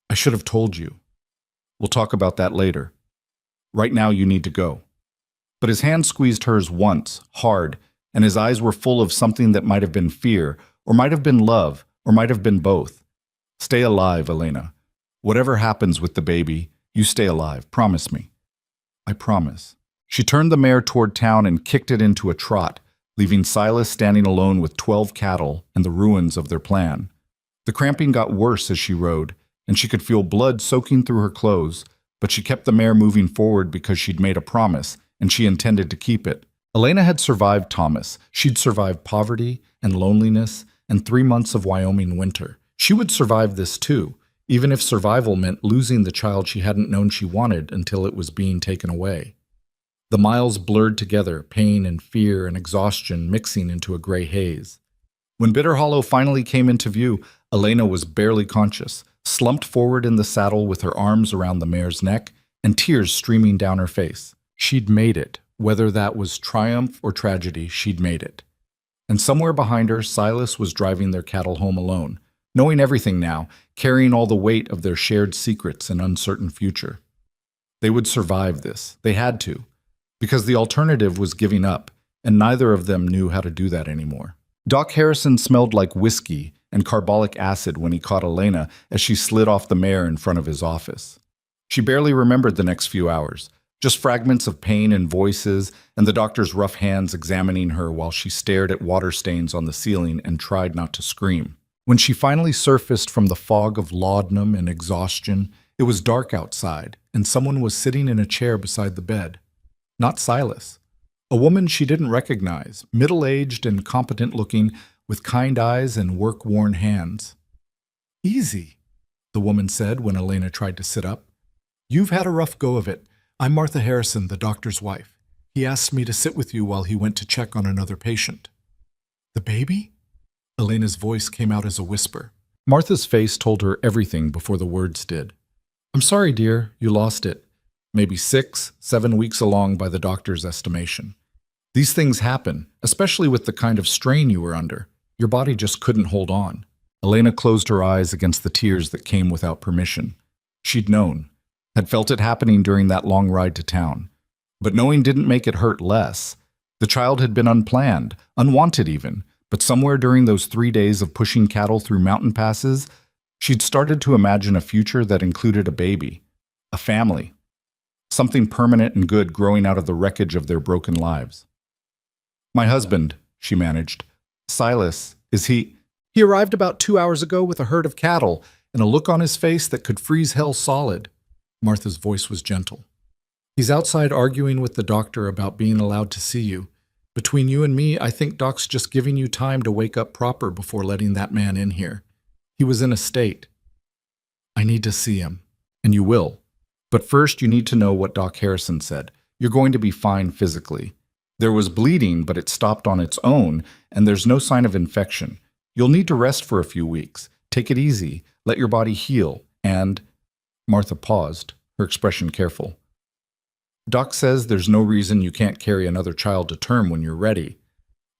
I should have told you. We'll talk about that later. Right now you need to go. But his hand squeezed hers once, hard, and his eyes were full of something that might have been fear, or might have been love, or might have been both. Stay alive, Elena. Whatever happens with the baby, you stay alive. Promise me. I promise. She turned the mare toward town and kicked it into a trot, leaving Silas standing alone with 12 cattle and the ruins of their plan. The cramping got worse as she rode, and she could feel blood soaking through her clothes, but she kept the mare moving forward because she'd made a promise, and she intended to keep it. Elena had survived Thomas. She'd survived poverty and loneliness and 3 months of Wyoming winter. She would survive this too, even if survival meant losing the child she hadn't known she wanted until it was being taken away. The miles blurred together, pain and fear and exhaustion mixing into a gray haze. When Bitter Hollow finally came into view, Elena was barely conscious, slumped forward in the saddle with her arms around the mare's neck and tears streaming down her face. She'd made it. Whether that was triumph or tragedy, she'd made it. And somewhere behind her, Silas was driving their cattle home alone, knowing everything now, carrying all the weight of their shared secrets and uncertain future. They would survive this. They had to, because the alternative was giving up, and neither of them knew how to do that anymore. Doc Harrison smelled like whiskey and carbolic acid when he caught Elena as she slid off the mare in front of his office. She barely remembered the next few hours, just fragments of pain and voices, and the doctor's rough hands examining her while she stared at water stains on the ceiling and tried not to scream. When she finally surfaced from the fog of laudanum and exhaustion, it was dark outside, and someone was sitting in a chair beside the bed. Not Silas. A woman she didn't recognize, middle-aged and competent-looking, with kind eyes and work-worn hands. Easy, the woman said when Elena tried to sit up. You've had a rough go of it. I'm Martha Harrison, the doctor's wife. He asked me to sit with you while he went to check on another patient. The baby? Elena's voice came out as a whisper. Martha's face told her everything before the words did. I'm sorry, dear, you lost it. Maybe 6, 7 weeks along by the doctor's estimation. These things happen, especially with the kind of strain you were under. Your body just couldn't hold on. Elena closed her eyes against the tears that came without permission. She'd known, had felt it happening during that long ride to town. But knowing didn't make it hurt less. The child had been unplanned, unwanted even, but somewhere during those 3 days of pushing cattle through mountain passes, she'd started to imagine a future that included a baby, a family, something permanent and good growing out of the wreckage of their broken lives. My husband, she managed. Silas, is he? He arrived about 2 hours ago with a herd of cattle and a look on his face that could freeze hell solid. Martha's voice was gentle. He's outside arguing with the doctor about being allowed to see you. Between you and me, I think Doc's just giving you time to wake up proper before letting that man in here. He was in a state. I need to see him. And you will. But first, you need to know what Doc Harrison said. You're going to be fine physically. There was bleeding, but it stopped on its own, and there's no sign of infection. You'll need to rest for a few weeks. Take it easy. Let your body heal. And Martha paused, her expression careful. Doc says there's no reason you can't carry another child to term when you're ready.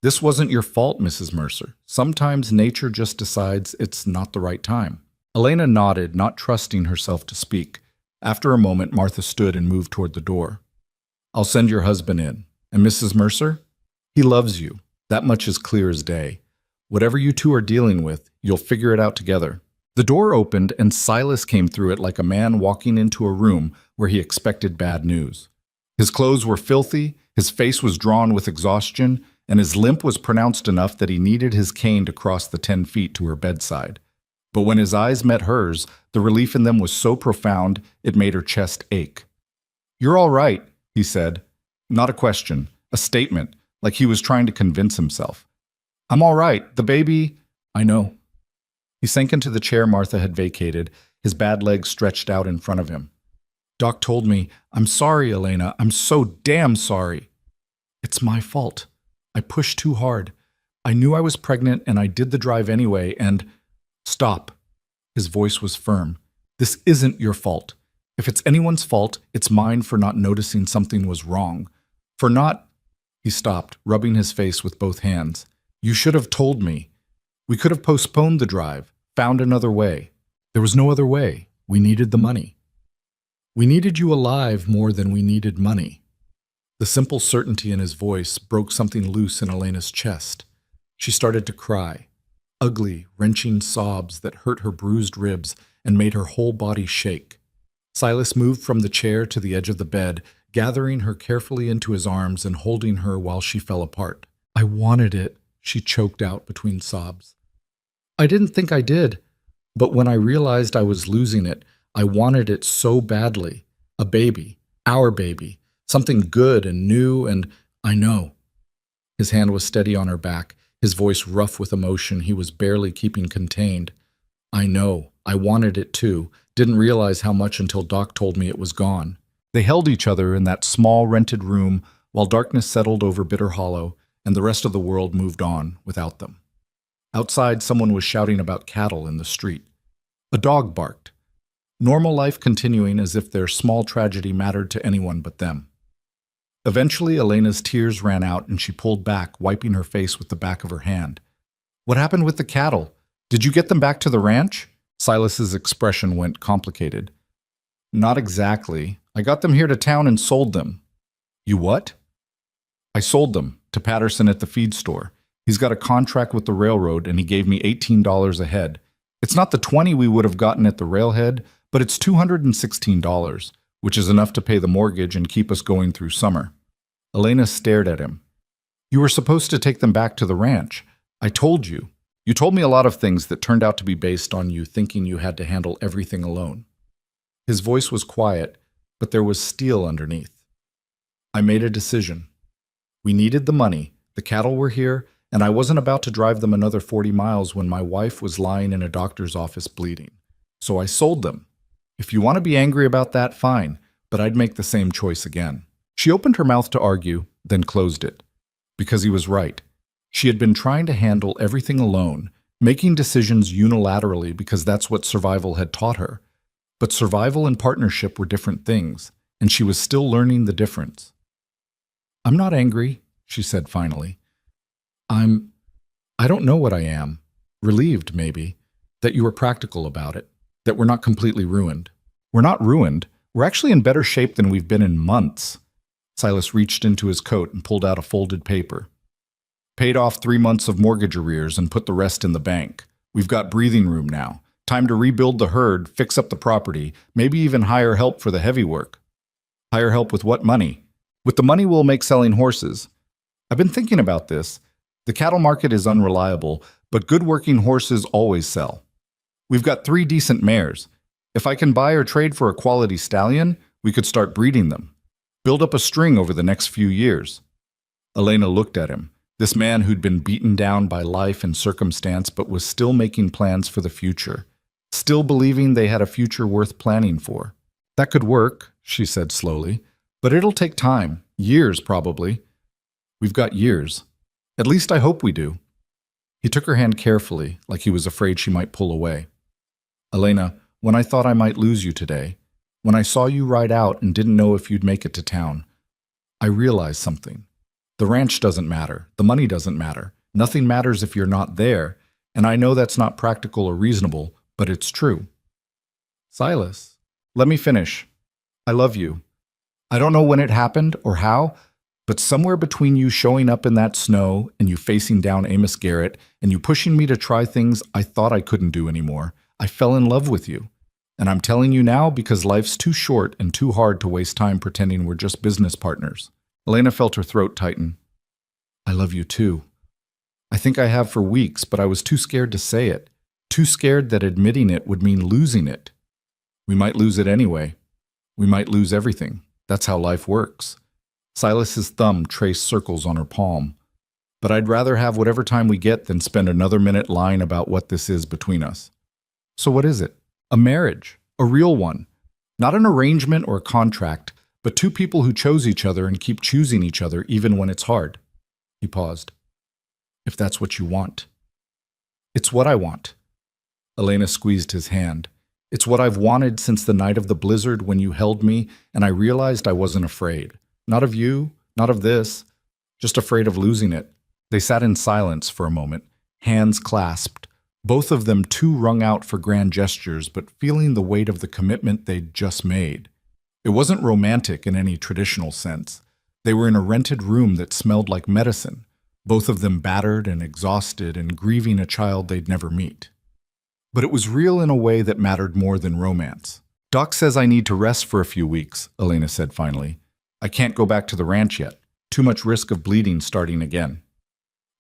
This wasn't your fault, Mrs. Mercer. Sometimes nature just decides it's not the right time. Elena nodded, not trusting herself to speak. After a moment, Martha stood and moved toward the door. I'll send your husband in. And Mrs. Mercer? He loves you. That much is clear as day. Whatever you two are dealing with, you'll figure it out together. The door opened and Silas came through it like a man walking into a room where he expected bad news. His clothes were filthy, his face was drawn with exhaustion, and his limp was pronounced enough that he needed his cane to cross the 10 feet to her bedside. But when his eyes met hers, the relief in them was so profound it made her chest ache. You're all right, he said. Not a question, a statement, like he was trying to convince himself. I'm all right, the baby… I know. He sank into the chair Martha had vacated, his bad legs stretched out in front of him. Doc told me, I'm sorry, Elena, I'm so damn sorry. It's my fault. I pushed too hard. I knew I was pregnant and I did the drive anyway and… Stop. His voice was firm. This isn't your fault. If it's anyone's fault, it's mine for not noticing something was wrong. For not… He stopped, rubbing his face with both hands. You should have told me. We could have postponed the drive, found another way. There was no other way. We needed the money. We needed you alive more than we needed money. The simple certainty in his voice broke something loose in Elena's chest. She started to cry. Ugly, wrenching sobs that hurt her bruised ribs and made her whole body shake. Silas moved from the chair to the edge of the bed, gathering her carefully into his arms and holding her while she fell apart. I wanted it, she choked out between sobs. I didn't think I did, but when I realized I was losing it, I wanted it so badly. A baby, our baby, something good and new, and I know. His hand was steady on her back, his voice rough with emotion he was barely keeping contained. I know, I wanted it too, didn't realize how much until Doc told me it was gone. They held each other in that small rented room while darkness settled over Bitter Hollow and the rest of the world moved on without them. Outside, someone was shouting about cattle in the street. A dog barked. Normal life continuing as if their small tragedy mattered to anyone but them. Eventually, Elena's tears ran out and she pulled back, wiping her face with the back of her hand. What happened with the cattle? Did you get them back to the ranch? Silas's expression went complicated. Not exactly. I got them here to town and sold them. You what? I sold them to Patterson at the feed store. He's got a contract with the railroad and he gave me $18 a head. It's not the $20 we would have gotten at the railhead, but it's $216, which is enough to pay the mortgage and keep us going through summer. Elena stared at him. You were supposed to take them back to the ranch. I told you. You told me a lot of things that turned out to be based on you thinking you had to handle everything alone. His voice was quiet, but there was steel underneath. I made a decision. We needed the money, the cattle were here, and I wasn't about to drive them another 40 miles when my wife was lying in a doctor's office bleeding. So I sold them. If you want to be angry about that, fine, but I'd make the same choice again. She opened her mouth to argue, then closed it. Because he was right. She had been trying to handle everything alone, making decisions unilaterally because that's what survival had taught her. But survival and partnership were different things, and she was still learning the difference. I'm not angry, she said finally. I don't know what I am. Relieved, maybe, that you were practical about it, that we're not completely ruined. We're not ruined. We're actually in better shape than we've been in months. Silas reached into his coat and pulled out a folded paper. Paid off 3 months of mortgage arrears and put the rest in the bank. We've got breathing room now. Time to rebuild the herd, fix up the property, maybe even hire help for the heavy work. Hire help with what money? With the money we'll make selling horses. I've been thinking about this. The cattle market is unreliable, but good working horses always sell. We've got 3 decent mares. If I can buy or trade for a quality stallion, we could start breeding them. Build up a string over the next few years. Elena looked at him, this man who'd been beaten down by life and circumstance but was still making plans for the future, still believing they had a future worth planning for. That could work, she said slowly, but it'll take time, years probably. We've got years. At least I hope we do. He took her hand carefully, like he was afraid she might pull away. Elena, when I thought I might lose you today, when I saw you ride out and didn't know if you'd make it to town, I realized something. The ranch doesn't matter. The money doesn't matter. Nothing matters if you're not there, and I know that's not practical or reasonable, but it's true. Silas, let me finish. I love you. I don't know when it happened or how, but somewhere between you showing up in that snow and you facing down Amos Garrett and you pushing me to try things I thought I couldn't do anymore, I fell in love with you. And I'm telling you now because life's too short and too hard to waste time pretending we're just business partners. Elena felt her throat tighten. I love you too. I think I have for weeks, but I was too scared to say it. Too scared that admitting it would mean losing it. We might lose it anyway. We might lose everything. That's how life works. Silas's thumb traced circles on her palm. But I'd rather have whatever time we get than spend another minute lying about what this is between us. So what is it? A marriage. A real one. Not an arrangement or a contract, but two people who chose each other and keep choosing each other even when it's hard. He paused. If that's what you want. It's what I want. Elena squeezed his hand. It's what I've wanted since the night of the blizzard when you held me and I realized I wasn't afraid. Not of you, not of this, just afraid of losing it. They sat in silence for a moment, hands clasped, both of them too wrung out for grand gestures, but feeling the weight of the commitment they'd just made. It wasn't romantic in any traditional sense. They were in a rented room that smelled like medicine, both of them battered and exhausted and grieving a child they'd never meet. But it was real in a way that mattered more than romance. Doc says I need to rest for a few weeks, Elena said finally. I can't go back to the ranch yet. Too much risk of bleeding starting again.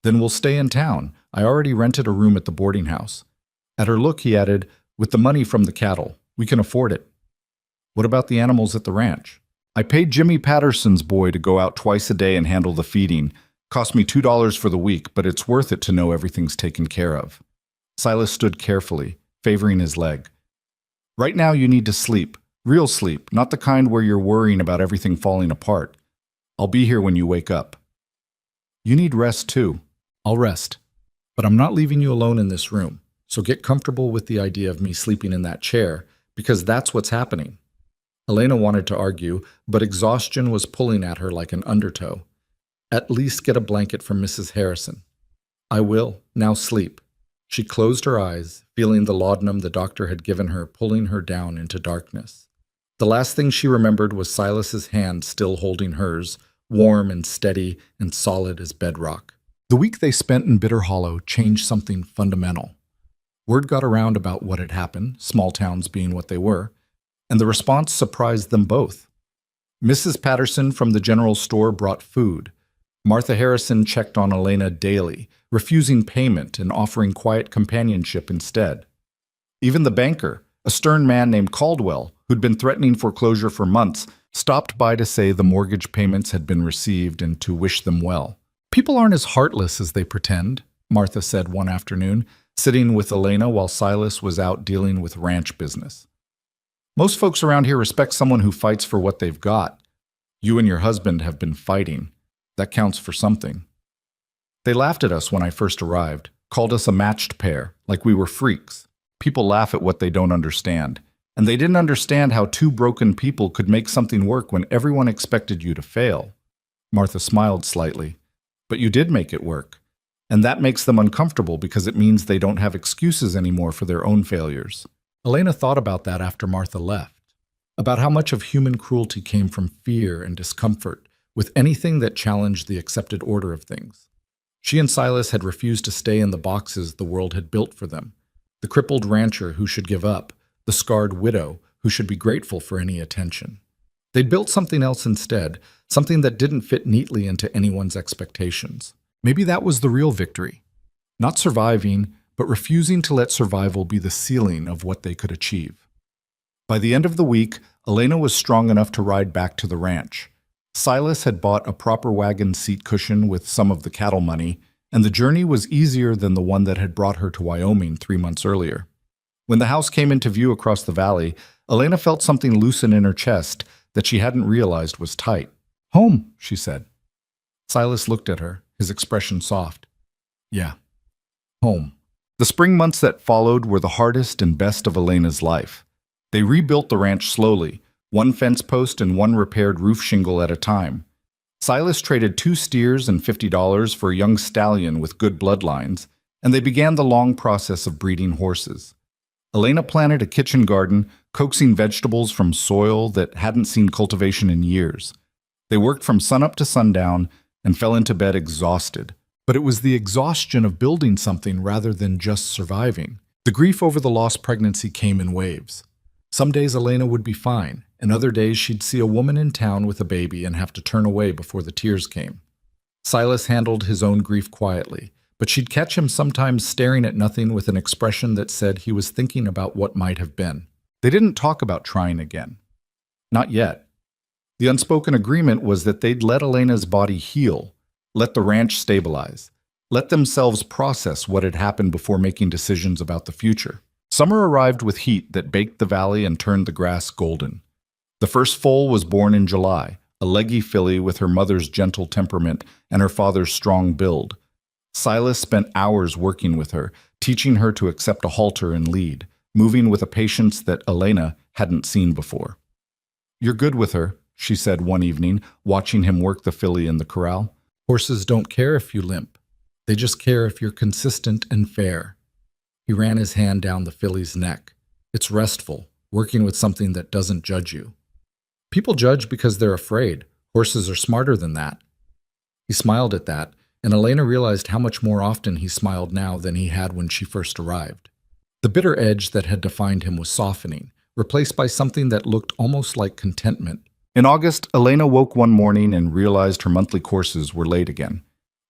Then we'll stay in town. I already rented a room at the boarding house. At her look, he added, with the money from the cattle, we can afford it. What about the animals at the ranch? I paid Jimmy Patterson's boy to go out twice a day and handle the feeding. Cost me $2 for the week, but it's worth it to know everything's taken care of. Silas stood carefully, favoring his leg. Right now you need to sleep. Real sleep, not the kind where you're worrying about everything falling apart. I'll be here when you wake up. You need rest too. I'll rest. But I'm not leaving you alone in this room, so get comfortable with the idea of me sleeping in that chair, because that's what's happening. Elena wanted to argue, but exhaustion was pulling at her like an undertow. At least get a blanket from Mrs. Harrison. I will. Now sleep. She closed her eyes, feeling the laudanum the doctor had given her pulling her down into darkness. The last thing she remembered was Silas's hand still holding hers, warm and steady and solid as bedrock. The week they spent in Bitter Hollow changed something fundamental. Word got around about what had happened, small towns being what they were, and the response surprised them both. Mrs. Patterson from the general store brought food. Martha Harrison checked on Elena daily, refusing payment and offering quiet companionship instead. Even the banker, a stern man named Caldwell, who'd been threatening foreclosure for months, stopped by to say the mortgage payments had been received and to wish them well. People aren't as heartless as they pretend, Martha said one afternoon, sitting with Elena while Silas was out dealing with ranch business. Most folks around here respect someone who fights for what they've got. You and your husband have been fighting. That counts for something. They laughed at us when I first arrived, called us a matched pair, like we were freaks. People laugh at what they don't understand. And they didn't understand how two broken people could make something work when everyone expected you to fail. Martha smiled slightly. But you did make it work. And that makes them uncomfortable because it means they don't have excuses anymore for their own failures. Elena thought about that after Martha left. About how much of human cruelty came from fear and discomfort with anything that challenged the accepted order of things. She and Silas had refused to stay in the boxes the world had built for them. The crippled rancher who should give up, the scarred widow who should be grateful for any attention. They'd built something else instead, something that didn't fit neatly into anyone's expectations. Maybe that was the real victory. Not surviving, but refusing to let survival be the ceiling of what they could achieve. By the end of the week, Elena was strong enough to ride back to the ranch. Silas had bought a proper wagon seat cushion with some of the cattle money, and the journey was easier than the one that had brought her to Wyoming 3 months earlier. When the house came into view across the valley, Elena felt something loosen in her chest that she hadn't realized was tight. "Home," she said. Silas looked at her, his expression soft. "Yeah, home." The spring months that followed were the hardest and best of Elena's life. They rebuilt the ranch slowly, one fence post and one repaired roof shingle at a time. Silas traded 2 steers and $50 for a young stallion with good bloodlines, and they began the long process of breeding horses. Elena planted a kitchen garden, coaxing vegetables from soil that hadn't seen cultivation in years. They worked from sunup to sundown and fell into bed exhausted. But it was the exhaustion of building something rather than just surviving. The grief over the lost pregnancy came in waves. Some days Elena would be fine, and other days she'd see a woman in town with a baby and have to turn away before the tears came. Silas handled his own grief quietly, but she'd catch him sometimes staring at nothing with an expression that said he was thinking about what might have been. They didn't talk about trying again. Not yet. The unspoken agreement was that they'd let Elena's body heal, let the ranch stabilize, let themselves process what had happened before making decisions about the future. Summer arrived with heat that baked the valley and turned the grass golden. The first foal was born in July, a leggy filly with her mother's gentle temperament and her father's strong build. Silas spent hours working with her, teaching her to accept a halter and lead, moving with a patience that Elena hadn't seen before. "You're good with her," she said one evening, watching him work the filly in the corral. "Horses don't care if you limp. They just care if you're consistent and fair." He ran his hand down the filly's neck. "It's restful, working with something that doesn't judge you. People judge because they're afraid. Horses are smarter than that." He smiled at that, and Elena realized how much more often he smiled now than he had when she first arrived. The bitter edge that had defined him was softening, replaced by something that looked almost like contentment. In August, Elena woke one morning and realized her monthly courses were late again.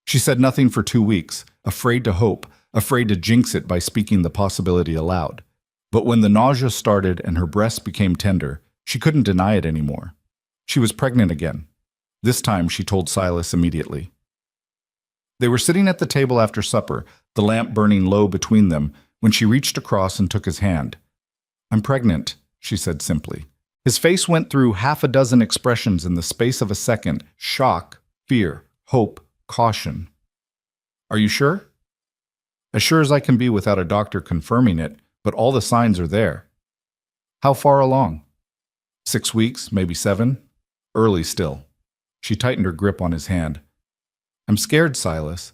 She said nothing for 2 weeks, afraid to hope, afraid to jinx it by speaking the possibility aloud. But when the nausea started and her breasts became tender, she couldn't deny it anymore. She was pregnant again. This time, she told Silas immediately. They were sitting at the table after supper, the lamp burning low between them, when she reached across and took his hand. "I'm pregnant," she said simply. His face went through 6 expressions in the space of a second: shock, fear, hope, caution. "Are you sure?" "As sure as I can be without a doctor confirming it, but all the signs are there." "How far along?" 6 weeks, maybe 7. Early still. She tightened her grip on his hand. "I'm scared, Silas.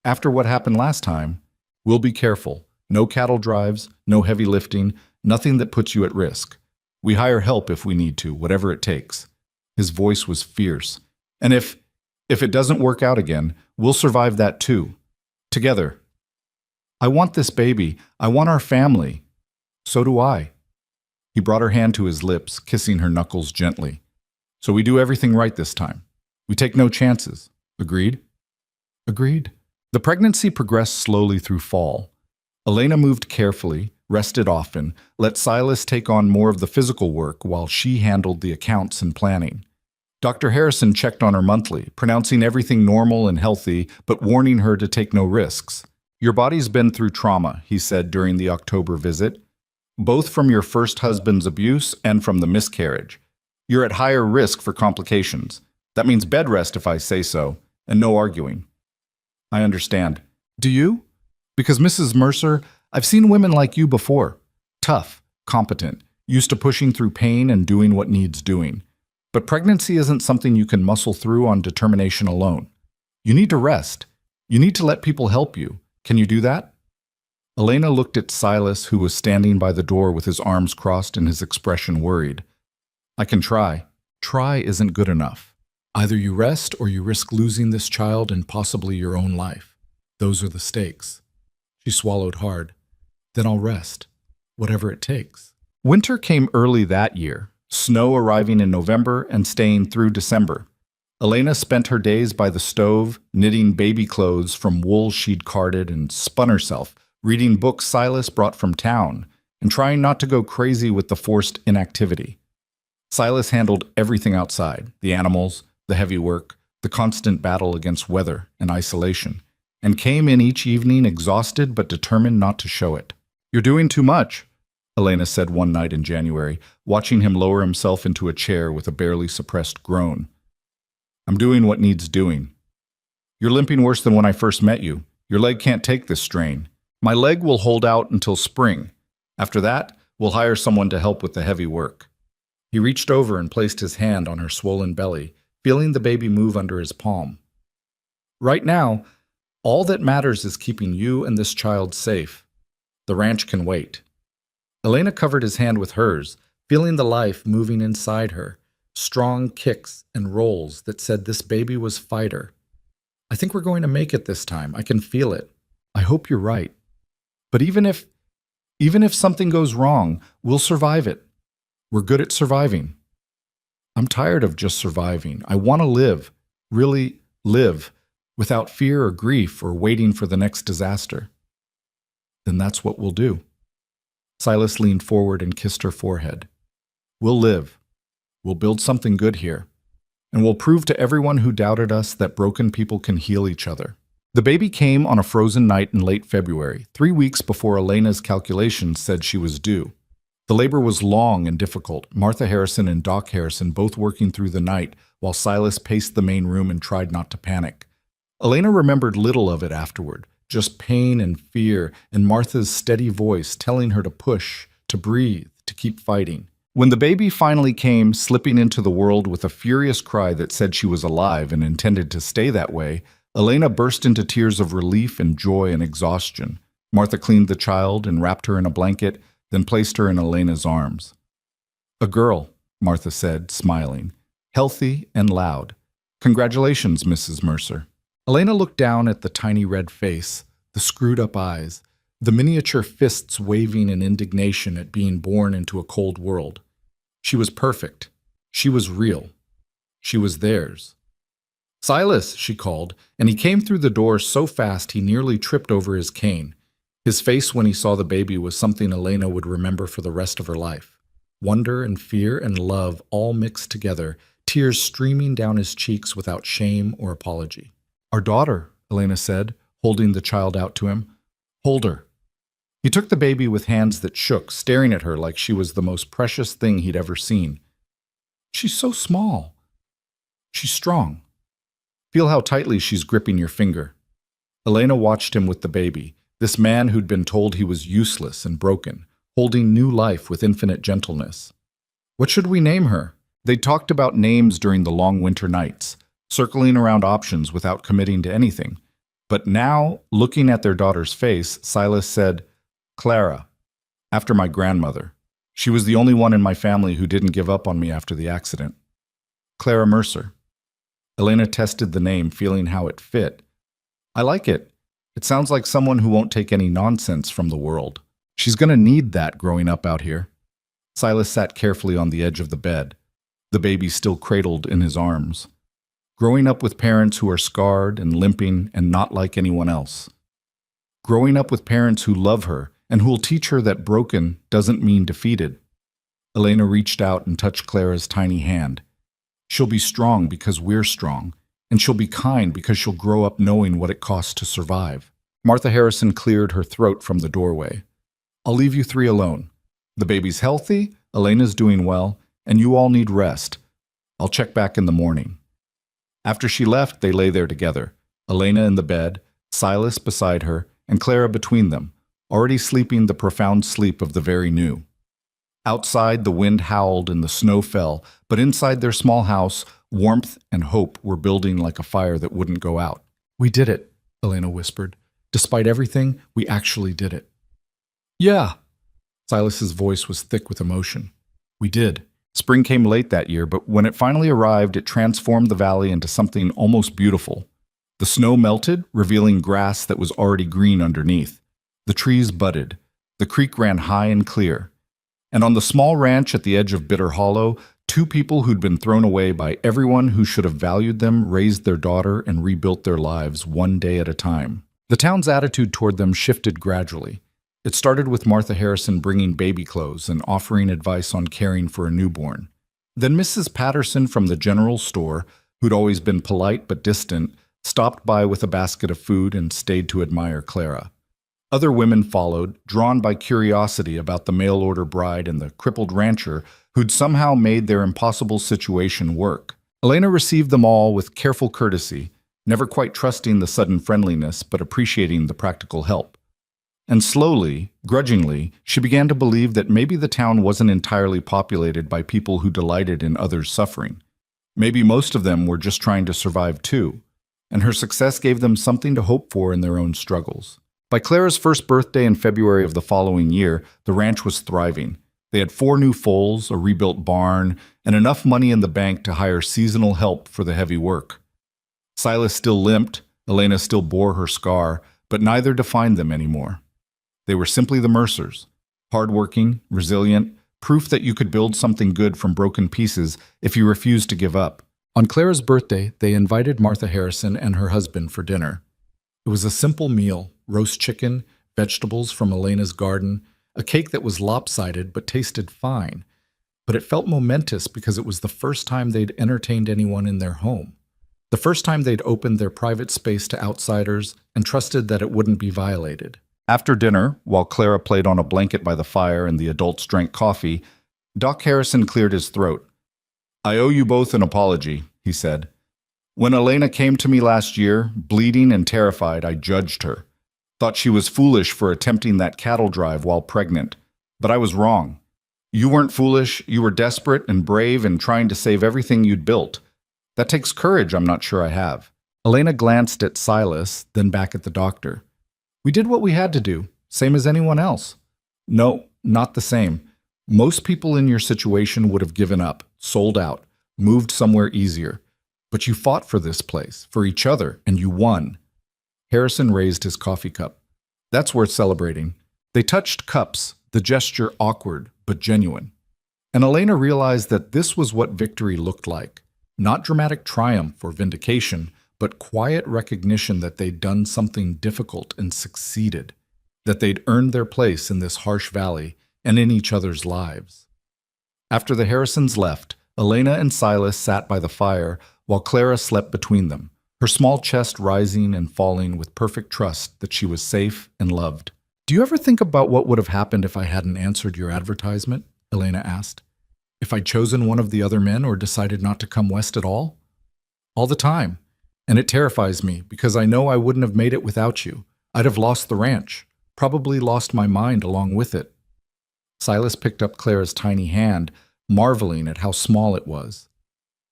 After what happened last time, we'll be careful. No cattle drives, no heavy lifting, nothing that puts you at risk. We hire help if we need to, whatever it takes." His voice was fierce. "And if it doesn't work out again, we'll survive that too. Together. I want this baby. I want our family." "So do I." He brought her hand to his lips, kissing her knuckles gently. "So we do everything right this time. We take no chances. Agreed?" "Agreed." The pregnancy progressed slowly through fall. Elena moved carefully, rested often, let Silas take on more of the physical work while she handled the accounts and planning. Dr. Harrison checked on her monthly, pronouncing everything normal and healthy, but warning her to take no risks. "Your body's been through trauma," he said during the October visit, "both from your first husband's abuse and from the miscarriage. You're at higher risk for complications. That means bed rest if I say so, and no arguing." "I understand." "Do you? Because Mrs. Mercer, I've seen women like you before. Tough, competent, used to pushing through pain and doing what needs doing. But pregnancy isn't something you can muscle through on determination alone. You need to rest. You need to let people help you. Can you do that?" Elena looked at Silas, who was standing by the door with his arms crossed and his expression worried. "I can try." "Try isn't good enough. Either you rest or you risk losing this child and possibly your own life. Those are the stakes." She swallowed hard. "Then I'll rest, whatever it takes." Winter came early that year, snow arriving in November and staying through December. Elena spent her days by the stove, knitting baby clothes from wool she'd carded and spun herself, reading books Silas brought from town, and trying not to go crazy with the forced inactivity. Silas handled everything outside: the animals, the heavy work, the constant battle against weather and isolation, and came in each evening exhausted but determined not to show it. "You're doing too much," Elena said one night in January, watching him lower himself into a chair with a barely suppressed groan. "I'm doing what needs doing. You're limping worse than when I first met you. Your leg can't take this strain. My leg will hold out until spring. After that, we'll hire someone to help with the heavy work." He reached over and placed his hand on her swollen belly, feeling the baby move under his palm. "Right now, all that matters is keeping you and this child safe. The ranch can wait." Elena covered his hand with hers, feeling the life moving inside her, strong kicks and rolls that said this baby was fighter. "I think we're going to make it this time. I can feel it. I hope you're right. But even if something goes wrong, we'll survive it. We're good at surviving. I'm tired of just surviving. I want to live, really live, without fear or grief or waiting for the next disaster." "Then that's what we'll do." Silas leaned forward and kissed her forehead. "We'll live. We'll build something good here. And we'll prove to everyone who doubted us that broken people can heal each other." The baby came on a frozen night in late February, 3 weeks before Elena's calculations said she was due. The labor was long and difficult, Martha Harrison and Doc Harrison both working through the night while Silas paced the main room and tried not to panic. Elena remembered little of it afterward, just pain and fear and Martha's steady voice telling her to push, to breathe, to keep fighting. When the baby finally came, slipping into the world with a furious cry that said she was alive and intended to stay that way, Elena burst into tears of relief and joy and exhaustion. Martha cleaned the child and wrapped her in a blanket, then placed her in Elena's arms. "A girl," Martha said, smiling, "healthy and loud. Congratulations, Mrs. Mercer." Elena looked down at the tiny red face, the screwed-up eyes, the miniature fists waving in indignation at being born into a cold world. She was perfect. She was real. She was theirs. "Silas," she called, and he came through the door so fast he nearly tripped over his cane. His face when he saw the baby was something Elena would remember for the rest of her life. Wonder and fear and love all mixed together, tears streaming down his cheeks without shame or apology. "Our daughter," Elena said, holding the child out to him. "Hold her." He took the baby with hands that shook, staring at her like she was the most precious thing he'd ever seen. "She's so small. She's strong. Feel how tightly she's gripping your finger." Elena watched him with the baby, this man who'd been told he was useless and broken, holding new life with infinite gentleness. "What should we name her?" They talked about names during the long winter nights, circling around options without committing to anything. But now, looking at their daughter's face, Silas said, "Clara, after my grandmother. She was the only one in my family who didn't give up on me after the accident. Clara Mercer." Elena tested the name, feeling how it fit. "I like it. It sounds like someone who won't take any nonsense from the world. She's going to need that growing up out here." Silas sat carefully on the edge of the bed, the baby still cradled in his arms. Growing up with parents who are scarred and limping and not like anyone else. Growing up with parents who love her and who'll teach her that broken doesn't mean defeated. Elena reached out and touched Clara's tiny hand. "She'll be strong because we're strong, and she'll be kind because she'll grow up knowing what it costs to survive." Martha Harrison cleared her throat from the doorway. "I'll leave you three alone. The baby's healthy, Elena's doing well, and you all need rest. I'll check back in the morning." After she left, they lay there together, Elena in the bed, Silas beside her, and Clara between them, already sleeping the profound sleep of the very new. Outside, the wind howled and the snow fell, but inside their small house, warmth and hope were building like a fire that wouldn't go out. "We did it," Elena whispered. "Despite everything, we actually did it." "Yeah." Silas's voice was thick with emotion. "We did. Spring came late that year, but when it finally arrived, it transformed the valley into something almost beautiful. The snow melted, revealing grass that was already green underneath. The trees budded. The creek ran high and clear. And on the small ranch at the edge of Bitter Hollow, two people who'd been thrown away by everyone who should have valued them raised their daughter and rebuilt their lives one day at a time. The town's attitude toward them shifted gradually. It started with Martha Harrison bringing baby clothes and offering advice on caring for a newborn. Then Mrs. Patterson from the general store who'd always been polite but distant, stopped by with a basket of food and stayed to admire Clara. Other women followed, drawn by curiosity about the mail-order bride and the crippled rancher who'd somehow made their impossible situation work. Elena received them all with careful courtesy, never quite trusting the sudden friendliness but appreciating the practical help. And slowly, grudgingly, she began to believe that maybe the town wasn't entirely populated by people who delighted in others' suffering. Maybe most of them were just trying to survive too, and her success gave them something to hope for in their own struggles. By Clara's first birthday in February of the following year, the ranch was thriving. They had 4 new foals, a rebuilt barn, and enough money in the bank to hire seasonal help for the heavy work. Silas still limped, Elena still bore her scar, but neither defined them anymore. They were simply the Mercers, hardworking, resilient, proof that you could build something good from broken pieces if you refused to give up. On Clara's birthday, they invited Martha Harrison and her husband for dinner. It was a simple meal: roast chicken, vegetables from Elena's garden, a cake that was lopsided but tasted fine. But it felt momentous because it was the first time they'd entertained anyone in their home. The first time they'd opened their private space to outsiders and trusted that it wouldn't be violated. After dinner, while Clara played on a blanket by the fire and the adults drank coffee, Doc Harrison cleared his throat. "I owe you both an apology," he said. "When Elena came to me last year, bleeding and terrified, I judged her. Thought she was foolish for attempting that cattle drive while pregnant. But I was wrong. You weren't foolish, you were desperate and brave and trying to save everything you'd built. That takes courage I'm not sure I have." Elena glanced at Silas, then back at the doctor. "We did what we had to do, same as anyone else." "No, not the same. Most people in your situation would have given up, sold out, moved somewhere easier. But you fought for this place, for each other, and you won." Harrison raised his coffee cup. "That's worth celebrating." They touched cups, the gesture awkward but genuine. And Elena realized that this was what victory looked like. Not dramatic triumph or vindication, but quiet recognition that they'd done something difficult and succeeded, that they'd earned their place in this harsh valley and in each other's lives. After the Harrisons left, Elena and Silas sat by the fire while Clara slept between them, her small chest rising and falling with perfect trust that she was safe and loved. "Do you ever think about what would have happened if I hadn't answered your advertisement?" Elena asked. "If I'd chosen one of the other men or decided not to come west at all?" "All the time. And it terrifies me because I know I wouldn't have made it without you. I'd have lost the ranch, probably lost my mind along with it." Silas picked up Clara's tiny hand, marveling at how small it was.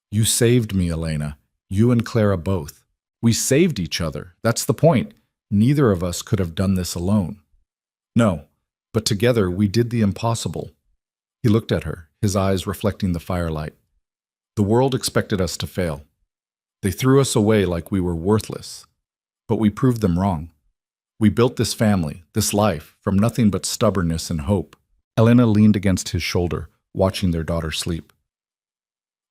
"You saved me, Elena. You and Clara both. We saved each other. That's the point. Neither of us could have done this alone." "No, but together we did the impossible." He looked at her, his eyes reflecting the firelight. "The world expected us to fail. They threw us away like we were worthless. But we proved them wrong. We built this family, this life, from nothing but stubbornness and hope." Elena leaned against his shoulder, watching their daughter sleep.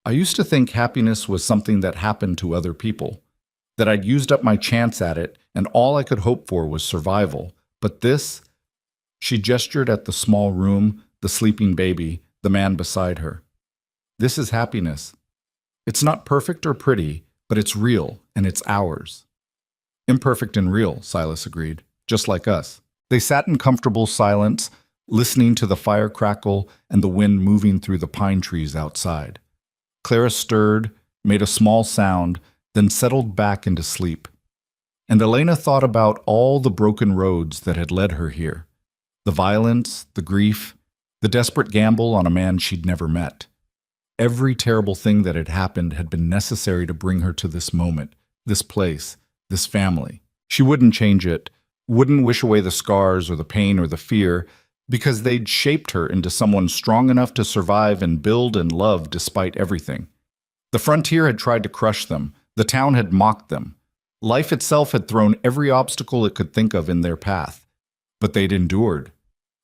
"I used to think happiness was something that happened to other people, that I'd used up my chance at it and all I could hope for was survival. But this—" She gestured at the small room, the sleeping baby, the man beside her. "This is happiness. It's not perfect or pretty, but it's real, and it's ours." "Imperfect and real," Silas agreed, "just like us." They sat in comfortable silence, listening to the fire crackle and the wind moving through the pine trees outside. Clara stirred, made a small sound, then settled back into sleep. And Elena thought about all the broken roads that had led her here. The violence, the grief, the desperate gamble on a man she'd never met. Every terrible thing that had happened had been necessary to bring her to this moment, this place, this family. She wouldn't change it, wouldn't wish away the scars or the pain or the fear, because they'd shaped her into someone strong enough to survive and build and love despite everything. The frontier had tried to crush them. The town had mocked them. Life itself had thrown every obstacle it could think of in their path. But they'd endured.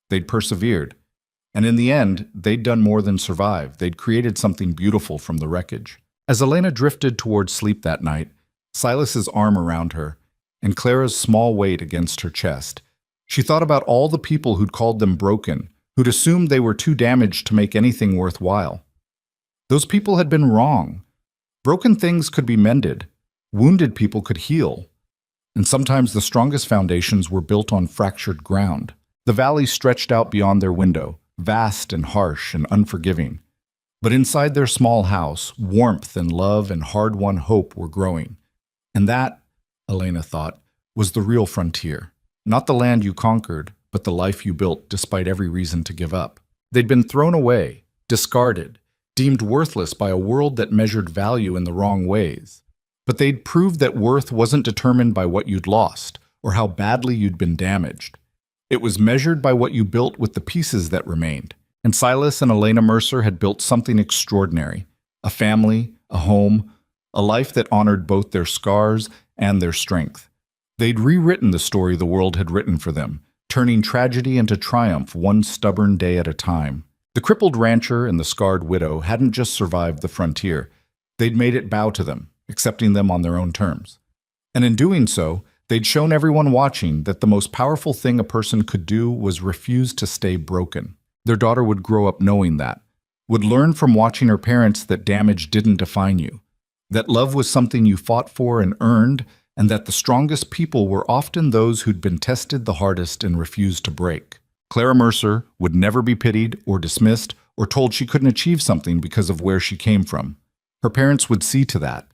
They'd persevered. And in the end, they'd done more than survive. They'd created something beautiful from the wreckage. As Elena drifted toward sleep that night, Silas's arm around her, and Clara's small weight against her chest, she thought about all the people who'd called them broken, who'd assumed they were too damaged to make anything worthwhile. Those people had been wrong. Broken things could be mended, wounded people could heal, and sometimes the strongest foundations were built on fractured ground. The valley stretched out beyond their window, vast and harsh and unforgiving. But inside their small house, warmth and love and hard-won hope were growing. And that, Elena thought, was the real frontier. Not the land you conquered, but the life you built despite every reason to give up. They'd been thrown away, discarded, deemed worthless by a world that measured value in the wrong ways. But they'd proved that worth wasn't determined by what you'd lost or how badly you'd been damaged. It was measured by what you built with the pieces that remained. And Silas and Elena Mercer had built something extraordinary. A family, a home, a life that honored both their scars and their strength. They'd rewritten the story the world had written for them, turning tragedy into triumph one stubborn day at a time. The crippled rancher and the scarred widow hadn't just survived the frontier. They'd made it bow to them, accepting them on their own terms. And in doing so, they'd shown everyone watching that the most powerful thing a person could do was refuse to stay broken. Their daughter would grow up knowing that, would learn from watching her parents that damage didn't define you, that love was something you fought for and earned, and that the strongest people were often those who'd been tested the hardest and refused to break. Clara Mercer would never be pitied or dismissed or told she couldn't achieve something because of where she came from. Her parents would see to that,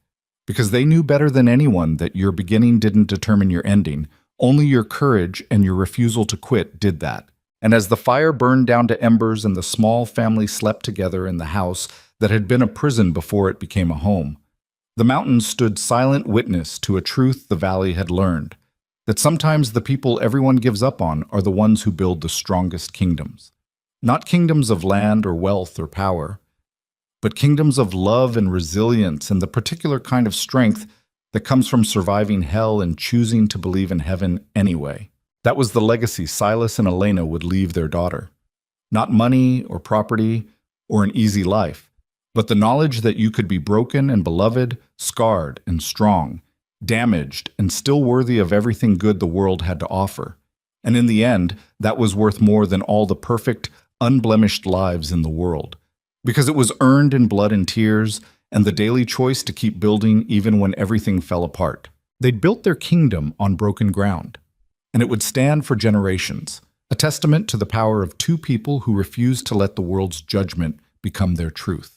because they knew better than anyone that your beginning didn't determine your ending. Only your courage and your refusal to quit did that. And as the fire burned down to embers and the small family slept together in the house that had been a prison before it became a home, the mountains stood silent witness to a truth the valley had learned, that sometimes the people everyone gives up on are the ones who build the strongest kingdoms. Not kingdoms of land or wealth or power, but kingdoms of love and resilience and the particular kind of strength that comes from surviving hell and choosing to believe in heaven anyway. That was the legacy Silas and Elena would leave their daughter. Not money or property or an easy life, but the knowledge that you could be broken and beloved, scarred and strong, damaged and still worthy of everything good the world had to offer. And in the end, that was worth more than all the perfect, unblemished lives in the world. Because it was earned in blood and tears, and the daily choice to keep building even when everything fell apart. They'd built their kingdom on broken ground, and it would stand for generations, a testament to the power of two people who refused to let the world's judgment become their truth.